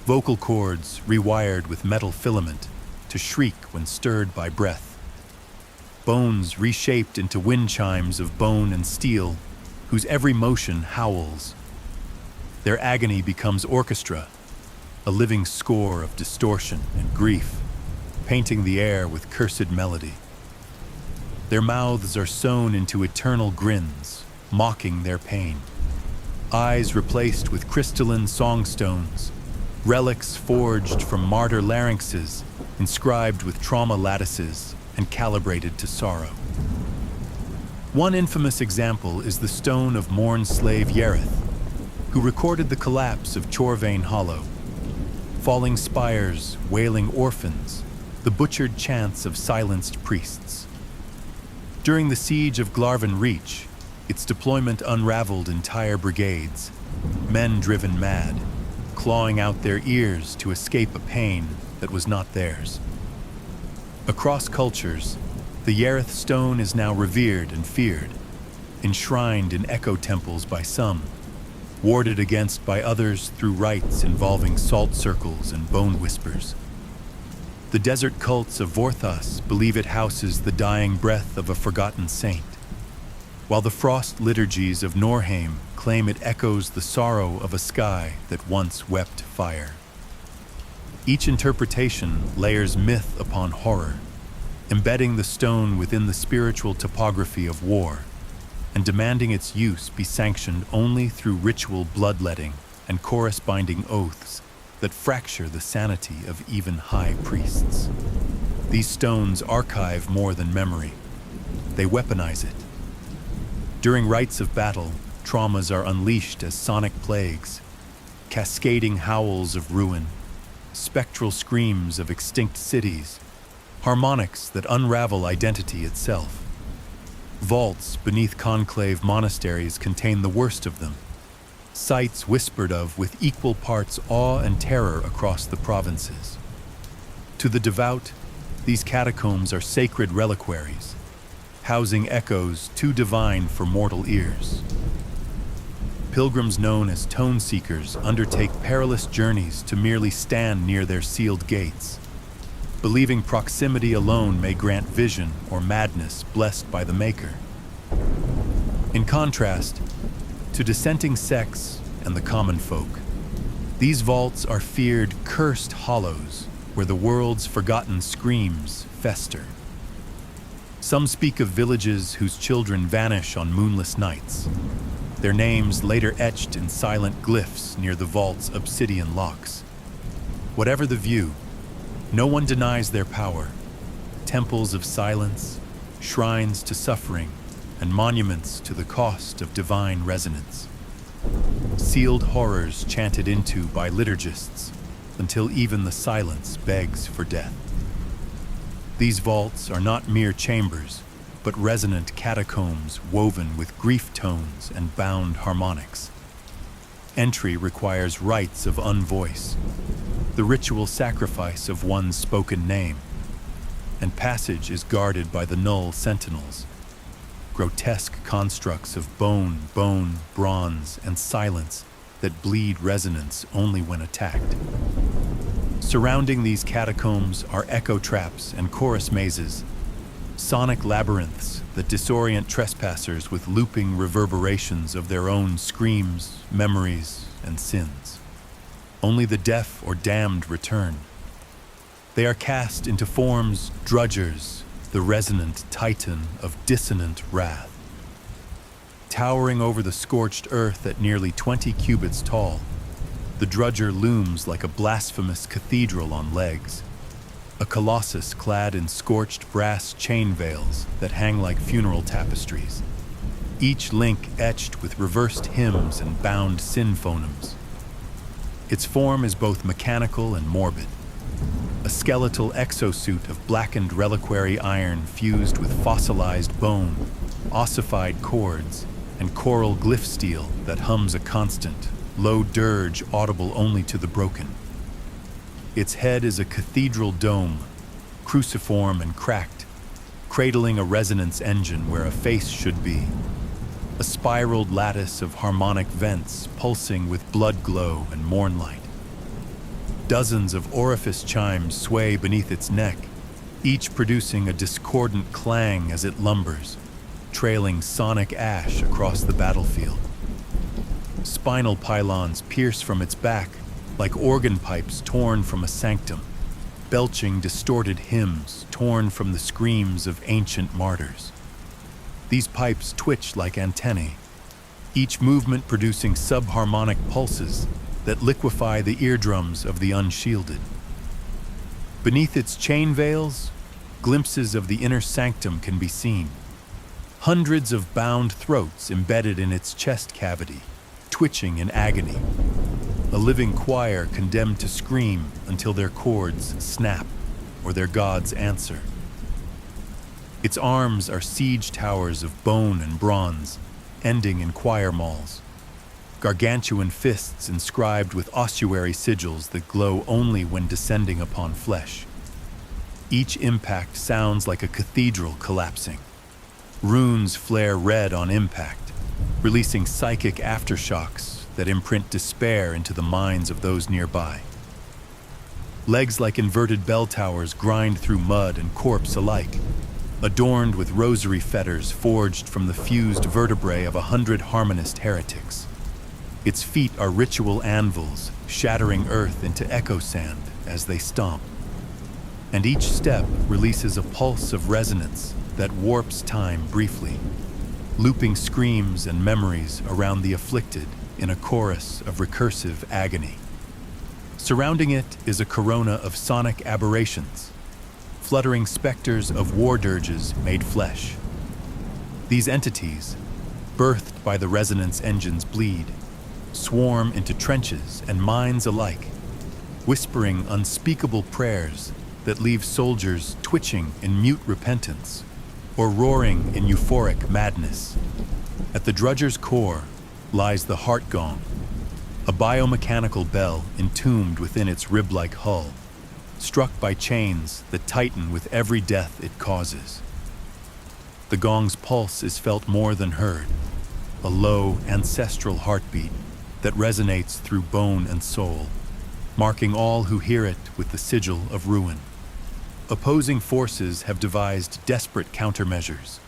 vocal cords rewired with metal filament to shriek when stirred by breath. bones reshaped into wind chimes of bone and steel, whose every motion howls. Their agony becomes orchestra, a living score of distortion and grief, painting the air with cursed melody. Their mouths are sewn into eternal grins, mocking their pain. Eyes replaced with crystalline songstones, relics forged from martyr larynxes, inscribed with trauma lattices and calibrated to sorrow. One infamous example is the stone of Morn slave Yereth, who recorded the collapse of Chorvain Hollow. Falling spires, wailing orphans, the butchered chants of silenced priests. During the siege of Glarvan Reach, its deployment unraveled entire brigades, men driven mad, clawing out their ears to escape a pain that was not theirs. Across cultures, the Yereth stone is now revered and feared, enshrined in echo temples by some, warded against by others through rites involving salt circles and bone whispers. The desert cults of Vorthos believe it houses the dying breath of a forgotten saint, while the frost liturgies of Norheim claim it echoes the sorrow of a sky that once wept fire. Each interpretation layers myth upon horror, embedding the stone within the spiritual topography of war, and demanding its use be sanctioned only through ritual bloodletting and corresponding oaths that fracture the sanity of even high priests. These stones archive more than memory. They weaponize it. During rites of battle, traumas are unleashed as sonic plagues, cascading howls of ruin, spectral screams of extinct cities, harmonics that unravel identity itself. Vaults beneath conclave monasteries contain the worst of them, sights whispered of with equal parts awe and terror across the provinces. To the devout, these catacombs are sacred reliquaries, housing echoes too divine for mortal ears. Pilgrims known as tone seekers undertake perilous journeys to merely stand near their sealed gates, believing proximity alone may grant vision or madness blessed by the Maker. In contrast to dissenting sects and the common folk, these vaults are feared cursed hollows where the world's forgotten screams fester. Some speak of villages whose children vanish on moonless nights, their names later etched in silent glyphs near the vault's obsidian locks. Whatever the view, no one denies their power. Temples of silence, shrines to suffering, and monuments to the cost of divine resonance. Sealed horrors chanted into by liturgists until even the silence begs for death. These vaults are not mere chambers, but resonant catacombs woven with grief tones and bound harmonics. Entry requires rites of unvoice, the ritual sacrifice of one's spoken name, and passage is guarded by the null sentinels, grotesque constructs of bone, bronze, and silence that bleed resonance only when attacked. Surrounding these catacombs are echo traps and chorus mazes, sonic labyrinths that disorient trespassers with looping reverberations of their own screams, memories, and sins. Only the deaf or damned return. They are cast into forms drudgers, the resonant titan of dissonant wrath. Towering over the scorched earth at nearly 20 cubits tall, the drudger looms like a blasphemous cathedral on legs, a colossus clad in scorched brass chain veils that hang like funeral tapestries, each link etched with reversed hymns and bound synphonemes. Its form is both mechanical and morbid, a skeletal exosuit of blackened reliquary iron fused with fossilized bone, ossified cords, and coral glyph steel that hums a constant, low dirge audible only to the broken. Its head is a cathedral dome, cruciform and cracked, cradling a resonance engine where a face should be, a spiraled lattice of harmonic vents pulsing with blood glow and mornlight. Dozens of orifice chimes sway beneath its neck, each producing a discordant clang as it lumbers, trailing sonic ash across the battlefield. Spinal pylons pierce from its back like organ pipes torn from a sanctum, belching distorted hymns torn from the screams of ancient martyrs. These pipes twitch like antennae, each movement producing subharmonic pulses that liquefy the eardrums of the unshielded. Beneath its chain veils, glimpses of the inner sanctum can be seen. Hundreds of bound throats embedded in its chest cavity, twitching in agony. A living choir condemned to scream until their cords snap or their gods answer. Its arms are siege towers of bone and bronze, ending in choir mauls. Gargantuan fists inscribed with ossuary sigils that glow only when descending upon flesh. Each impact sounds like a cathedral collapsing. Runes flare red on impact, releasing psychic aftershocks that imprint despair into the minds of those nearby. Legs like inverted bell towers grind through mud and corpse alike, adorned with rosary fetters forged from the fused vertebrae of 100 harmonist heretics. Its feet are ritual anvils, shattering earth into echo sand as they stomp. And each step releases a pulse of resonance that warps time briefly, looping screams and memories around the afflicted in a chorus of recursive agony. Surrounding it is a corona of sonic aberrations, fluttering specters of war dirges made flesh. These entities, birthed by the resonance engine's bleed, swarm into trenches and minds alike, whispering unspeakable prayers that leave soldiers twitching in mute repentance or roaring in euphoric madness. At the drudger's core lies the heart gong, a biomechanical bell entombed within its rib-like hull, struck by chains that tighten with every death it causes. The gong's pulse is felt more than heard, a low, ancestral heartbeat that resonates through bone and soul, marking all who hear it with the sigil of ruin. Opposing forces have devised desperate countermeasures.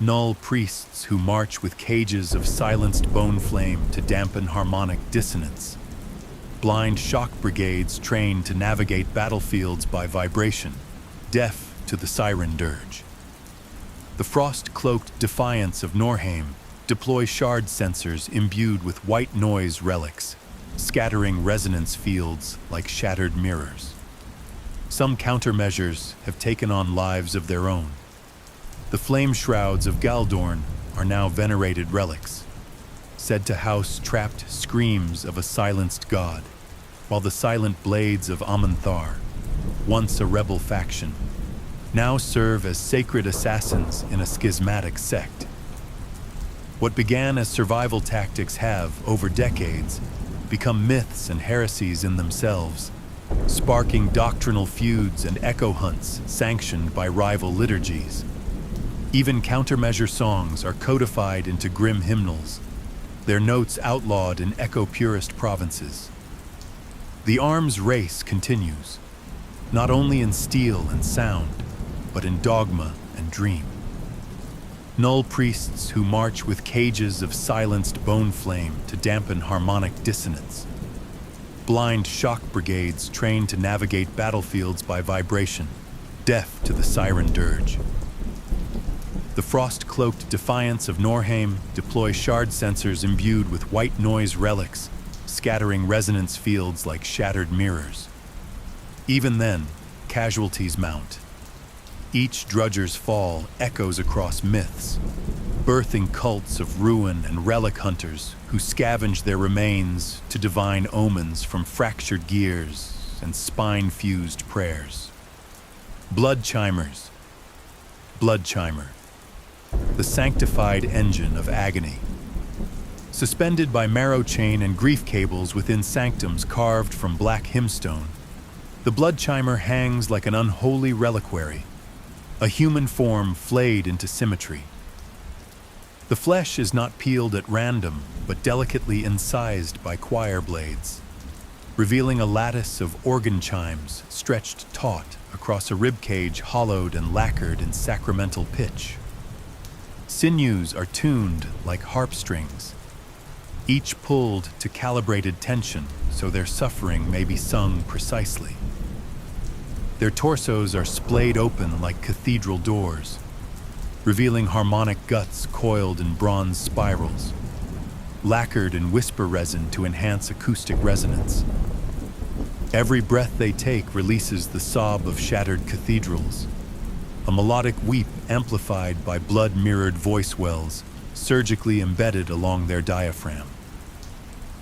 Null priests who march with cages of silenced bone flame to dampen harmonic dissonance. Blind shock brigades trained to navigate battlefields by vibration, deaf to the siren dirge. The frost-cloaked defiance of Norheim deploy shard sensors imbued with white noise relics, scattering resonance fields like shattered mirrors. Some countermeasures have taken on lives of their own. The flame shrouds of Galdorn are now venerated relics, said to house trapped screams of a silenced god, while the silent blades of Amanthar, once a rebel faction, now serve as sacred assassins in a schismatic sect. What began as survival tactics have, over decades, become myths and heresies in themselves, sparking doctrinal feuds and echo hunts sanctioned by rival liturgies. Even countermeasure songs are codified into grim hymnals, their notes outlawed in echo-purist provinces. The arms race continues, not only in steel and sound, but in dogma and dream. Null priests who march with cages of silenced bone flame to dampen harmonic dissonance. Blind shock brigades trained to navigate battlefields by vibration, deaf to the siren dirge. The frost-cloaked defiance of Norheim deploy shard sensors imbued with white noise relics, scattering resonance fields like shattered mirrors. Even then, casualties mount. Each drudger's fall echoes across myths, birthing cults of ruin and relic hunters who scavenge their remains to divine omens from fractured gears and spine-fused prayers. Blood Chimer, the sanctified engine of agony. Suspended by marrow chain and grief cables within sanctums carved from black hymnstone, the blood chimer hangs like an unholy reliquary, a human form flayed into symmetry. The flesh is not peeled at random, but delicately incised by choir blades. revealing a lattice of organ chimes stretched taut across a ribcage hollowed and lacquered in sacramental pitch. Sinews are tuned like harp strings, each pulled to calibrated tension so their suffering may be sung precisely. Their torsos are splayed open like cathedral doors, revealing harmonic guts coiled in bronze spirals, lacquered in whisper resin to enhance acoustic resonance. Every breath they take releases the sob of shattered cathedrals, a melodic weep amplified by blood-mirrored voice wells surgically embedded along their diaphragm.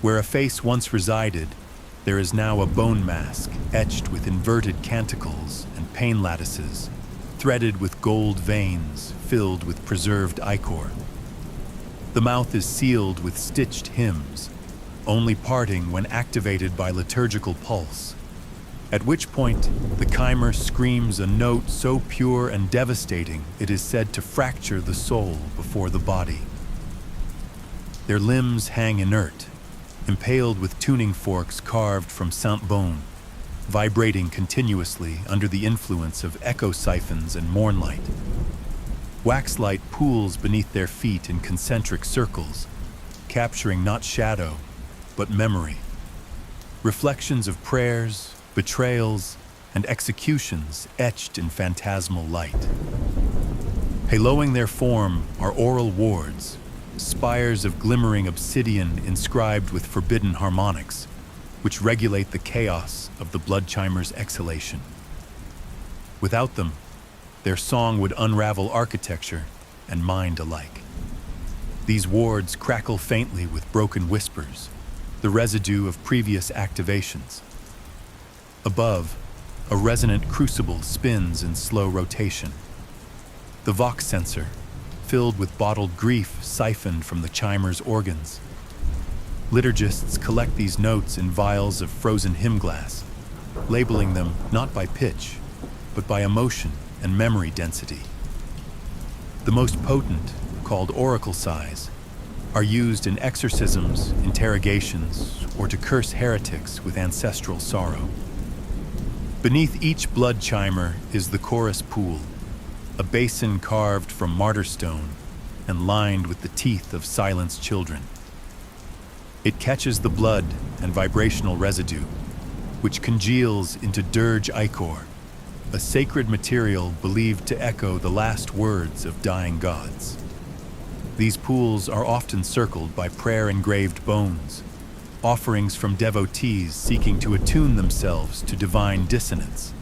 Where a face once resided, there is now a bone mask etched with inverted canticles and pain lattices, threaded with gold veins filled with preserved ichor. The mouth is sealed with stitched hymns, only parting when activated by liturgical pulse, at which point the chimer screams a note so pure and devastating it is said to fracture the soul before the body. Their limbs hang inert, impaled with tuning forks carved from saint bone, vibrating continuously under the influence of echo siphons and mornlight. Waxlight pools beneath their feet in concentric circles, capturing not shadow, but memory. Reflections of prayers, betrayals, and executions etched in phantasmal light. Haloing their form are oral wards, spires of glimmering obsidian inscribed with forbidden harmonics, which regulate the chaos of the blood chimer's exhalation. Without them, their song would unravel architecture and mind alike. These wards crackle faintly with broken whispers, the residue of previous activations. Above, a resonant crucible spins in slow rotation. The Vox sensor, filled with bottled grief siphoned from the chimer's organs. Liturgists collect these notes in vials of frozen hymn glass, labeling them not by pitch, but by emotion and memory density. The most potent, called oracle size, are used in exorcisms, interrogations, or to curse heretics with ancestral sorrow. Beneath each blood chimer is the chorus pool, a basin carved from martyr stone and lined with the teeth of silenced children. It catches the blood and vibrational residue, which congeals into dirge ichor, a sacred material believed to echo the last words of dying gods. These pools are often circled by prayer-engraved bones, offerings from devotees seeking to attune themselves to divine dissonance.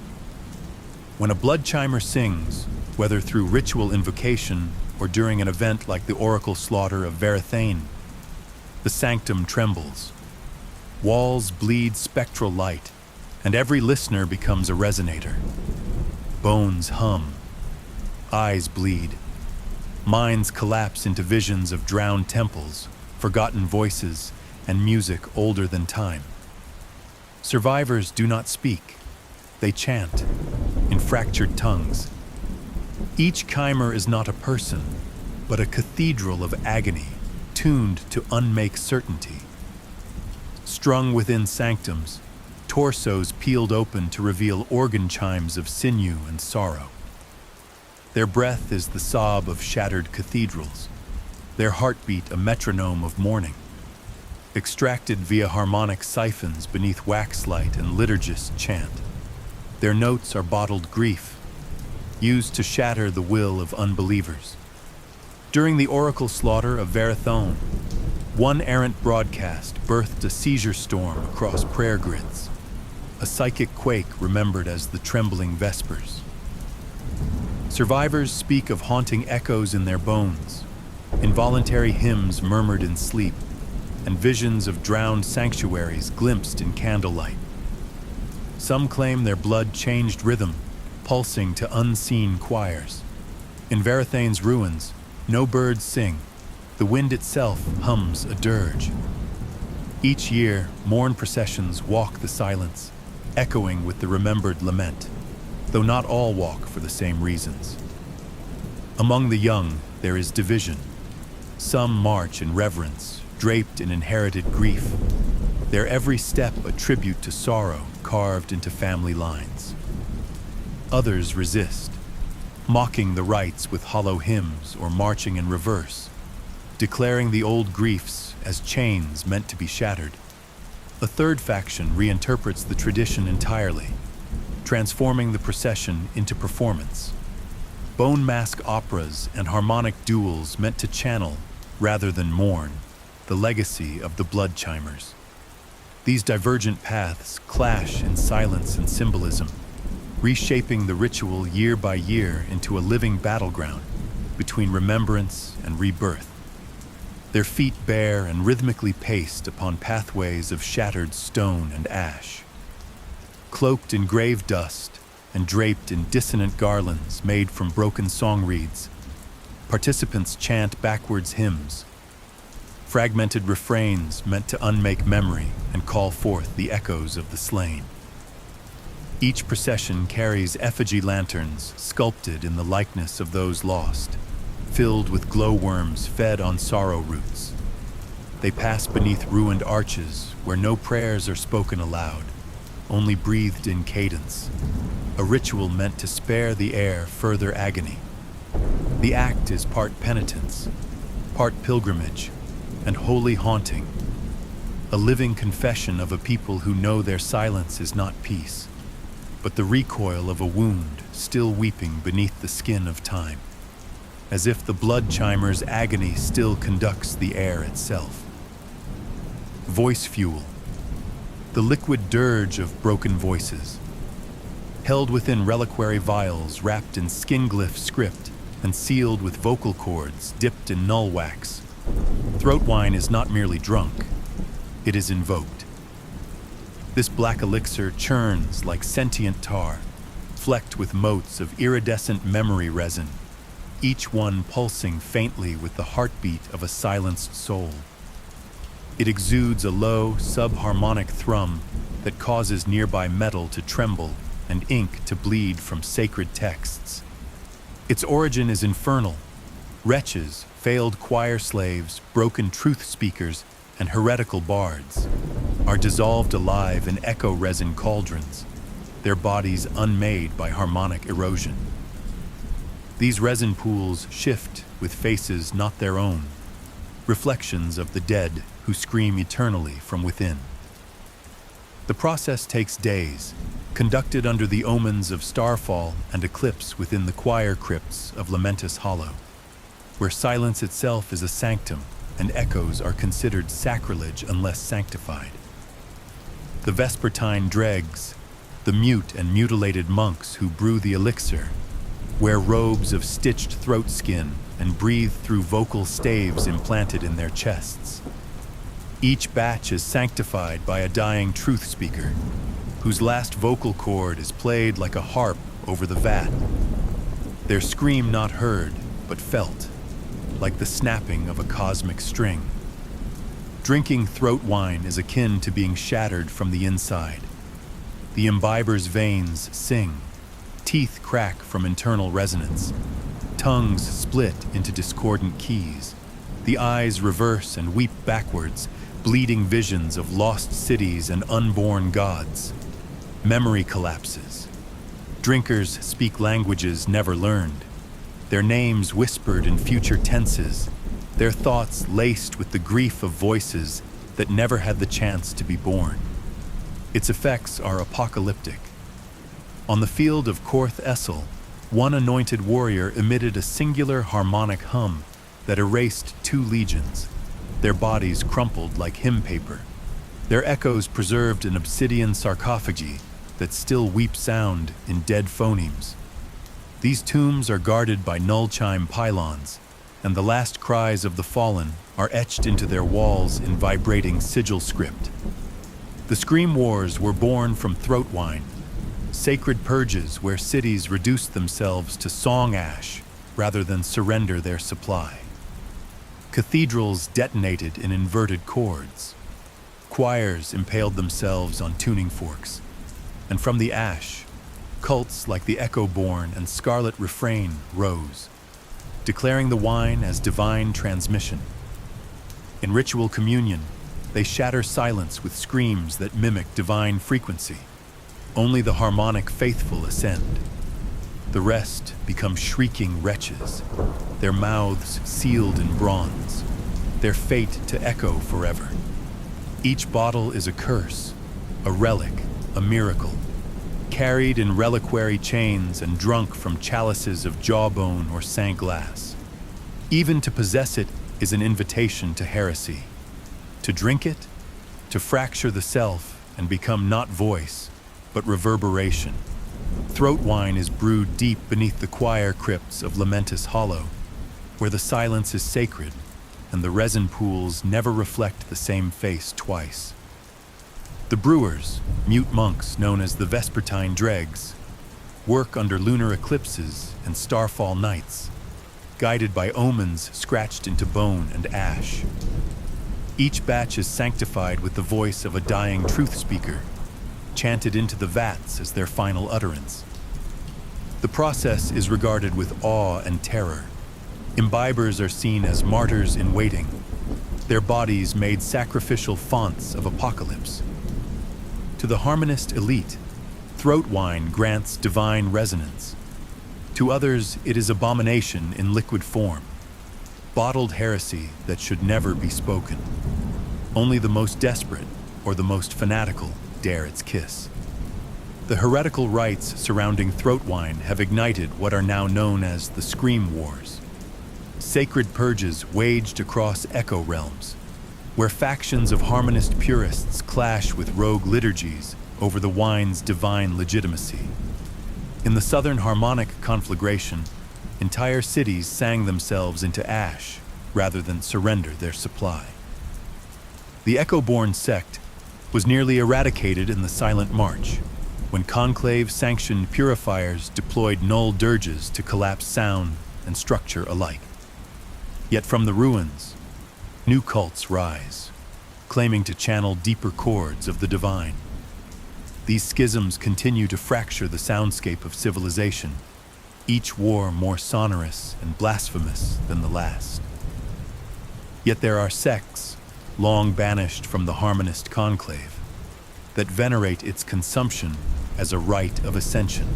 When a blood chimer sings, whether through ritual invocation or during an event like the oracle slaughter of Verathane, the sanctum trembles. Walls bleed spectral light, and every listener becomes a resonator. Bones hum, eyes bleed, minds collapse into visions of drowned temples, forgotten voices, and music older than time. Survivors do not speak. They chant, in fractured tongues. Each chimer is not a person, but a cathedral of agony, tuned to unmake certainty. Strung within sanctums, torsos peeled open to reveal organ chimes of sinew and sorrow. Their breath is the sob of shattered cathedrals, their heartbeat a metronome of mourning. Extracted via harmonic siphons beneath waxlight and liturgists chant. Their notes are bottled grief, used to shatter the will of unbelievers. During the oracle slaughter of Verathone, one errant broadcast birthed a seizure storm across prayer grids, a psychic quake remembered as the trembling vespers. Survivors speak of haunting echoes in their bones, involuntary hymns murmured in sleep, and visions of drowned sanctuaries glimpsed in candlelight. Some claim their blood changed rhythm, pulsing to unseen choirs. In Verathane's ruins, no birds sing. The wind itself hums a dirge. Each year, mourn processions walk the silence, echoing with the remembered lament, though not all walk for the same reasons. Among the young, there is division. Some march in reverence, draped in inherited grief, their every step a tribute to sorrow carved into family lines. Others resist, mocking the rites with hollow hymns or marching in reverse, declaring the old griefs as chains meant to be shattered. A third faction reinterprets the tradition entirely, transforming the procession into performance. Bone mask operas and harmonic duels meant to channel, rather than mourn, the legacy of the blood chimers. These divergent paths clash in silence and symbolism, reshaping the ritual year by year into a living battleground between remembrance and rebirth. Their feet bare and rhythmically paced upon pathways of shattered stone and ash. Cloaked in grave dust and draped in dissonant garlands made from broken song reeds, participants chant backwards hymns, fragmented refrains meant to unmake memory and call forth the echoes of the slain. Each procession carries effigy lanterns sculpted in the likeness of those lost, filled with glowworms fed on sorrow roots. They pass beneath ruined arches where no prayers are spoken aloud, only breathed in cadence, a ritual meant to spare the air further agony. The act is part penitence, part pilgrimage, and holy haunting, a living confession of a people who know their silence is not peace, but the recoil of a wound still weeping beneath the skin of time, as if the blood chimer's agony still conducts the air itself. Voice fuel, the liquid dirge of broken voices, held within reliquary vials wrapped in skin glyph script and sealed with vocal cords dipped in null wax. Throat wine is not merely drunk, it is invoked. This black elixir churns like sentient tar, flecked with motes of iridescent memory resin, each one pulsing faintly with the heartbeat of a silenced soul. It exudes a low, subharmonic thrum that causes nearby metal to tremble and ink to bleed from sacred texts. Its origin is infernal. Wretches, failed choir slaves, broken truth speakers, and heretical bards are dissolved alive in echo resin cauldrons, their bodies unmade by harmonic erosion. These resin pools shift with faces not their own, reflections of the dead who scream eternally from within. The process takes days, conducted under the omens of starfall and eclipse within the choir crypts of Lamentus Hollow, where silence itself is a sanctum and echoes are considered sacrilege unless sanctified. The vespertine dregs, the mute and mutilated monks who brew the elixir, wear robes of stitched throat skin and breathe through vocal staves implanted in their chests. Each batch is sanctified by a dying truth speaker, whose last vocal cord is played like a harp over the vat. Their scream not heard, but felt, like the snapping of a cosmic string. Drinking throat wine is akin to being shattered from the inside. The imbiber's veins sing, teeth crack from internal resonance, tongues split into discordant keys, the eyes reverse and weep backwards, bleeding visions of lost cities and unborn gods. Memory collapses. Drinkers speak languages never learned, their names whispered in future tenses, their thoughts laced with the grief of voices that never had the chance to be born. Its effects are apocalyptic. On the field of Korth Essel, one anointed warrior emitted a singular harmonic hum that erased 2 legions, their bodies crumpled like hymn paper, their echoes preserved in obsidian sarcophagi that still weep sound in dead phonemes. These tombs are guarded by null chime pylons, and the last cries of the fallen are etched into their walls in vibrating sigil script. The Scream Wars were born from throat wine, sacred purges where cities reduced themselves to song ash rather than surrender their supply. Cathedrals detonated in inverted chords. Choirs impaled themselves on tuning forks. And from the ash, cults like the Echo-Born and Scarlet Refrain rose, declaring the wine as divine transmission. In ritual communion, They shatter silence with screams that mimic divine frequency. Only the harmonic faithful ascend. The rest become shrieking wretches, their mouths sealed in bronze, their fate to echo forever. Each bottle is a curse, a relic, a miracle, carried in reliquary chains and drunk from chalices of jawbone or Saint glass. Even to possess it is an invitation to heresy. To drink it, to fracture the self and become not voice, but reverberation. Throat wine is brewed deep beneath the choir crypts of Lamentus Hollow, where the silence is sacred and the resin pools never reflect the same face twice. The brewers, mute monks known as the Vespertine dregs, work under lunar eclipses and starfall nights, guided by omens scratched into bone and ash. Each batch is sanctified with the voice of a dying truth speaker, chanted into the vats as their final utterance. The process is regarded with awe and terror. Imbibers are seen as martyrs in waiting, their bodies made sacrificial fonts of apocalypse. To the harmonist elite, throat wine grants divine resonance. To others, it is abomination in liquid form, bottled heresy that should never be spoken. Only the most desperate or the most fanatical dare its kiss. The heretical rites surrounding throat wine have ignited what are now known as the Scream Wars. Sacred purges waged across echo realms, where factions of harmonist purists clash with rogue liturgies over the wine's divine legitimacy. In the Southern Harmonic conflagration, entire cities sang themselves into ash rather than surrender their supply. The Echo-born sect was nearly eradicated in the Silent March, when conclave-sanctioned purifiers deployed null dirges to collapse sound and structure alike. Yet from the ruins, new cults rise, claiming to channel deeper chords of the divine. These schisms continue to fracture the soundscape of civilization, each war more sonorous and blasphemous than the last. Yet there are sects, long banished from the harmonist conclave, that venerate its consumption as a rite of ascension.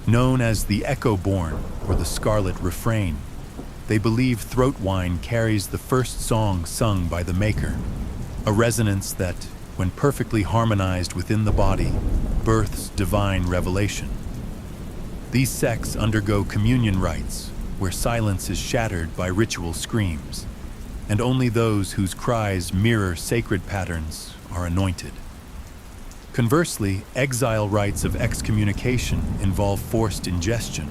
Known as the Echo-born or the Scarlet Refrain, they believe throat wine carries the first song sung by the Maker, a resonance that, when perfectly harmonized within the body, births divine revelation. These sects undergo communion rites, where silence is shattered by ritual screams, and only those whose cries mirror sacred patterns are anointed. Conversely, exile rites of excommunication involve forced ingestion,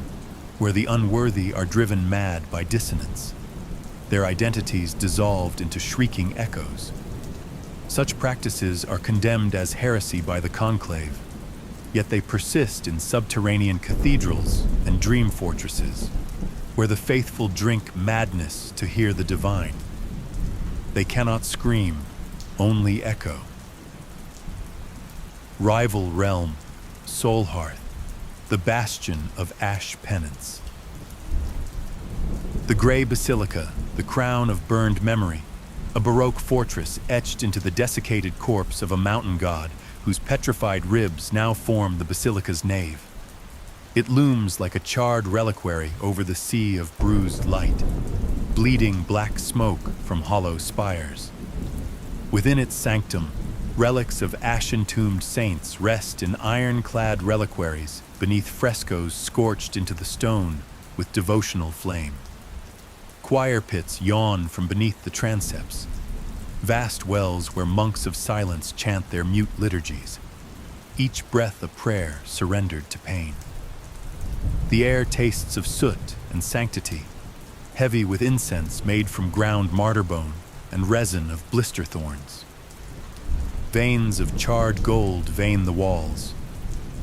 where the unworthy are driven mad by dissonance, their identities dissolved into shrieking echoes. Such practices are condemned as heresy by the conclave, yet they persist in subterranean cathedrals and dream fortresses, where the faithful drink madness to hear the divine. They cannot scream, only echo. Rival realm, soul hearth, the bastion of ash penance. The Grey Basilica, the crown of burned memory, a Baroque fortress etched into the desiccated corpse of a mountain god whose petrified ribs now form the basilica's nave. It looms like a charred reliquary over the sea of bruised light, bleeding black smoke from hollow spires. Within its sanctum, relics of ash-entombed saints rest in iron-clad reliquaries beneath frescoes scorched into the stone with devotional flame. Choir pits yawn from beneath the transepts, vast wells where monks of silence chant their mute liturgies, each breath a prayer surrendered to pain. The air tastes of soot and sanctity, heavy with incense made from ground martyr bone and resin of blister thorns. Veins of charred gold vein the walls,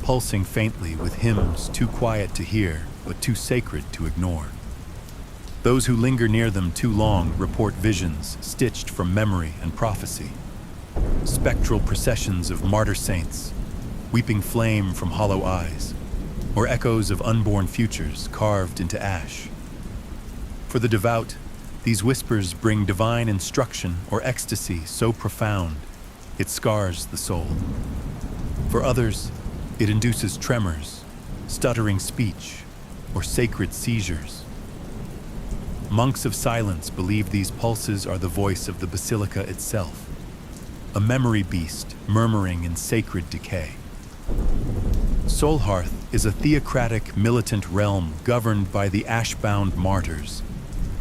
pulsing faintly with hymns too quiet to hear but too sacred to ignore. Those who linger near them too long report visions stitched from memory and prophecy. Spectral processions of martyr saints, weeping flame from hollow eyes, or echoes of unborn futures carved into ash. For the devout, These whispers bring divine instruction or ecstasy so profound, it scars the soul. For others, it induces tremors, stuttering speech, or sacred seizures. Monks of silence believe these pulses are the voice of the basilica itself, a memory beast murmuring in sacred decay. Solhearth is a theocratic, militant realm governed by the ash-bound martyrs,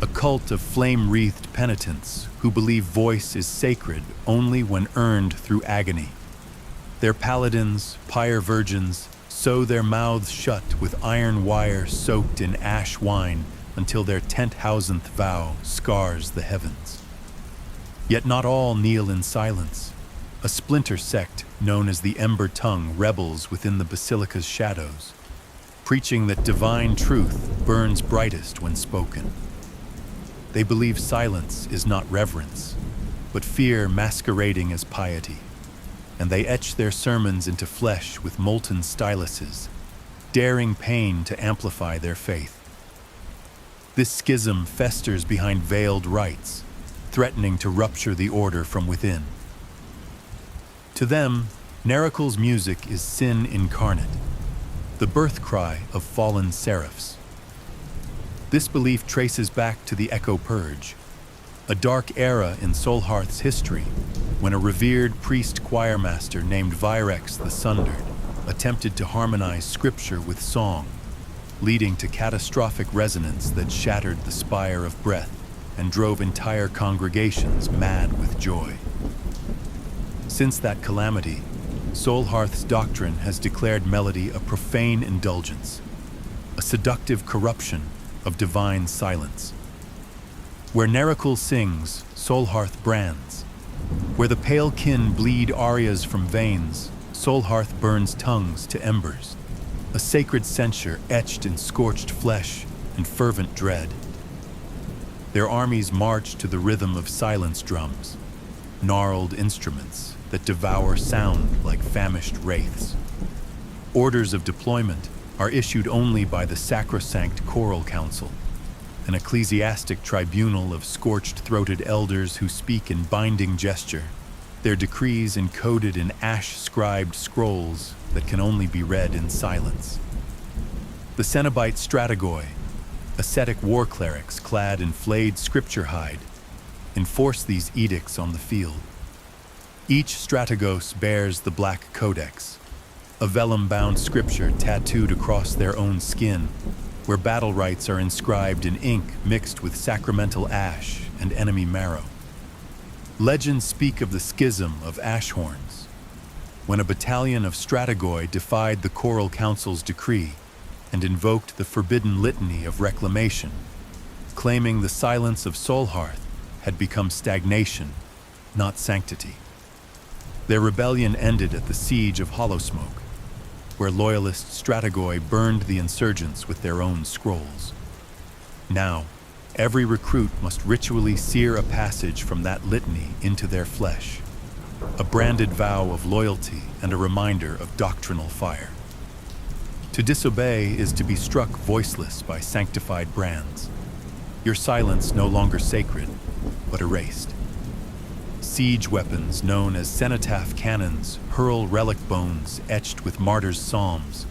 a cult of flame-wreathed penitents who believe voice is sacred only when earned through agony. Their paladins, pyre virgins, sew their mouths shut with iron wire soaked in ash wine until their 10,000th vow scars the heavens. Yet not all kneel in silence. A splinter sect known as the Ember Tongue rebels within the basilica's shadows, preaching that divine truth burns brightest when spoken. They believe silence is not reverence, but fear masquerading as piety, and they etch their sermons into flesh with molten styluses, daring pain to amplify their faith. This schism festers behind veiled rites, threatening to rupture the order from within. To them, Nherakhul's music is sin incarnate, the birth cry of fallen seraphs. This belief traces back to the Echo Purge, a dark era in Solhearth's history when a revered priest choirmaster named Virex the Sundered attempted to harmonize scripture with song, leading to catastrophic resonance that shattered the spire of breath and drove entire congregations mad with joy. Since that calamity, Solhearth's doctrine has declared melody a profane indulgence, a seductive corruption of divine silence. Where Nherakhul sings, Solhearth brands. Where the pale kin bleed arias from veins, Solhearth burns tongues to embers, a sacred censure etched in scorched flesh and fervent dread. Their armies march to the rhythm of silence drums, gnarled instruments that devour sound like famished wraiths. Orders of deployment are issued only by the sacrosanct choral council, an ecclesiastic tribunal of scorched-throated elders who speak in binding gesture, their decrees encoded in ash-scribed scrolls that can only be read in silence. The Cenobite Strategoi, ascetic war clerics clad in flayed scripture hide, enforce these edicts on the field. Each strategos bears the Black Codex, a vellum-bound scripture tattooed across their own skin, where battle rites are inscribed in ink mixed with sacramental ash and enemy marrow. Legends speak of the schism of Ashhorns, when a battalion of strategoi defied the choral council's decree and invoked the forbidden litany of reclamation, claiming the silence of Solhearth had become stagnation, not sanctity. Their rebellion ended at the siege of Hollowsmoke, where loyalist strategoi burned the insurgents with their own scrolls. Now, every recruit must ritually sear a passage from that litany into their flesh, a branded vow of loyalty and a reminder of doctrinal fire. To disobey is to be struck voiceless by sanctified brands, your silence no longer sacred, but erased. Siege weapons known as cenotaph cannons hurl relic bones etched with martyrs' psalms,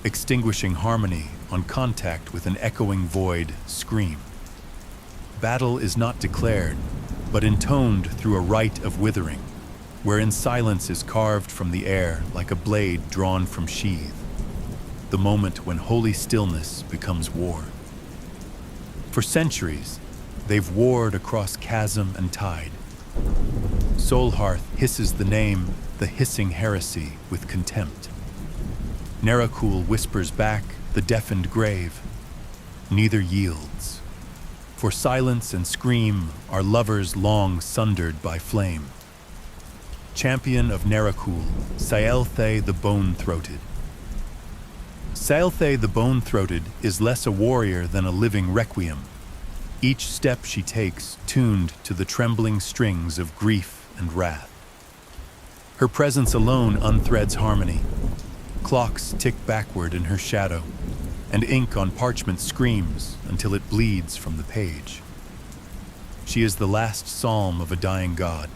extinguishing harmony on contact with an echoing void scream. Battle is not declared, but intoned through a rite of withering, wherein silence is carved from the air like a blade drawn from sheath, the moment when holy stillness becomes war. For centuries, they've warred across chasm and tide. Solhearth hisses the name, the hissing heresy, with contempt. Nherakhul whispers back, the deafened grave. Neither yields. For silence and scream are lovers long sundered by flame. Champion of Nherakhul, Saelthe the Bone-Throated. Saelthe the Bone-Throated is less a warrior than a living requiem, each step she takes tuned to the trembling strings of grief and wrath. Her presence alone unthreads harmony. Clocks tick backward in her shadow, and ink on parchment screams until it bleeds from the page. She is the last psalm of a dying god,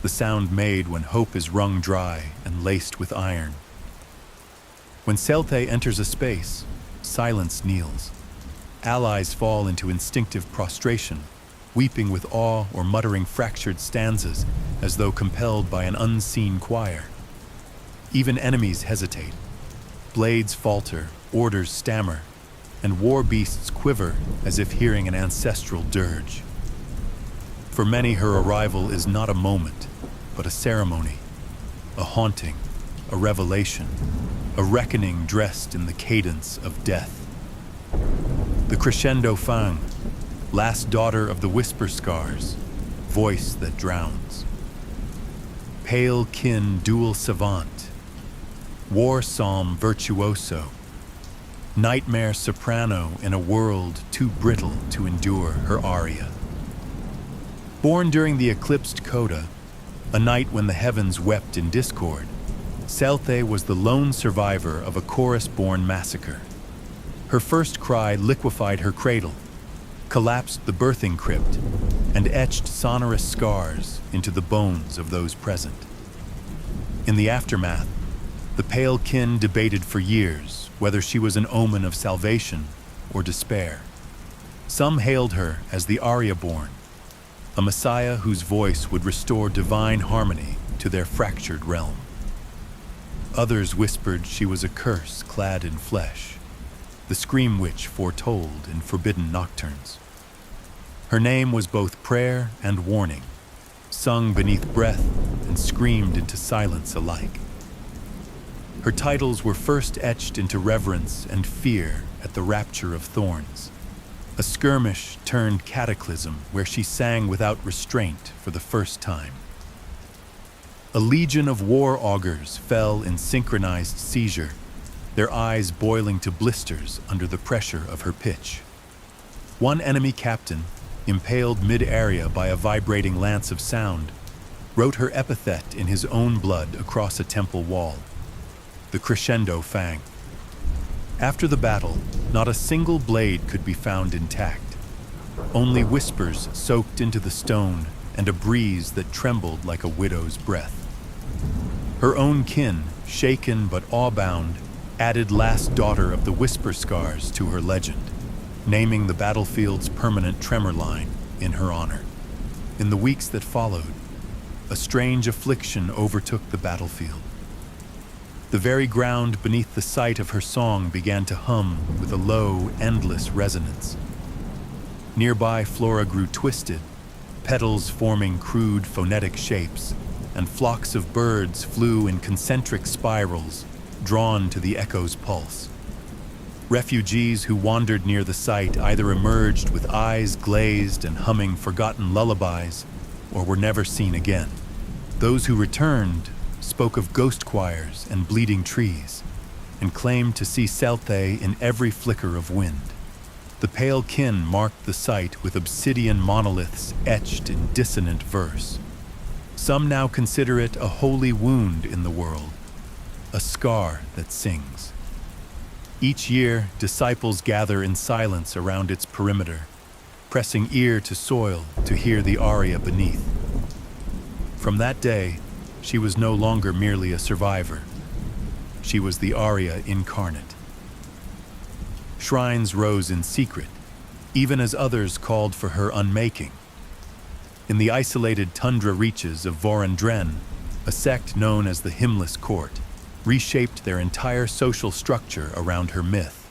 the sound made when hope is wrung dry and laced with iron. When Sealthe enters a space, silence kneels. Allies fall into instinctive prostration, weeping with awe or muttering fractured stanzas as though compelled by an unseen choir. Even enemies hesitate. Blades falter, orders stammer, and war beasts quiver as if hearing an ancestral dirge. For many, her arrival is not a moment, but a ceremony, a haunting, a revelation, a reckoning dressed in the cadence of death. The crescendo fang, last daughter of the whisper scars, voice that drowns. Pale kin dual savant, war psalm virtuoso, nightmare soprano in a world too brittle to endure her aria. Born during the eclipsed coda, a night when the heavens wept in discord, Sealthe was the lone survivor of a chorus-born massacre. Her first cry liquefied her cradle, collapsed the birthing crypt, and etched sonorous scars into the bones of those present. In the aftermath, the pale kin debated for years whether she was an omen of salvation or despair. Some hailed her as the Aria-born, a messiah whose voice would restore divine harmony to their fractured realm. Others whispered she was a curse clad in flesh, the scream witch foretold in forbidden nocturnes. Her name was both prayer and warning, sung beneath breath and screamed into silence alike. Her titles were first etched into reverence and fear at the rapture of thorns, a skirmish turned cataclysm where she sang without restraint for the first time. A legion of war augurs fell in synchronized seizure, their eyes boiling to blisters under the pressure of her pitch. One enemy captain, impaled mid-area by a vibrating lance of sound, wrote her epithet in his own blood across a temple wall, the crescendo fang. After the battle, not a single blade could be found intact, only whispers soaked into the stone and a breeze that trembled like a widow's breath. Her own kin, shaken but awe-bound, added last daughter of the whisper scars to her legend, naming the battlefield's permanent tremor line in her honor. In the weeks that followed, a strange affliction overtook the battlefield. The very ground beneath the site of her song began to hum with a low, endless resonance. Nearby flora grew twisted, petals forming crude phonetic shapes, and flocks of birds flew in concentric spirals, drawn to the echo's pulse. Refugees who wandered near the site either emerged with eyes glazed and humming forgotten lullabies, or were never seen again. Those who returned spoke of ghost choirs and bleeding trees, and claimed to see Sealthe in every flicker of wind. The pale kin marked the site with obsidian monoliths etched in dissonant verse. Some now consider it a holy wound in the world, a scar that sings. Each year, disciples gather in silence around its perimeter, pressing ear to soil to hear the aria beneath. From that day, she was no longer merely a survivor. She was the aria incarnate. Shrines rose in secret, even as others called for her unmaking. In the isolated tundra reaches of Vorendren, a sect known as the Hymnless Court reshaped their entire social structure around her myth.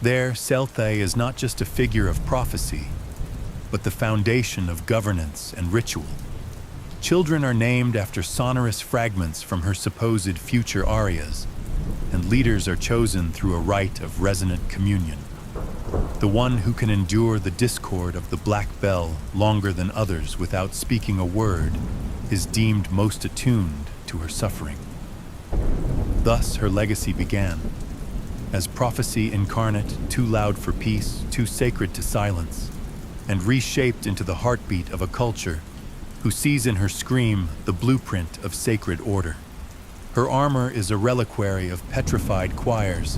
There, Sealthe is not just a figure of prophecy, but the foundation of governance and ritual. Children are named after sonorous fragments from her supposed future arias, and leaders are chosen through a rite of resonant communion. The one who can endure the discord of the black bell longer than others without speaking a word is deemed most attuned to her suffering. Thus her legacy began, as prophecy incarnate, too loud for peace, too sacred to silence, and reshaped into the heartbeat of a culture who sees in her scream the blueprint of sacred order. Her armor is a reliquary of petrified choirs,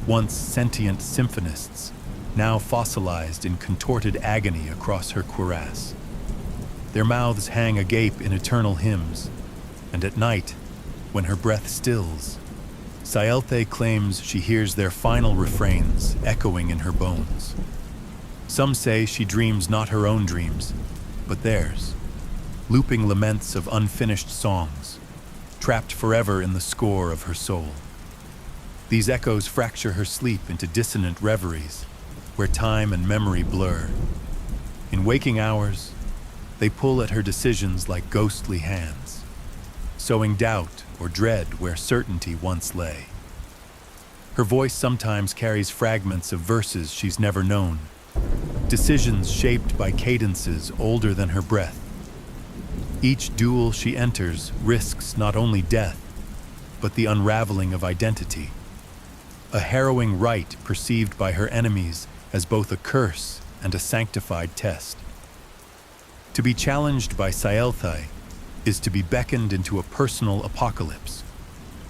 once sentient symphonists, now fossilized in contorted agony across her cuirass. Their mouths hang agape in eternal hymns, and at night, when her breath stills, Saelthe claims she hears their final refrains echoing in her bones. Some say she dreams not her own dreams, but theirs, looping laments of unfinished songs, trapped forever in the score of her soul. These echoes fracture her sleep into dissonant reveries, where time and memory blur. In waking hours, they pull at her decisions like ghostly hands, sowing doubt or dread where certainty once lay. Her voice sometimes carries fragments of verses she's never known, decisions shaped by cadences older than her breath. Each duel she enters risks not only death, but the unraveling of identity. A harrowing rite perceived by her enemies as both a curse and a sanctified test. To be challenged by Saelthe is to be beckoned into a personal apocalypse,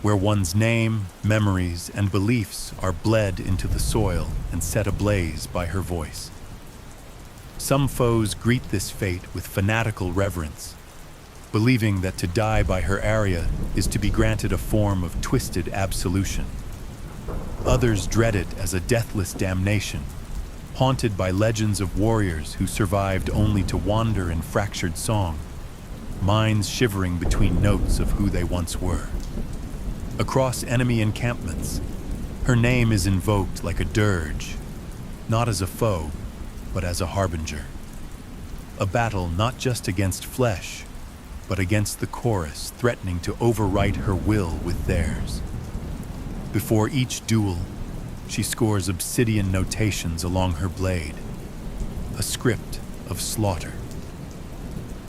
where one's name, memories, and beliefs are bled into the soil and set ablaze by her voice. Some foes greet this fate with fanatical reverence, believing that to die by her aria is to be granted a form of twisted absolution. Others dread it as a deathless damnation, haunted by legends of warriors who survived only to wander in fractured song, minds shivering between notes of who they once were. Across enemy encampments, her name is invoked like a dirge, not as a foe, but as a harbinger. A battle not just against flesh, but against the chorus threatening to overwrite her will with theirs. Before each duel, she scores obsidian notations along her blade, a script of slaughter.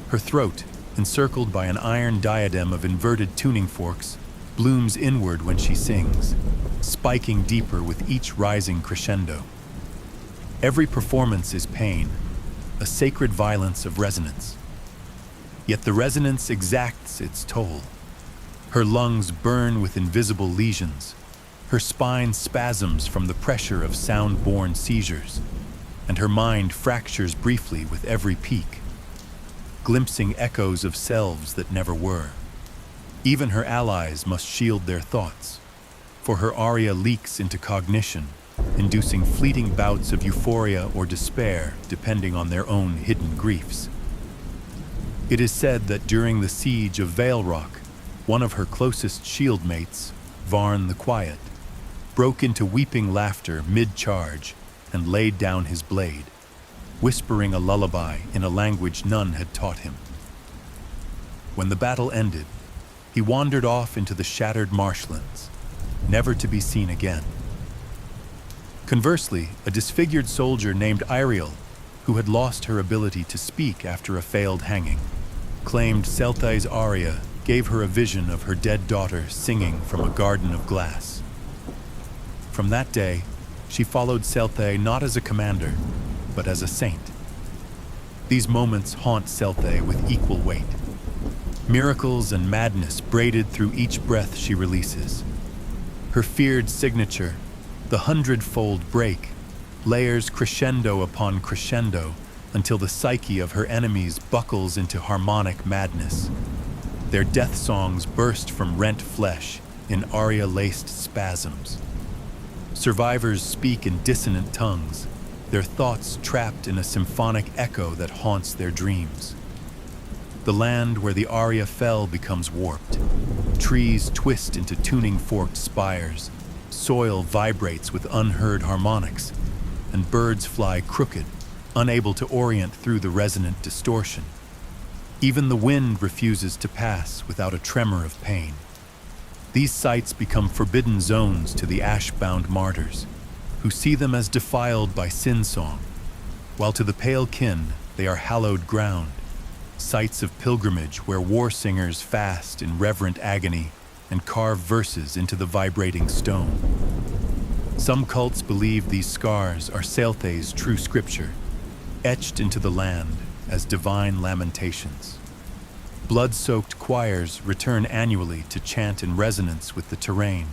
Her throat, encircled by an iron diadem of inverted tuning forks, blooms inward when she sings, spiking deeper with each rising crescendo. Every performance is pain, a sacred violence of resonance. Yet the resonance exacts its toll. Her lungs burn with invisible lesions, her spine spasms from the pressure of sound-borne seizures, and her mind fractures briefly with every peak, glimpsing echoes of selves that never were. Even her allies must shield their thoughts, for her aria leaks into cognition, inducing fleeting bouts of euphoria or despair depending on their own hidden griefs. It is said that during the siege of Veil Rock, one of her closest shieldmates, Varn the Quiet, broke into weeping laughter mid-charge and laid down his blade, whispering a lullaby in a language none had taught him. When the battle ended, he wandered off into the shattered marshlands, never to be seen again. Conversely, a disfigured soldier named Iriel, who had lost her ability to speak after a failed hanging, claimed Saelthe's aria gave her a vision of her dead daughter singing from a garden of glass. From that day, she followed Saelthe not as a commander, but as a saint. These moments haunt Saelthe with equal weight. Miracles and madness braided through each breath she releases. Her feared signature, the 100-fold break, layers crescendo upon crescendo until the psyche of her enemies buckles into harmonic madness. Their death songs burst from rent flesh in aria-laced spasms. Survivors speak in dissonant tongues, their thoughts trapped in a symphonic echo that haunts their dreams. The land where the aria fell becomes warped. Trees twist into tuning-forked spires, soil vibrates with unheard harmonics, and birds fly crooked, unable to orient through the resonant distortion. Even the wind refuses to pass without a tremor of pain. These sites become forbidden zones to the ash-bound martyrs, who see them as defiled by sin-song, while to the pale kin they are hallowed ground, sites of pilgrimage where war singers fast in reverent agony and carve verses into the vibrating stone. Some cults believe these scars are Saelthe's true scripture, etched into the land as divine lamentations. Blood-soaked choirs return annually to chant in resonance with the terrain.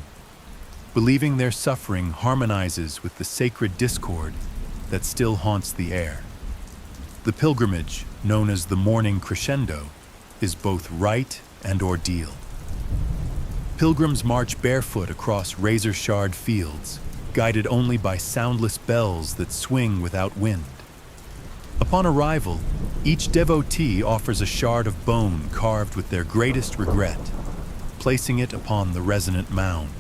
Believing their suffering harmonizes with the sacred discord, that still haunts the air. The pilgrimage, known as the morning crescendo, is both rite and ordeal. Pilgrims march barefoot across razor-shard fields, guided only by soundless bells that swing without wind. Upon arrival, each devotee offers a shard of bone carved with their greatest regret, placing it upon the resonant mound,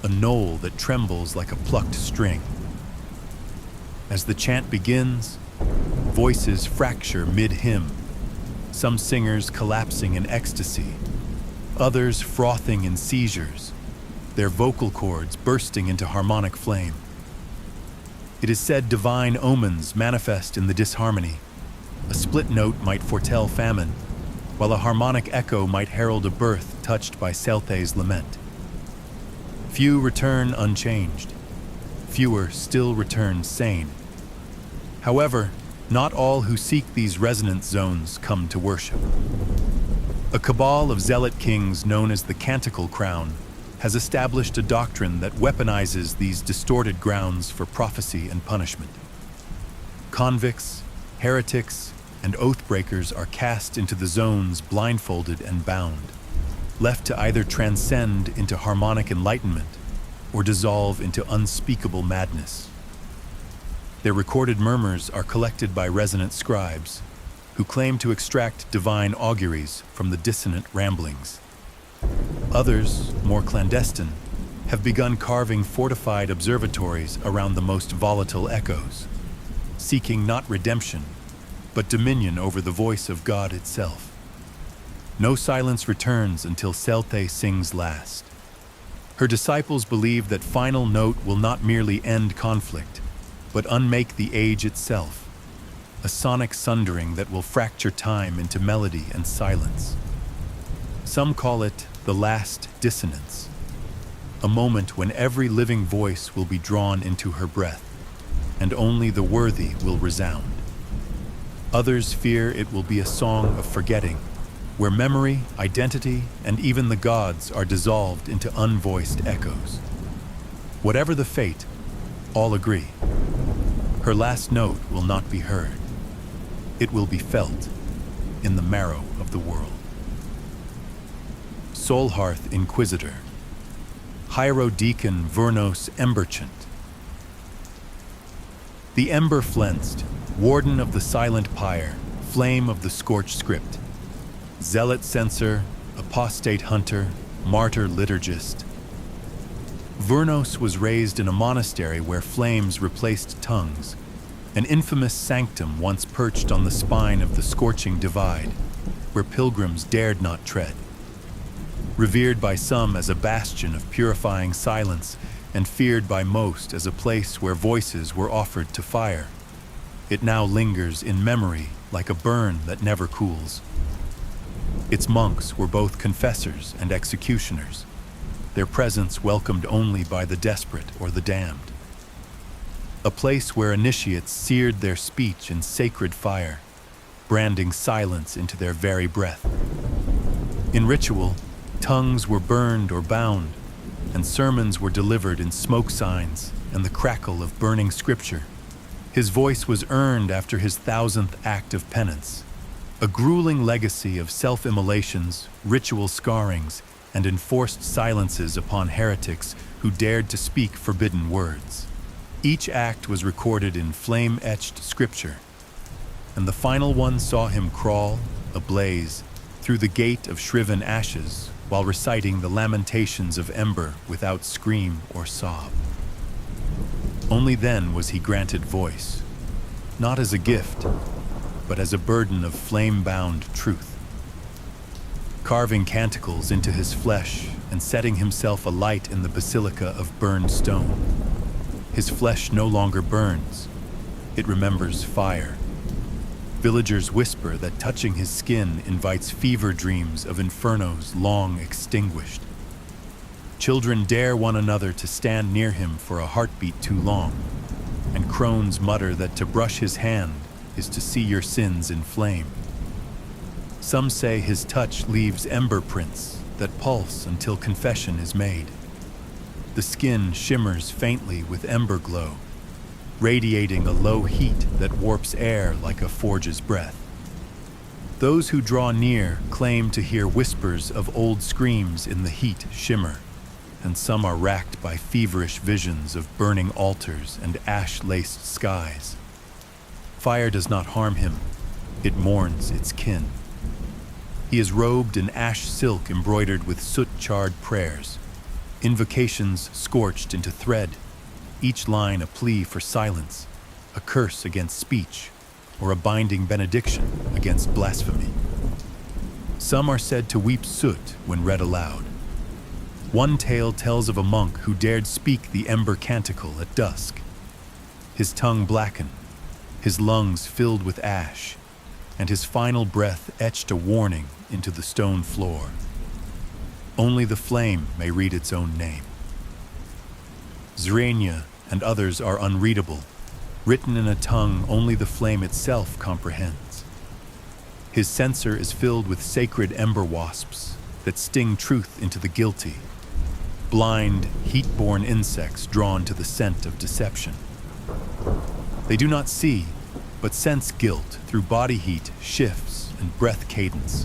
a knoll that trembles like a plucked string. As the chant begins, voices fracture mid-hymn, some singers collapsing in ecstasy, others frothing in seizures, their vocal cords bursting into harmonic flame. It is said divine omens manifest in the disharmony. A split note might foretell famine, while a harmonic echo might herald a birth touched by Selthe's lament. Few return unchanged. Fewer still return sane. However, not all who seek these resonance zones come to worship. A cabal of zealot kings known as the Canticle Crown has established a doctrine that weaponizes these distorted grounds for prophecy and punishment. Convicts, heretics, and oathbreakers are cast into the zones blindfolded and bound, left to either transcend into harmonic enlightenment or dissolve into unspeakable madness. Their recorded murmurs are collected by resonant scribes, who claim to extract divine auguries from the dissonant ramblings. Others, more clandestine, have begun carving fortified observatories around the most volatile echoes, seeking not redemption, but dominion over the voice of God itself. No silence returns until Selthe sings last. Her disciples believe that final note will not merely end conflict, but unmake the age itself, a sonic sundering that will fracture time into melody and silence. Some call it the last dissonance, a moment when every living voice will be drawn into her breath, and only the worthy will resound. Others fear it will be a song of forgetting, where memory, identity, and even the gods are dissolved into unvoiced echoes. Whatever the fate, all agree. Her last note will not be heard. It will be felt in the marrow of the world. Solhearth Inquisitor, Hierodeacon Vernos Emberchant. The Ember Flensed, Warden of the Silent Pyre, Flame of the Scorched Script, Zealot Censor, Apostate Hunter, Martyr Liturgist. Vernos was raised in a monastery where flames replaced tongues, an infamous sanctum once perched on the spine of the scorching divide, where pilgrims dared not tread. Revered by some as a bastion of purifying silence, and feared by most as a place where voices were offered to fire, it now lingers in memory like a burn that never cools. Its monks were both confessors and executioners, their presence welcomed only by the desperate or the damned. A place where initiates seared their speech in sacred fire, branding silence into their very breath. In ritual, tongues were burned or bound, and sermons were delivered in smoke signs and the crackle of burning scripture. His voice was earned after his 1000th act of penance, a grueling legacy of self-immolations, ritual scarrings, and enforced silences upon heretics who dared to speak forbidden words. Each act was recorded in flame-etched scripture, and the final one saw him crawl, ablaze, through the gate of shriven ashes while reciting the lamentations of Ember without scream or sob. Only then was he granted voice, not as a gift, but as a burden of flame-bound truth. Carving canticles into his flesh and setting himself alight in the basilica of burned stone, his flesh no longer burns, it remembers fire. Villagers whisper that touching his skin invites fever dreams of infernos long extinguished. Children dare one another to stand near him for a heartbeat too long, and crones mutter that to brush his hand is to see your sins in flame. Some say his touch leaves ember prints that pulse until confession is made. The skin shimmers faintly with ember glow, radiating a low heat that warps air like a forge's breath. Those who draw near claim to hear whispers of old screams in the heat shimmer, and some are racked by feverish visions of burning altars and ash-laced skies. Fire does not harm him, it mourns its kin. He is robed in ash silk embroidered with soot-charred prayers, invocations scorched into thread, each line a plea for silence, a curse against speech, or a binding benediction against blasphemy. Some are said to weep soot when read aloud. One tale tells of a monk who dared speak the ember canticle at dusk. His tongue blackened, his lungs filled with ash, and his final breath etched a warning into the stone floor. Only the flame may read its own name. Zrenia and others are unreadable, written in a tongue only the flame itself comprehends. His censer is filled with sacred ember wasps that sting truth into the guilty, blind, heat-borne insects drawn to the scent of deception. They do not see, but sense guilt through body heat, shifts, and breath cadence.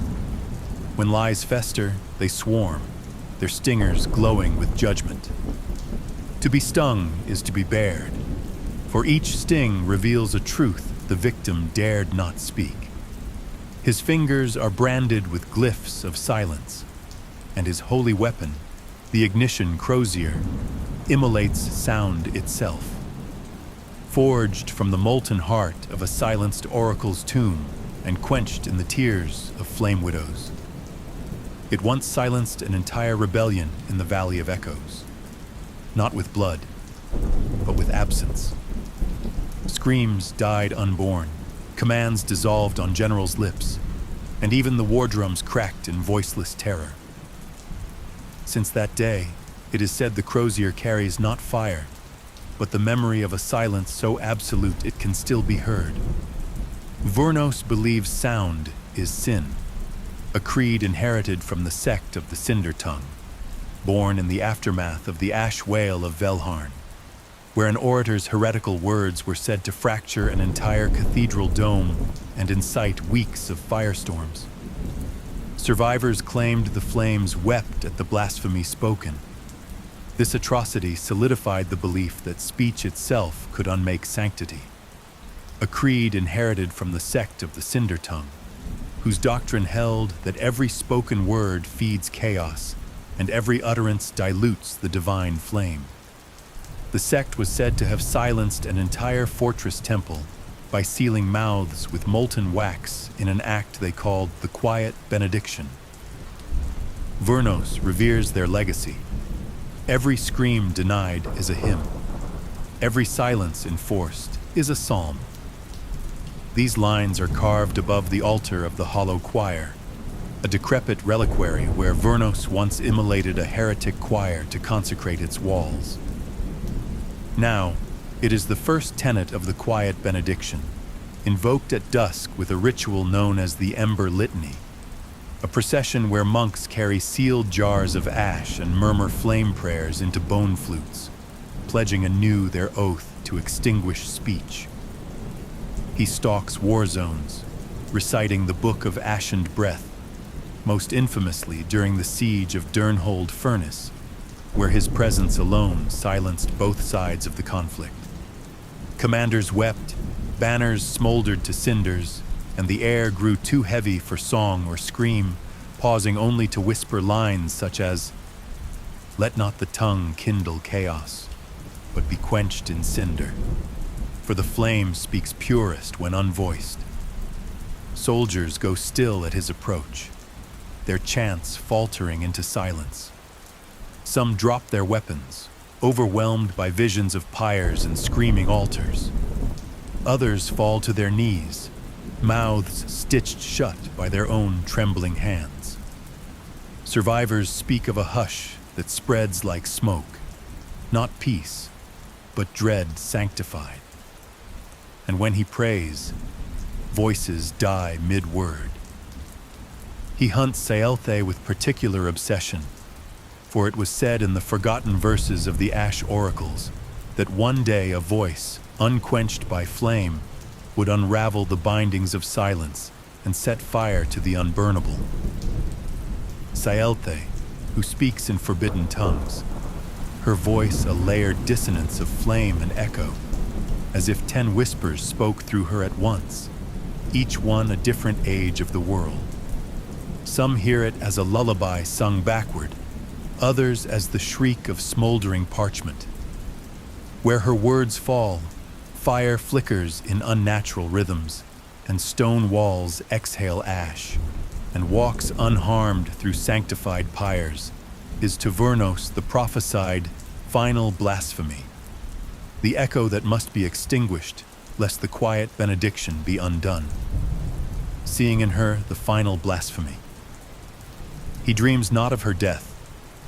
When lies fester, they swarm, their stingers glowing with judgment. To be stung is to be bared, for each sting reveals a truth the victim dared not speak. His fingers are branded with glyphs of silence, and his holy weapon, the ignition crozier, immolates sound itself. Forged from the molten heart of a silenced oracle's tomb and quenched in the tears of flame widows. It once silenced an entire rebellion in the Valley of Echoes, not with blood, but with absence. Screams died unborn, commands dissolved on generals' lips, and even the war drums cracked in voiceless terror. Since that day, it is said the crozier carries not fire, but the memory of a silence so absolute it can still be heard. Vernos believes sound is sin, a creed inherited from the sect of the Cinder Tongue, born in the aftermath of the ash wail of Velkhar, where an orator's heretical words were said to fracture an entire cathedral dome and incite weeks of firestorms. Survivors claimed the flames wept at the blasphemy spoken. This atrocity solidified the belief that speech itself could unmake sanctity, a creed inherited from the sect of the Cinder Tongue, whose doctrine held that every spoken word feeds chaos and every utterance dilutes the divine flame. The sect was said to have silenced an entire fortress temple by sealing mouths with molten wax in an act they called the Quiet Benediction. Vernos reveres their legacy. Every scream denied is a hymn. Every silence enforced is a psalm. These lines are carved above the altar of the hollow choir, a decrepit reliquary where Vernos once immolated a heretic choir to consecrate its walls. Now, it is the first tenet of the Quiet Benediction, invoked at dusk with a ritual known as the Ember Litany, a procession where monks carry sealed jars of ash and murmur flame prayers into bone flutes, pledging anew their oath to extinguish speech. He stalks war zones, reciting the Book of Ashened Breath, most infamously during the siege of Durnhold Furnace, where his presence alone silenced both sides of the conflict. Commanders wept, banners smoldered to cinders, and the air grew too heavy for song or scream, pausing only to whisper lines such as, "Let not the tongue kindle chaos, but be quenched in cinder, for the flame speaks purest when unvoiced." Soldiers go still at his approach, their chants faltering into silence. Some drop their weapons, overwhelmed by visions of pyres and screaming altars. Others fall to their knees, mouths stitched shut by their own trembling hands. Survivors speak of a hush that spreads like smoke, not peace, but dread sanctified. And when he prays, voices die mid-word. He hunts Saelthe with particular obsession, for it was said in the forgotten verses of the Ash Oracles that one day a voice, unquenched by flame, would unravel the bindings of silence and set fire to the unburnable. Saelte, who speaks in forbidden tongues, her voice a layered dissonance of flame and echo, as if 10 whispers spoke through her at once, each one a different age of the world. Some hear it as a lullaby sung backward, others as the shriek of smoldering parchment. Where her words fall, fire flickers in unnatural rhythms, and stone walls exhale ash, and walks unharmed through sanctified pyres, is Tavernos the prophesied final blasphemy, the echo that must be extinguished lest the quiet benediction be undone, seeing in her the final blasphemy. He dreams not of her death,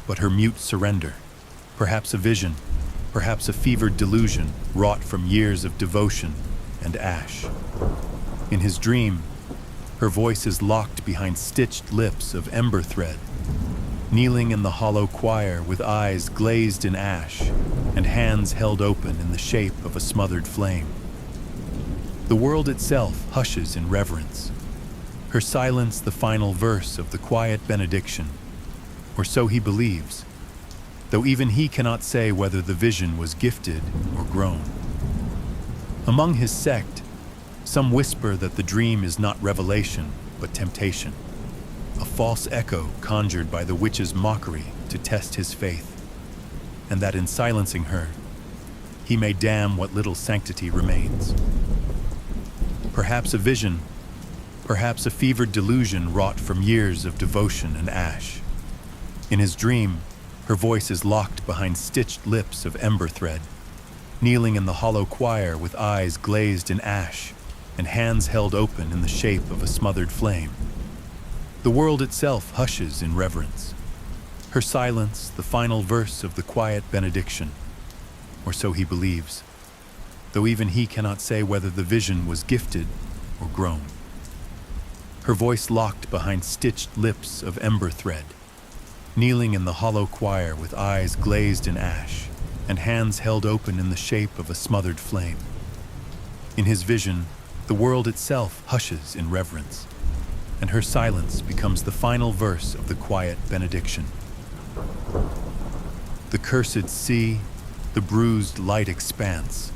but her mute surrender, perhaps a vision, perhaps a fevered delusion wrought from years of devotion and ash. In his dream, her voice is locked behind stitched lips of ember thread, kneeling in the hollow choir with eyes glazed in ash and hands held open in the shape of a smothered flame. The world itself hushes in reverence, her silence the final verse of the quiet benediction, or so he believes, though even he cannot say whether the vision was gifted or grown. Among his sect, some whisper that the dream is not revelation, but temptation, a false echo conjured by the witch's mockery to test his faith, and that in silencing her, he may damn what little sanctity remains. Perhaps a vision, perhaps a fevered delusion wrought from years of devotion and ash. In his dream, her voice is locked behind stitched lips of ember thread, kneeling in the hollow choir with eyes glazed in ash and hands held open in the shape of a smothered flame. The world itself hushes in reverence, her silence the final verse of the quiet benediction, or so he believes, though even he cannot say whether the vision was gifted or grown. Her voice locked behind stitched lips of ember thread, kneeling in the hollow choir with eyes glazed in ash and hands held open in the shape of a smothered flame. In his vision, the world itself hushes in reverence, and her silence becomes the final verse of the quiet benediction. The cursed sea, the bruised light expanse.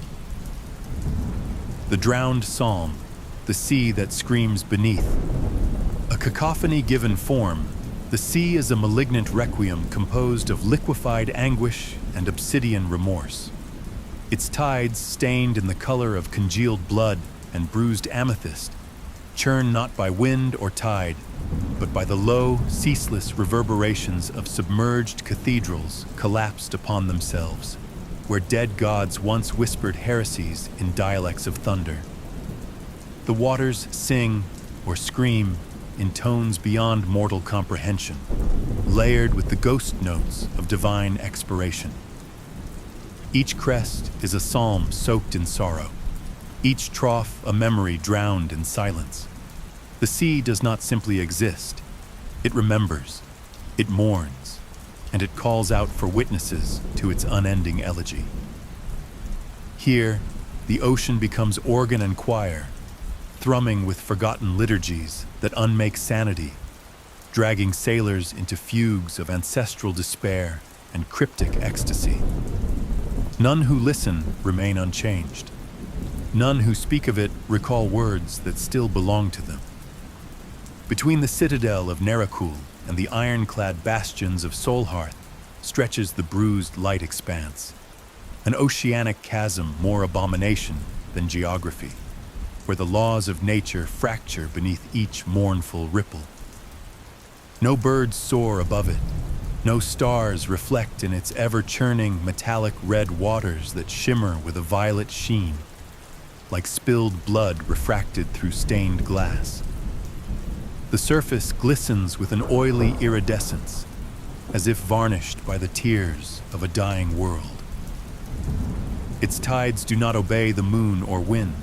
The drowned psalm, the sea that screams beneath. A cacophony given form, the sea is a malignant requiem composed of liquefied anguish and obsidian remorse. Its tides, stained in the color of congealed blood and bruised amethyst, churn not by wind or tide, but by the low, ceaseless reverberations of submerged cathedrals collapsed upon themselves, where dead gods once whispered heresies in dialects of thunder. The waters sing or scream in tones beyond mortal comprehension, layered with the ghost notes of divine expiration. Each crest is a psalm soaked in sorrow, each trough a memory drowned in silence. The sea does not simply exist. It remembers, it mourns, and it calls out for witnesses to its unending elegy. Here, the ocean becomes organ and choir, thrumming with forgotten liturgies that unmake sanity, dragging sailors into fugues of ancestral despair and cryptic ecstasy. None who listen remain unchanged. None who speak of it recall words that still belong to them. Between the citadel of Nherakhul and the ironclad bastions of Solhearth stretches the bruised light expanse, an oceanic chasm more abomination than geography, where the laws of nature fracture beneath each mournful ripple. No birds soar above it, no stars reflect in its ever-churning metallic red waters that shimmer with a violet sheen, like spilled blood refracted through stained glass. The surface glistens with an oily iridescence, as if varnished by the tears of a dying world. Its tides do not obey the moon or wind,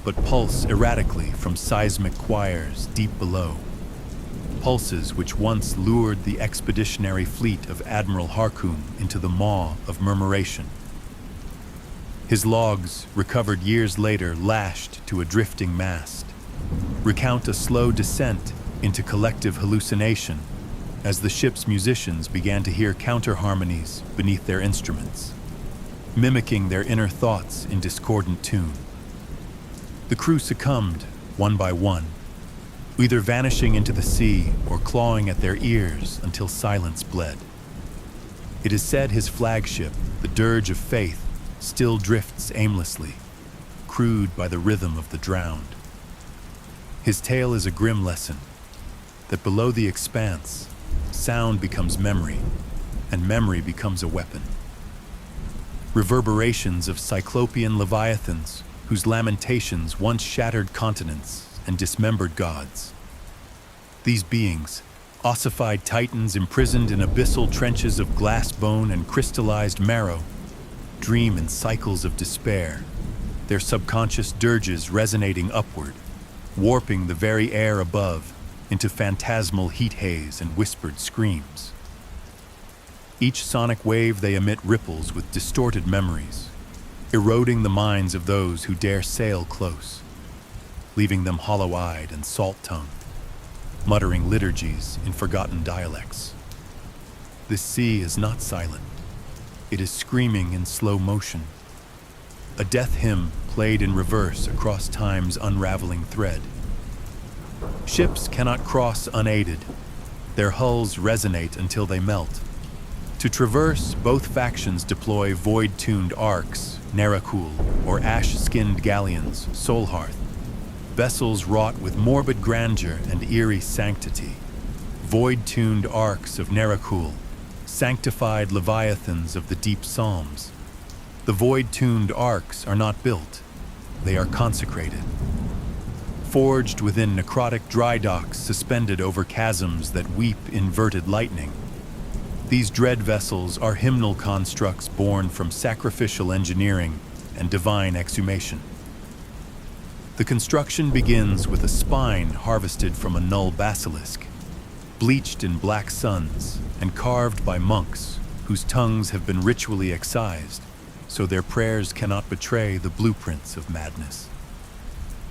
but pulse erratically from seismic choirs deep below, pulses which once lured the expeditionary fleet of Admiral Harkoum into the maw of murmuration. His logs, recovered years later, lashed to a drifting mast, recount a slow descent into collective hallucination as the ship's musicians began to hear counter-harmonies beneath their instruments, mimicking their inner thoughts in discordant tune. The crew succumbed, one by one, either vanishing into the sea or clawing at their ears until silence bled. It is said his flagship, the Dirge of Faith, still drifts aimlessly, crewed by the rhythm of the drowned. His tale is a grim lesson that below the expanse, sound becomes memory, and memory becomes a weapon. Reverberations of cyclopean leviathans whose lamentations once shattered continents and dismembered gods. These beings, ossified titans imprisoned in abyssal trenches of glass bone and crystallized marrow, dream in cycles of despair, their subconscious dirges resonating upward, warping the very air above into phantasmal heat haze and whispered screams. Each sonic wave they emit ripples with distorted memories, eroding the minds of those who dare sail close, leaving them hollow-eyed and salt-tongued, muttering liturgies in forgotten dialects. This sea is not silent. It is screaming in slow motion, a death hymn played in reverse across time's unraveling thread. Ships cannot cross unaided. Their hulls resonate until they melt. To traverse, both factions deploy void-tuned arcs, Nherakhul, or ash-skinned galleons, Solhearth, vessels wrought with morbid grandeur and eerie sanctity. Void-tuned arcs of Nherakhul, sanctified leviathans of the deep psalms. The void-tuned arcs are not built, they are consecrated. Forged within necrotic dry docks suspended over chasms that weep inverted lightning. These dread vessels are hymnal constructs born from sacrificial engineering and divine exhumation. The construction begins with a spine harvested from a null basilisk, bleached in black suns and carved by monks whose tongues have been ritually excised, so their prayers cannot betray the blueprints of madness.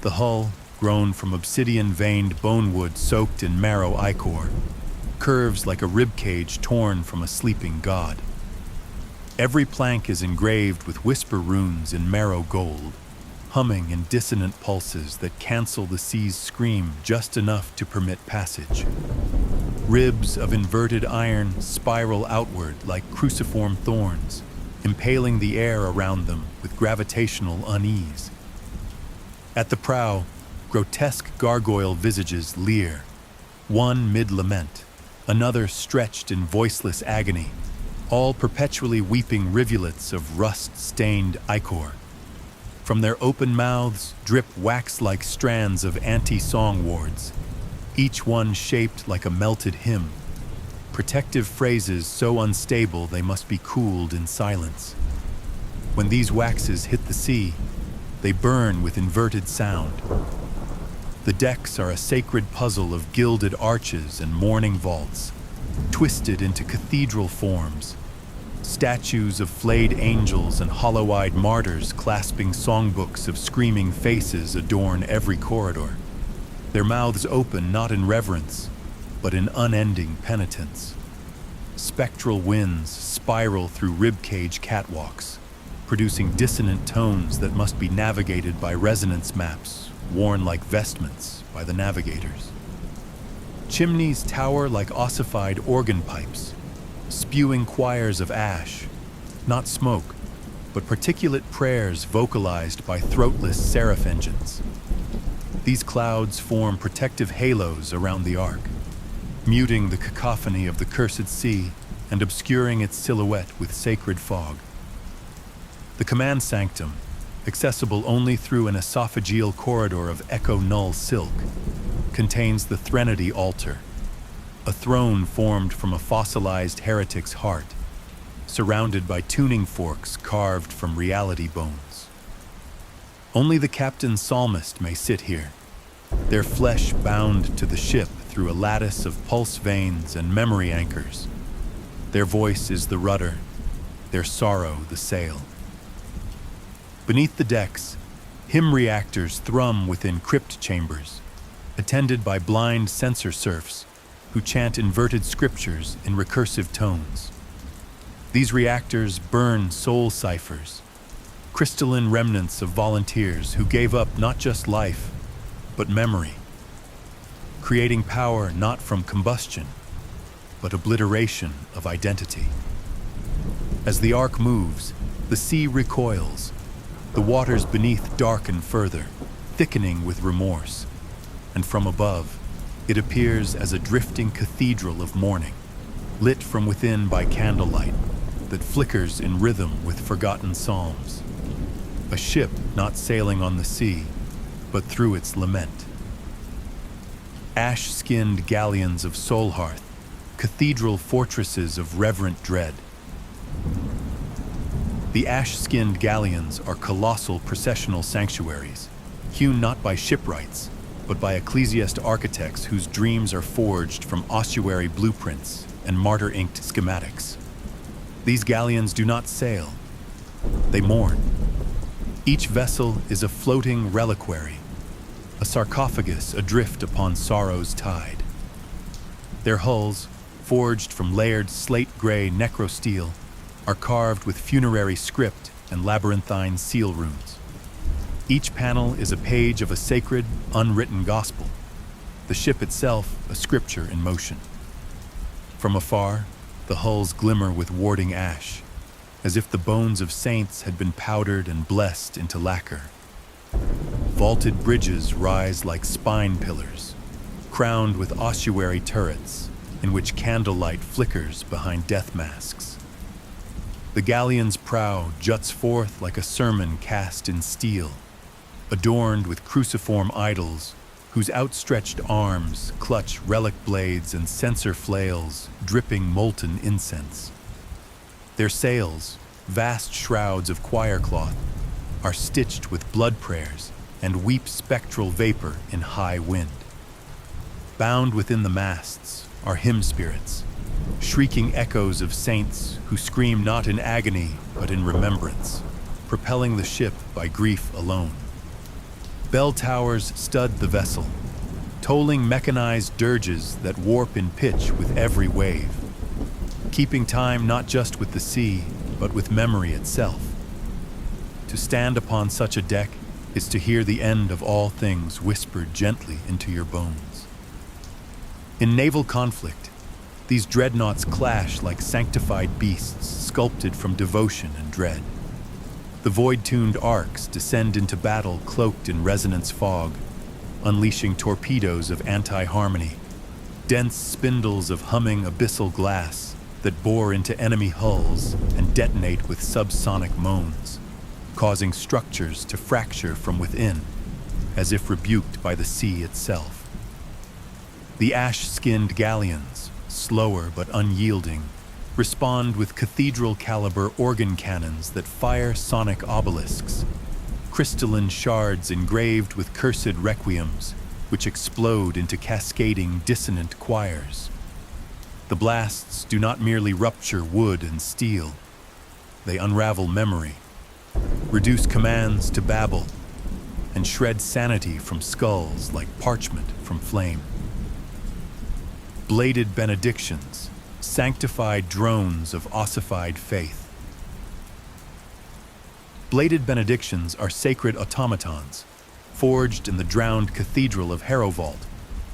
The hull, grown from obsidian-veined bonewood soaked in marrow ichor, curves like a ribcage torn from a sleeping god. Every plank is engraved with whisper runes in marrow gold, humming in dissonant pulses that cancel the sea's scream just enough to permit passage. Ribs of inverted iron spiral outward like cruciform thorns, impaling the air around them with gravitational unease. At the prow, grotesque gargoyle visages leer, one mid-lament, another stretched in voiceless agony, all perpetually weeping rivulets of rust-stained ichor. From their open mouths drip wax-like strands of anti-song wards, each one shaped like a melted hymn, protective phrases so unstable they must be cooled in silence. When these waxes hit the sea, they burn with inverted sound. The decks are a sacred puzzle of gilded arches and mourning vaults, twisted into cathedral forms. Statues of flayed angels and hollow-eyed martyrs clasping songbooks of screaming faces adorn every corridor, their mouths open not in reverence, but in unending penitence. Spectral winds spiral through ribcage catwalks, producing dissonant tones that must be navigated by resonance maps worn like vestments by the navigators. Chimneys tower like ossified organ pipes, spewing choirs of ash, not smoke, but particulate prayers vocalized by throatless seraph engines. These clouds form protective halos around the ark, muting the cacophony of the cursed sea and obscuring its silhouette with sacred fog. The command sanctum, accessible only through an esophageal corridor of echo-null silk, contains the Threnody altar, a throne formed from a fossilized heretic's heart, surrounded by tuning forks carved from reality bones. Only the captain's psalmist may sit here, their flesh bound to the ship through a lattice of pulse veins and memory anchors. Their voice is the rudder, their sorrow the sail. Beneath the decks, hymn reactors thrum within crypt chambers, attended by blind censor serfs who chant inverted scriptures in recursive tones. These reactors burn soul ciphers, crystalline remnants of volunteers who gave up not just life, but memory, creating power not from combustion, but obliteration of identity. As the ark moves, the sea recoils, the waters beneath darken further, thickening with remorse, and from above, it appears as a drifting cathedral of mourning, lit from within by candlelight that flickers in rhythm with forgotten psalms. A ship not sailing on the sea, but through its lament. Ash-skinned galleons of Solhearth, cathedral fortresses of reverent dread. The ash-skinned galleons are colossal processional sanctuaries, hewn not by shipwrights, but by ecclesiast architects whose dreams are forged from ossuary blueprints and martyr-inked schematics. These galleons do not sail, they mourn. Each vessel is a floating reliquary, a sarcophagus adrift upon sorrow's tide. Their hulls, forged from layered slate-gray necrosteel, are carved with funerary script and labyrinthine seal runes. Each panel is a page of a sacred, unwritten gospel, the ship itself a scripture in motion. From afar, the hulls glimmer with warding ash, as if the bones of saints had been powdered and blessed into lacquer. Vaulted bridges rise like spine pillars, crowned with ossuary turrets in which candlelight flickers behind death masks. The galleon's prow juts forth like a sermon cast in steel, adorned with cruciform idols whose outstretched arms clutch relic blades and censer flails dripping molten incense. Their sails, vast shrouds of choir cloth, are stitched with blood prayers and weep spectral vapor in high wind. Bound within the masts are hymn spirits, shrieking echoes of saints who scream not in agony but in remembrance, propelling the ship by grief alone. Bell towers stud the vessel, tolling mechanized dirges that warp in pitch with every wave, keeping time not just with the sea, but with memory itself. To stand upon such a deck is to hear the end of all things whispered gently into your bones. In naval conflict, these dreadnoughts clash like sanctified beasts sculpted from devotion and dread. The void-tuned arcs descend into battle cloaked in resonance fog, unleashing torpedoes of anti-harmony, dense spindles of humming abyssal glass that bore into enemy hulls and detonate with subsonic moans, causing structures to fracture from within, as if rebuked by the sea itself. The ash-skinned galleons, slower but unyielding, respond with cathedral-caliber organ cannons that fire sonic obelisks, crystalline shards engraved with cursed requiems, which explode into cascading dissonant choirs. The blasts do not merely rupture wood and steel, they unravel memory, reduce commands to babble, and shred sanity from skulls like parchment from flame. Bladed benedictions, sanctified drones of ossified faith. Bladed benedictions are sacred automatons, forged in the drowned cathedral of Harrowvault,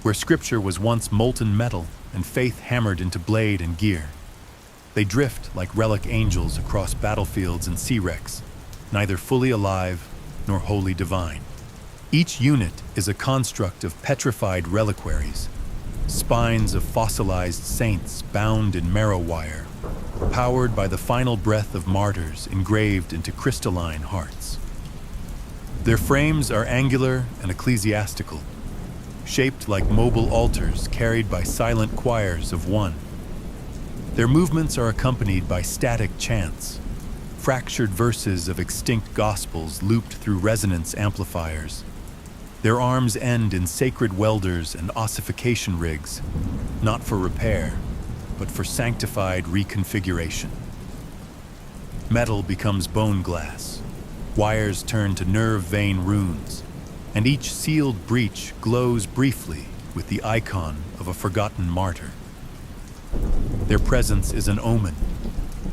where scripture was once molten metal and faith hammered into blade and gear. They drift like relic angels across battlefields and sea wrecks, neither fully alive nor wholly divine. Each unit is a construct of petrified reliquaries, spines of fossilized saints bound in marrow wire, powered by the final breath of martyrs engraved into crystalline hearts. Their frames are angular and ecclesiastical, shaped like mobile altars carried by silent choirs of one. Their movements are accompanied by static chants, fractured verses of extinct gospels looped through resonance amplifiers. Their arms end in sacred welders and ossification rigs, not for repair, but for sanctified reconfiguration. Metal becomes bone glass, Wires turn to nerve vein runes, and each sealed breach glows briefly with the icon of a forgotten martyr. Their presence is an omen,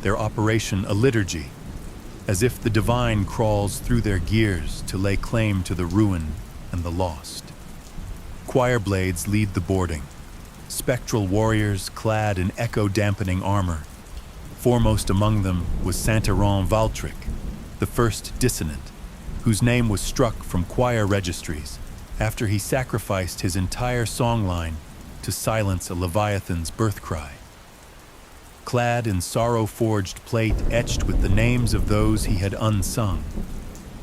their operation a liturgy, as if the divine crawls through their gears to lay claim to the ruin and the lost. Choir blades lead the boarding, spectral warriors clad in echo-dampening armor. Foremost among them was Santaron Valtric, the first dissonant, whose name was struck from choir registries after he sacrificed his entire songline to silence a Leviathan's birth cry. Clad in sorrow-forged plate etched with the names of those he had unsung,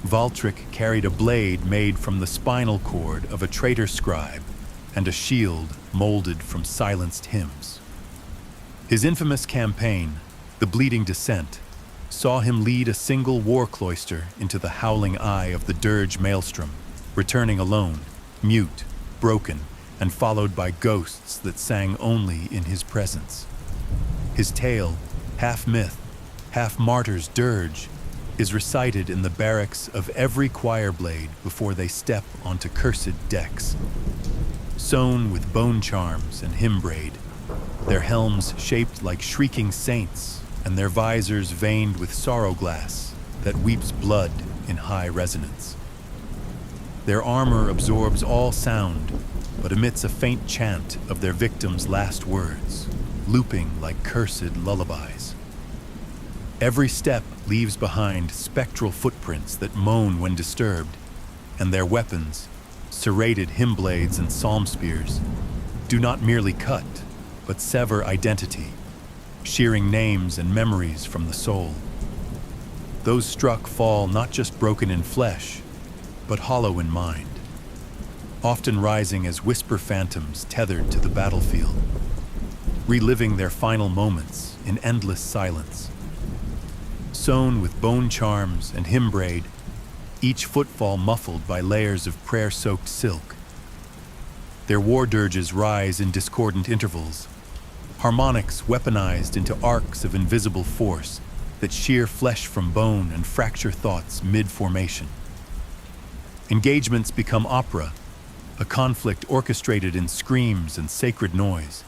Valtric carried a blade made from the spinal cord of a traitor scribe and a shield molded from silenced hymns. His infamous campaign, the Bleeding Descent, saw him lead a single war cloister into the howling eye of the dirge maelstrom, returning alone, mute, broken, and followed by ghosts that sang only in his presence. His tale, half myth, half martyr's dirge, is recited in the barracks of every choir blade before they step onto cursed decks. Sewn with bone charms and hymn braid, their helms shaped like shrieking saints, and their visors veined with sorrow glass that weeps blood in high resonance. Their armor absorbs all sound, but emits a faint chant of their victims' last words, looping like cursed lullabies. Every step leaves behind spectral footprints that moan when disturbed, and their weapons, serrated hymn blades and psalm spears, do not merely cut, but sever identity, shearing names and memories from the soul. Those struck fall not just broken in flesh, but hollow in mind, often rising as whisper phantoms tethered to the battlefield, reliving their final moments in endless silence. Sewn with bone charms and hymn braid, each footfall muffled by layers of prayer-soaked silk. Their war dirges rise in discordant intervals, harmonics weaponized into arcs of invisible force that shear flesh from bone and fracture thoughts mid-formation. Engagements become opera, a conflict orchestrated in screams and sacred noise,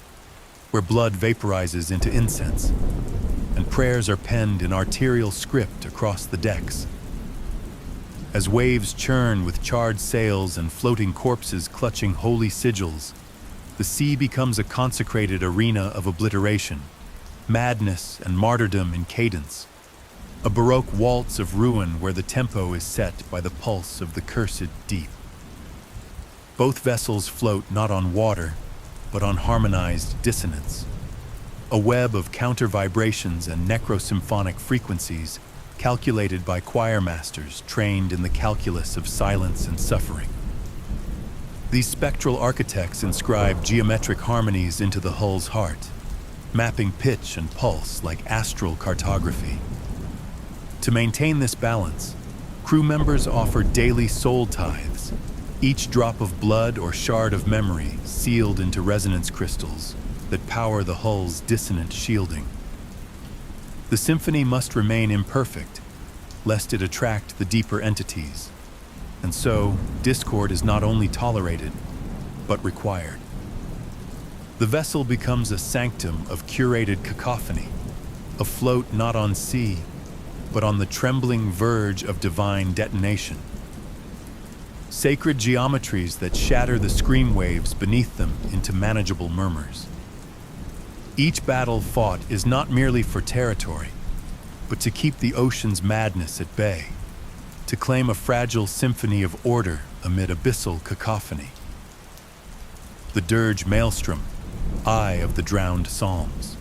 where blood vaporizes into incense, and prayers are penned in arterial script across the decks. As waves churn with charred sails and floating corpses clutching holy sigils, the sea becomes a consecrated arena of obliteration, madness and martyrdom in cadence, a baroque waltz of ruin where the tempo is set by the pulse of the cursed deep. Both vessels float not on water, but on harmonized dissonance, a web of counter-vibrations and necrosymphonic frequencies calculated by choir masters trained in the calculus of silence and suffering. These spectral architects inscribe geometric harmonies into the hull's heart, mapping pitch and pulse like astral cartography. To maintain this balance, crew members offer daily soul tithes, each drop of blood or shard of memory sealed into resonance crystals that power the hull's dissonant shielding. The symphony must remain imperfect, lest it attract the deeper entities, and so discord is not only tolerated, but required. The vessel becomes a sanctum of curated cacophony, afloat not on sea, but on the trembling verge of divine detonation. Sacred geometries that shatter the scream waves beneath them into manageable murmurs. Each battle fought is not merely for territory, but to keep the ocean's madness at bay, to claim a fragile symphony of order amid abyssal cacophony. The dirge maelstrom, eye of the drowned psalms.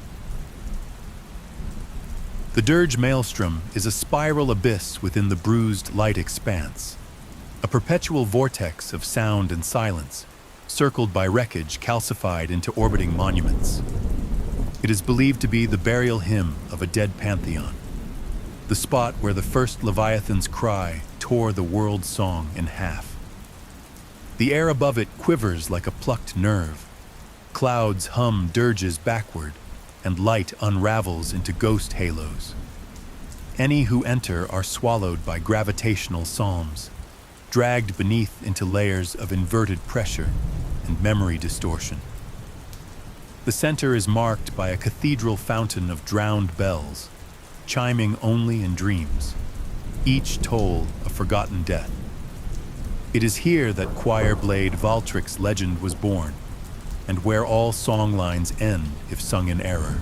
The dirge maelstrom is a spiral abyss within the bruised light expanse, a perpetual vortex of sound and silence, circled by wreckage calcified into orbiting monuments. It is believed to be the burial hymn of a dead pantheon, the spot where the first Leviathan's cry tore the world song in half. The air above it quivers like a plucked nerve. Clouds hum dirges backward, and light unravels into ghost halos. Any who enter are swallowed by gravitational psalms, dragged beneath into layers of inverted pressure and memory distortion. The center is marked by a cathedral fountain of drowned bells, chiming only in dreams, each toll a forgotten death. It is here that choir blade Valtric's legend was born, and where all song lines end if sung in error.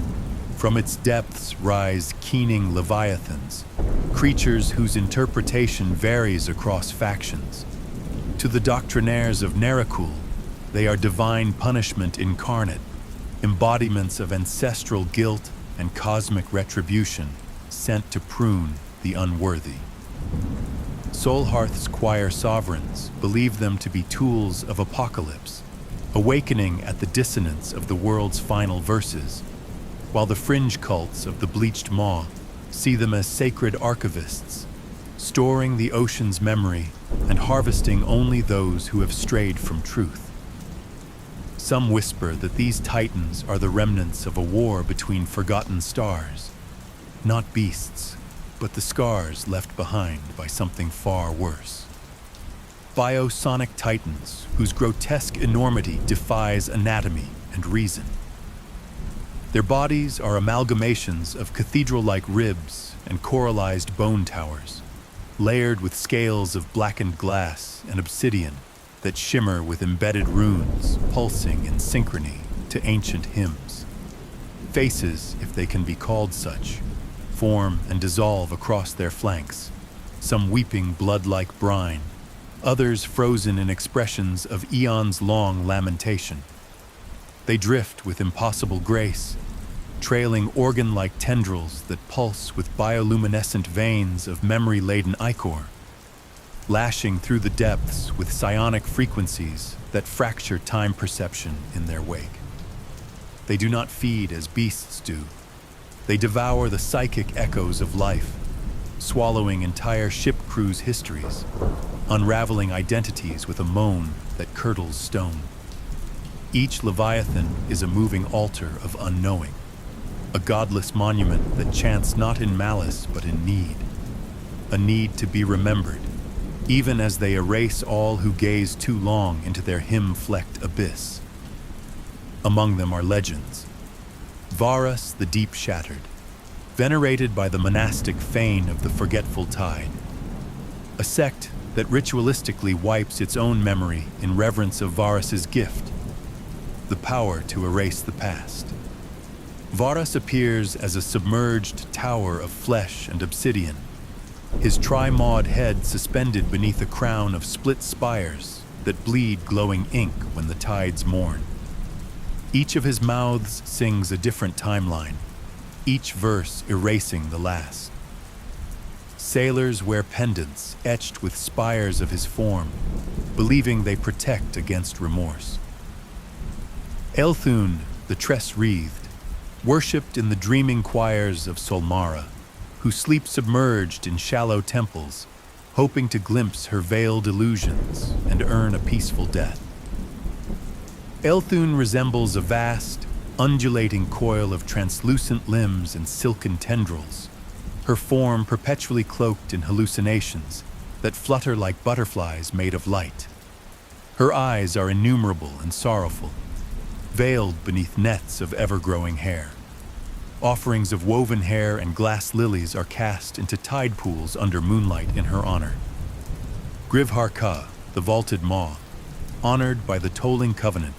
From its depths rise keening leviathans, creatures whose interpretation varies across factions. To the doctrinaires of Nherakhul, they are divine punishment incarnate, embodiments of ancestral guilt and cosmic retribution sent to prune the unworthy. Solhearth's choir sovereigns believe them to be tools of apocalypse, awakening at the dissonance of the world's final verses, while the fringe cults of the Bleached Maw see them as sacred archivists, storing the ocean's memory and harvesting only those who have strayed from truth. Some whisper that these titans are the remnants of a war between forgotten stars, not beasts, but the scars left behind by something far worse. Biosonic titans whose grotesque enormity defies anatomy and reason. Their bodies are amalgamations of cathedral-like ribs and coralized bone towers, layered with scales of blackened glass and obsidian that shimmer with embedded runes pulsing in synchrony to ancient hymns. Faces, if they can be called such, form and dissolve across their flanks, some weeping blood-like brine, others frozen in expressions of eons-long lamentation. They drift with impossible grace, trailing organ-like tendrils that pulse with bioluminescent veins of memory-laden ichor, lashing through the depths with psionic frequencies that fracture time perception in their wake. They do not feed as beasts do. They devour the psychic echoes of life, swallowing entire ship crews' histories, unraveling identities with a moan that curdles stone. Each Leviathan is a moving altar of unknowing, a godless monument that chants not in malice but in need, a need to be remembered, even as they erase all who gaze too long into their hymn-flecked abyss. Among them are legends. Varus the Deep-Shattered, venerated by the monastic Fane of the Forgetful Tide, a sect that ritualistically wipes its own memory in reverence of Varus's gift, the power to erase the past. Varus appears as a submerged tower of flesh and obsidian, his tri-mawed head suspended beneath a crown of split spires that bleed glowing ink when the tides mourn. Each of his mouths sings a different timeline, each verse erasing the last. Sailors wear pendants etched with spires of his form, believing they protect against remorse. Elthun, the tress-wreathed, worshipped in the dreaming choirs of Solmara, who sleep submerged in shallow temples, hoping to glimpse her veiled illusions and earn a peaceful death. Elthun resembles a vast, undulating coil of translucent limbs and silken tendrils, her form perpetually cloaked in hallucinations that flutter like butterflies made of light. Her eyes are innumerable and sorrowful, veiled beneath nets of ever-growing hair. Offerings of woven hair and glass lilies are cast into tide pools under moonlight in her honor. Grivharka, the Vaulted Maw, honored by the Tolling Covenant,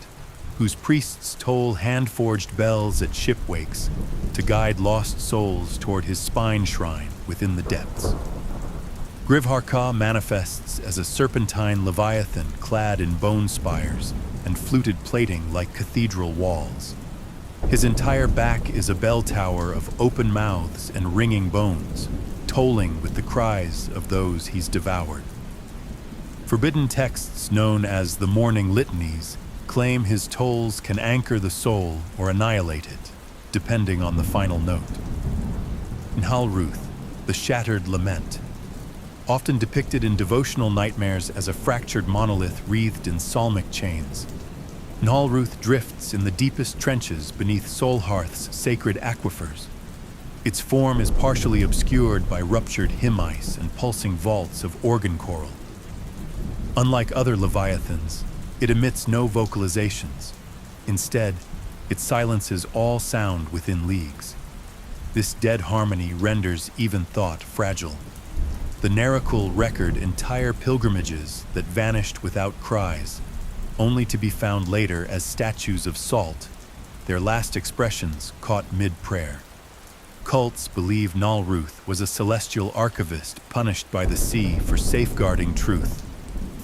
whose priests toll hand-forged bells at ship wakes to guide lost souls toward his spine shrine within the depths. Grivharka manifests as a serpentine leviathan clad in bone spires and fluted plating like cathedral walls. His entire back is a bell tower of open mouths and ringing bones, tolling with the cries of those he's devoured. Forbidden texts known as the Morning Litanies claim his tolls can anchor the soul or annihilate it, depending on the final note. Nhalruth, the Shattered Lament, often depicted in devotional nightmares as a fractured monolith wreathed in psalmic chains, Nhalruth drifts in the deepest trenches beneath Solhearth's sacred aquifers, Its form is partially obscured by ruptured hymn ice and pulsing vaults of organ coral. Unlike other leviathans, it emits no vocalizations. Instead, it silences all sound within leagues. This dead harmony renders even thought fragile. The Nherakhul record entire pilgrimages that vanished without cries, only to be found later as statues of salt, their last expressions caught mid-prayer. Cults believe Nalruth was a celestial archivist punished by the sea for safeguarding truth.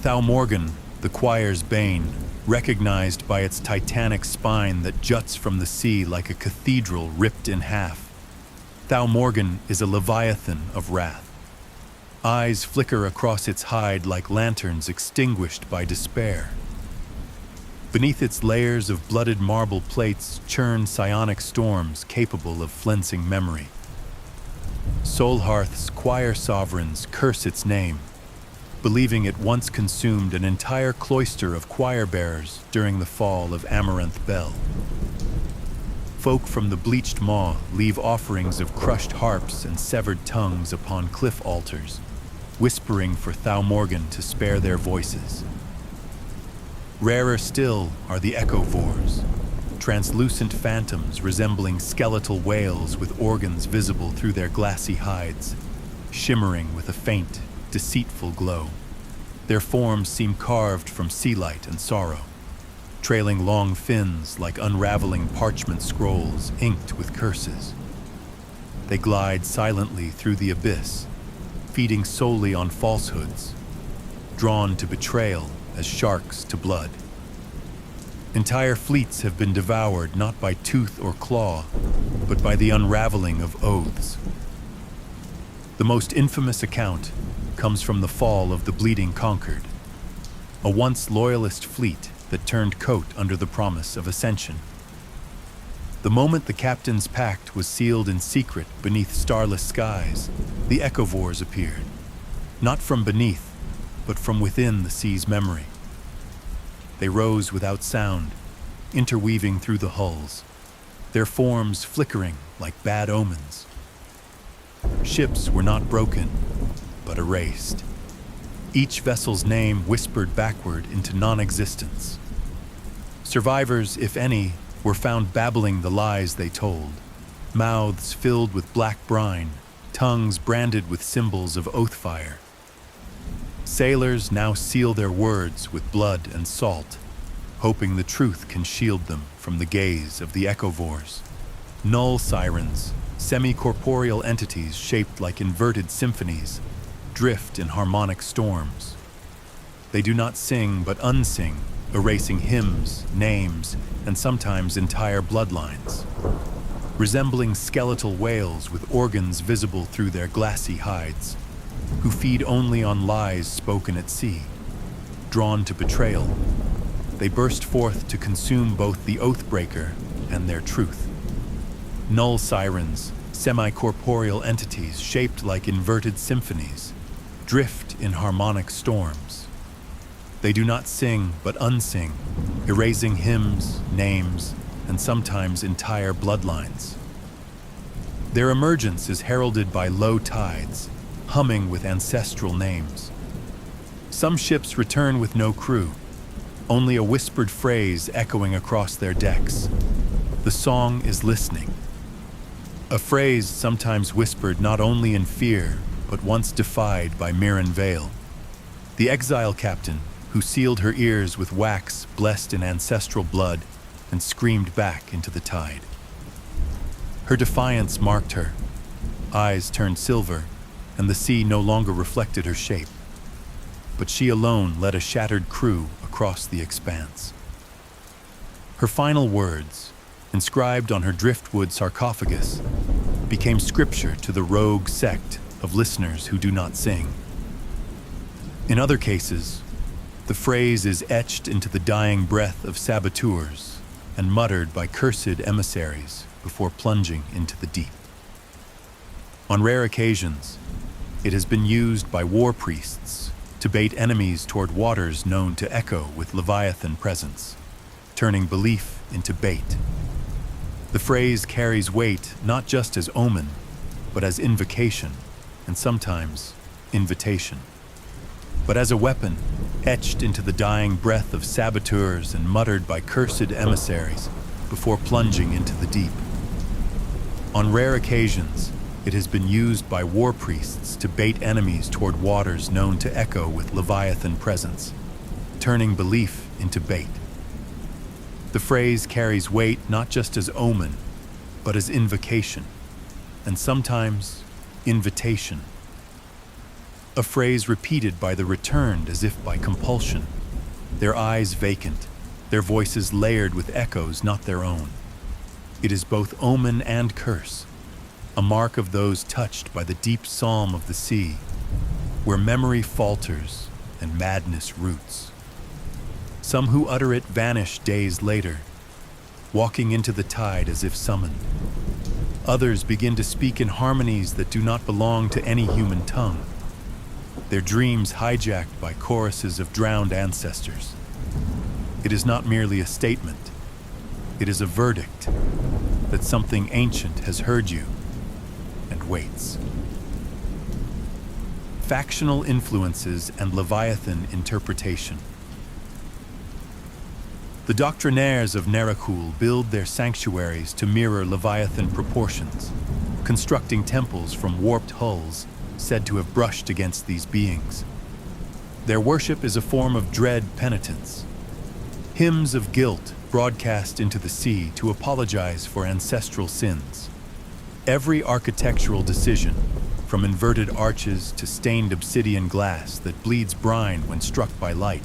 Thau-Morgan, the choir's bane, recognized by its titanic spine that juts from the sea like a cathedral ripped in half. Thau-Morgan is a leviathan of wrath. Eyes flicker across its hide like lanterns extinguished by despair. Beneath its layers of blooded marble plates churn psionic storms capable of flensing memory. Solhearth's choir sovereigns curse its name, believing it once consumed an entire cloister of choir bearers during the fall of Amaranth Bell. Folk from the Bleached Maw leave offerings of crushed harps and severed tongues upon cliff altars, whispering for Thau-Morgan to spare their voices. Rarer still are the echovores, translucent phantoms resembling skeletal whales with organs visible through their glassy hides, shimmering with a faint, deceitful glow. Their forms seem carved from sea light and sorrow, trailing long fins like unraveling parchment scrolls inked with curses. They glide silently through the abyss, feeding solely on falsehoods, drawn to betrayal as sharks to blood. Entire fleets have been devoured not by tooth or claw, but by the unraveling of oaths. The most infamous account comes from the fall of the Bleeding Conquered, a once loyalist fleet that turned coat under the promise of ascension. The moment the captain's pact was sealed in secret beneath starless skies, the echovores appeared, not from beneath, but from within the sea's memory. They rose without sound, interweaving through the hulls, their forms flickering like bad omens. Ships were not broken, but erased. Each vessel's name whispered backward into non-existence. Survivors, if any, were found babbling the lies they told, mouths filled with black brine, tongues branded with symbols of oathfire. Sailors now seal their words with blood and salt, hoping the truth can shield them from the gaze of the echovores. Null sirens, semi-corporeal entities shaped like inverted symphonies, drift in harmonic storms. They do not sing but unsing, erasing hymns, names, and sometimes entire bloodlines. Resembling skeletal whales with organs visible through their glassy hides, who feed only on lies spoken at sea. Drawn to betrayal, they burst forth to consume both the Oathbreaker and their truth. Null sirens, semi-corporeal entities shaped like inverted symphonies, drift in harmonic storms. They do not sing but unsing, erasing hymns, names, and sometimes entire bloodlines. Their emergence is heralded by low tides, humming with ancestral names. Some ships return with no crew, only a whispered phrase echoing across their decks. The song is listening. A phrase sometimes whispered not only in fear, but once defied by Mirren Vale, the exile captain who sealed her ears with wax blessed in ancestral blood and screamed back into the tide. Her defiance marked her. Eyes turned silver, and the sea no longer reflected her shape. But she alone led a shattered crew across the expanse. Her final words, inscribed on her driftwood sarcophagus, became scripture to the rogue sect of listeners who do not sing. In other cases, the phrase is etched into the dying breath of saboteurs and muttered by cursed emissaries before plunging into the deep. On rare occasions, it has been used by war priests to bait enemies toward waters known to echo with Leviathan presence, turning belief into bait. The phrase carries weight not just as omen, but as invocation, and sometimes invitation. But as a weapon, etched into the dying breath of saboteurs and muttered by cursed emissaries before plunging into the deep. On rare occasions, it has been used by war priests to bait enemies toward waters known to echo with Leviathan presence, turning belief into bait. The phrase carries weight not just as omen, but as invocation, and sometimes invitation. A phrase repeated by the returned as if by compulsion, their eyes vacant, their voices layered with echoes not their own. It is both omen and curse, a mark of those touched by the deep psalm of the sea, where memory falters and madness roots. Some who utter it vanish days later, walking into the tide as if summoned. Others begin to speak in harmonies that do not belong to any human tongue, their dreams hijacked by choruses of drowned ancestors. It is not merely a statement, it is a verdict that something ancient has heard you and waits. Factional influences and Leviathan interpretation. The doctrinaires of Nherakhul build their sanctuaries to mirror Leviathan proportions, constructing temples from warped hulls said to have brushed against these beings. Their worship is a form of dread penitence. Hymns of guilt broadcast into the sea to apologize for ancestral sins. Every architectural decision, from inverted arches to stained obsidian glass that bleeds brine when struck by light,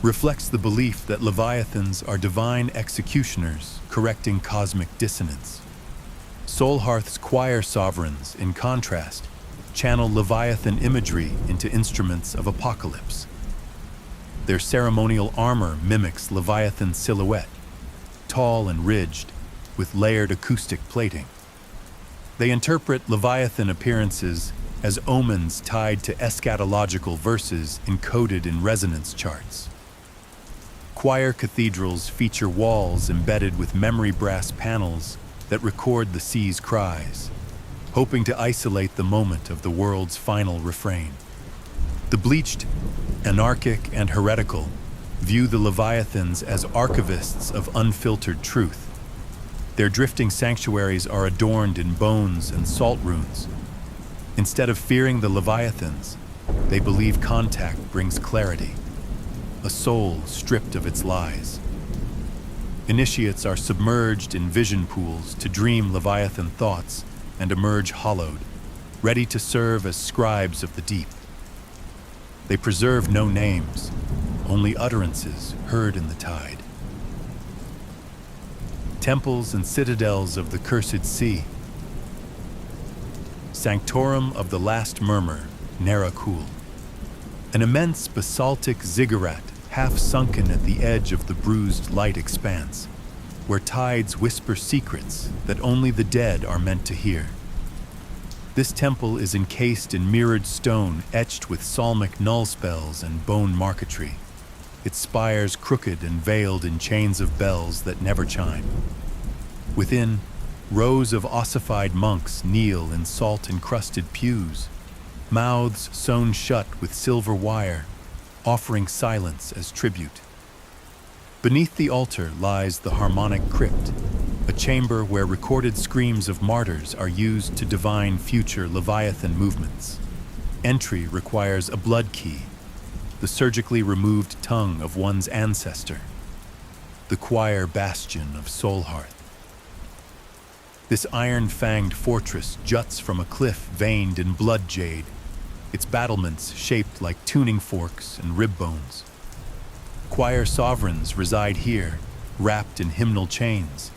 reflects the belief that Leviathans are divine executioners correcting cosmic dissonance. Solhearth's choir sovereigns, in contrast, channel Leviathan imagery into instruments of apocalypse. Their ceremonial armor mimics Leviathan silhouette, tall and ridged, with layered acoustic plating. They interpret Leviathan appearances as omens tied to eschatological verses encoded in resonance charts. Choir cathedrals feature walls embedded with memory brass panels that record the sea's cries, hoping to isolate the moment of the world's final refrain. The bleached, anarchic, and heretical view the Leviathans as archivists of unfiltered truth. Their drifting sanctuaries are adorned in bones and salt runes. Instead of fearing the Leviathans, they believe contact brings clarity, a soul stripped of its lies. Initiates are submerged in vision pools to dream Leviathan thoughts and emerge hollowed, ready to serve as scribes of the deep. They preserve no names, only utterances heard in the tide. Temples and citadels of the cursed sea. Sanctorum of the Last Murmur, Nherakhul. An immense basaltic ziggurat half sunken at the edge of the bruised light expanse, where tides whisper secrets that only the dead are meant to hear. This temple is encased in mirrored stone etched with psalmic null spells and bone marquetry, its spires crooked and veiled in chains of bells that never chime. Within, rows of ossified monks kneel in salt-encrusted pews, mouths sewn shut with silver wire, offering silence as tribute. Beneath the altar lies the harmonic crypt, a chamber where recorded screams of martyrs are used to divine future Leviathan movements. Entry requires a blood key, the surgically removed tongue of one's ancestor, the choir bastion of Solhearth. This iron-fanged fortress juts from a cliff veined in blood jade, its battlements shaped like tuning forks and rib bones. Choir sovereigns reside here, wrapped in hymnal chains,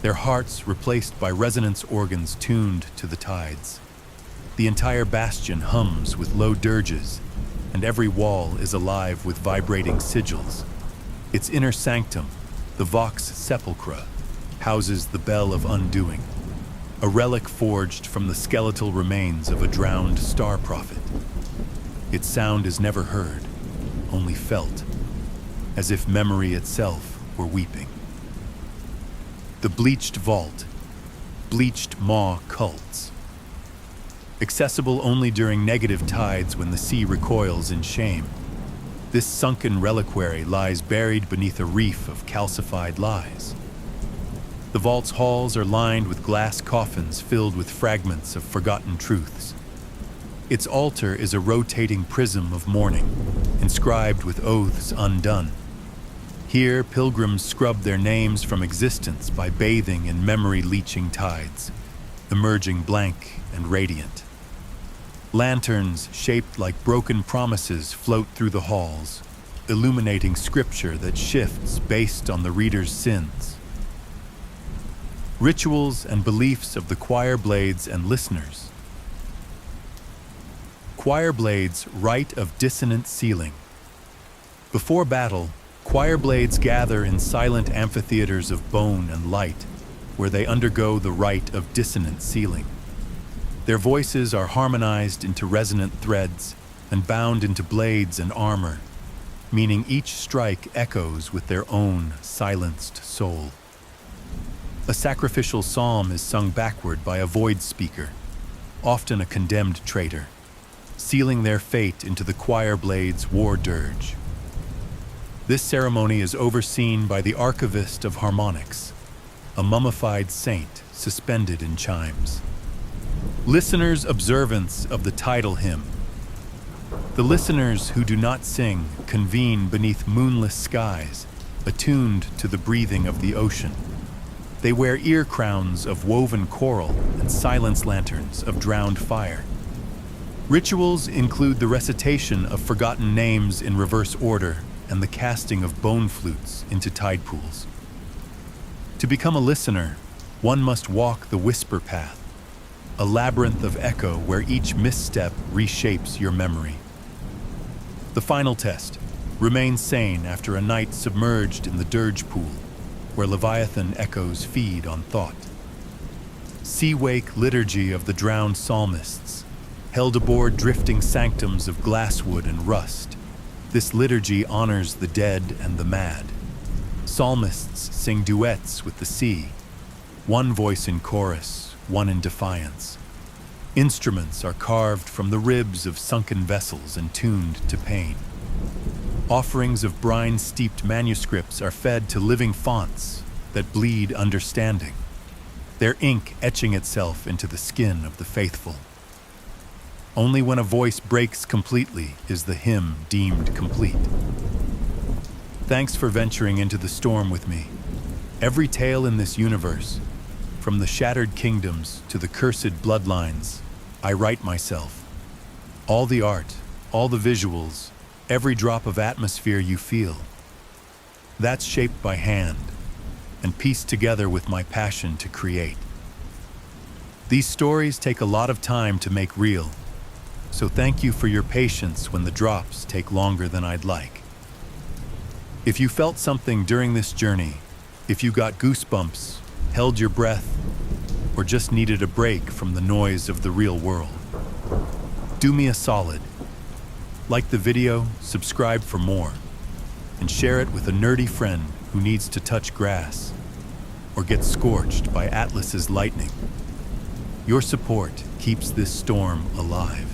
their hearts replaced by resonance organs tuned to the tides. The entire bastion hums with low dirges, and every wall is alive with vibrating sigils. Its inner sanctum, the Vox Sepulchra, houses the Bell of Undoing, a relic forged from the skeletal remains of a drowned star prophet. Its sound is never heard, only felt, as if memory itself were weeping. The bleached vault, bleached maw cults, accessible only during negative tides when the sea recoils in shame. This sunken reliquary lies buried beneath a reef of calcified lies. The vault's halls are lined with glass coffins filled with fragments of forgotten truths. Its altar is a rotating prism of mourning, inscribed with oaths undone. Here, pilgrims scrub their names from existence by bathing in memory-leaching tides, emerging blank and radiant. Lanterns shaped like broken promises float through the halls, illuminating scripture that shifts based on the reader's sins. Rituals and beliefs of the choir blades and listeners. Choir blades' rite of dissonant sealing. Before battle, choir blades gather in silent amphitheaters of bone and light, where they undergo the rite of dissonant sealing. Their voices are harmonized into resonant threads and bound into blades and armor, meaning each strike echoes with their own silenced soul. A sacrificial psalm is sung backward by a void speaker, often a condemned traitor, sealing their fate into the choir blade's war dirge. This ceremony is overseen by the archivist of harmonics, a mummified saint suspended in chimes. Listeners' observance of the title hymn. The listeners who do not sing convene beneath moonless skies, attuned to the breathing of the ocean. They wear ear crowns of woven coral and silence lanterns of drowned fire. Rituals include the recitation of forgotten names in reverse order and the casting of bone flutes into tide pools. To become a listener, one must walk the whisper path, a labyrinth of echo where each misstep reshapes your memory. The final test: remain sane after a night submerged in the dirge pool, where Leviathan echoes feed on thought. Sea-wake liturgy of the drowned psalmists, held aboard drifting sanctums of glasswood and rust. This liturgy honors the dead and the mad. Psalmists sing duets with the sea, one voice in chorus, one in defiance. Instruments are carved from the ribs of sunken vessels and tuned to pain. Offerings of brine-steeped manuscripts are fed to living fonts that bleed understanding, their ink etching itself into the skin of the faithful. Only when a voice breaks completely is the hymn deemed complete. Thanks for venturing into the storm with me. Every tale in this universe, from the shattered kingdoms to the cursed bloodlines, I write myself. All the art, all the visuals, every drop of atmosphere you feel, that's shaped by hand and pieced together with my passion to create. These stories take a lot of time to make real, so thank you for your patience when the drops take longer than I'd like. If you felt something during this journey, if you got goosebumps, held your breath, or just needed a break from the noise of the real world, do me a solid. Like the video, subscribe for more, and share it with a nerdy friend who needs to touch grass or get scorched by Atlas's lightning. Your support keeps this storm alive.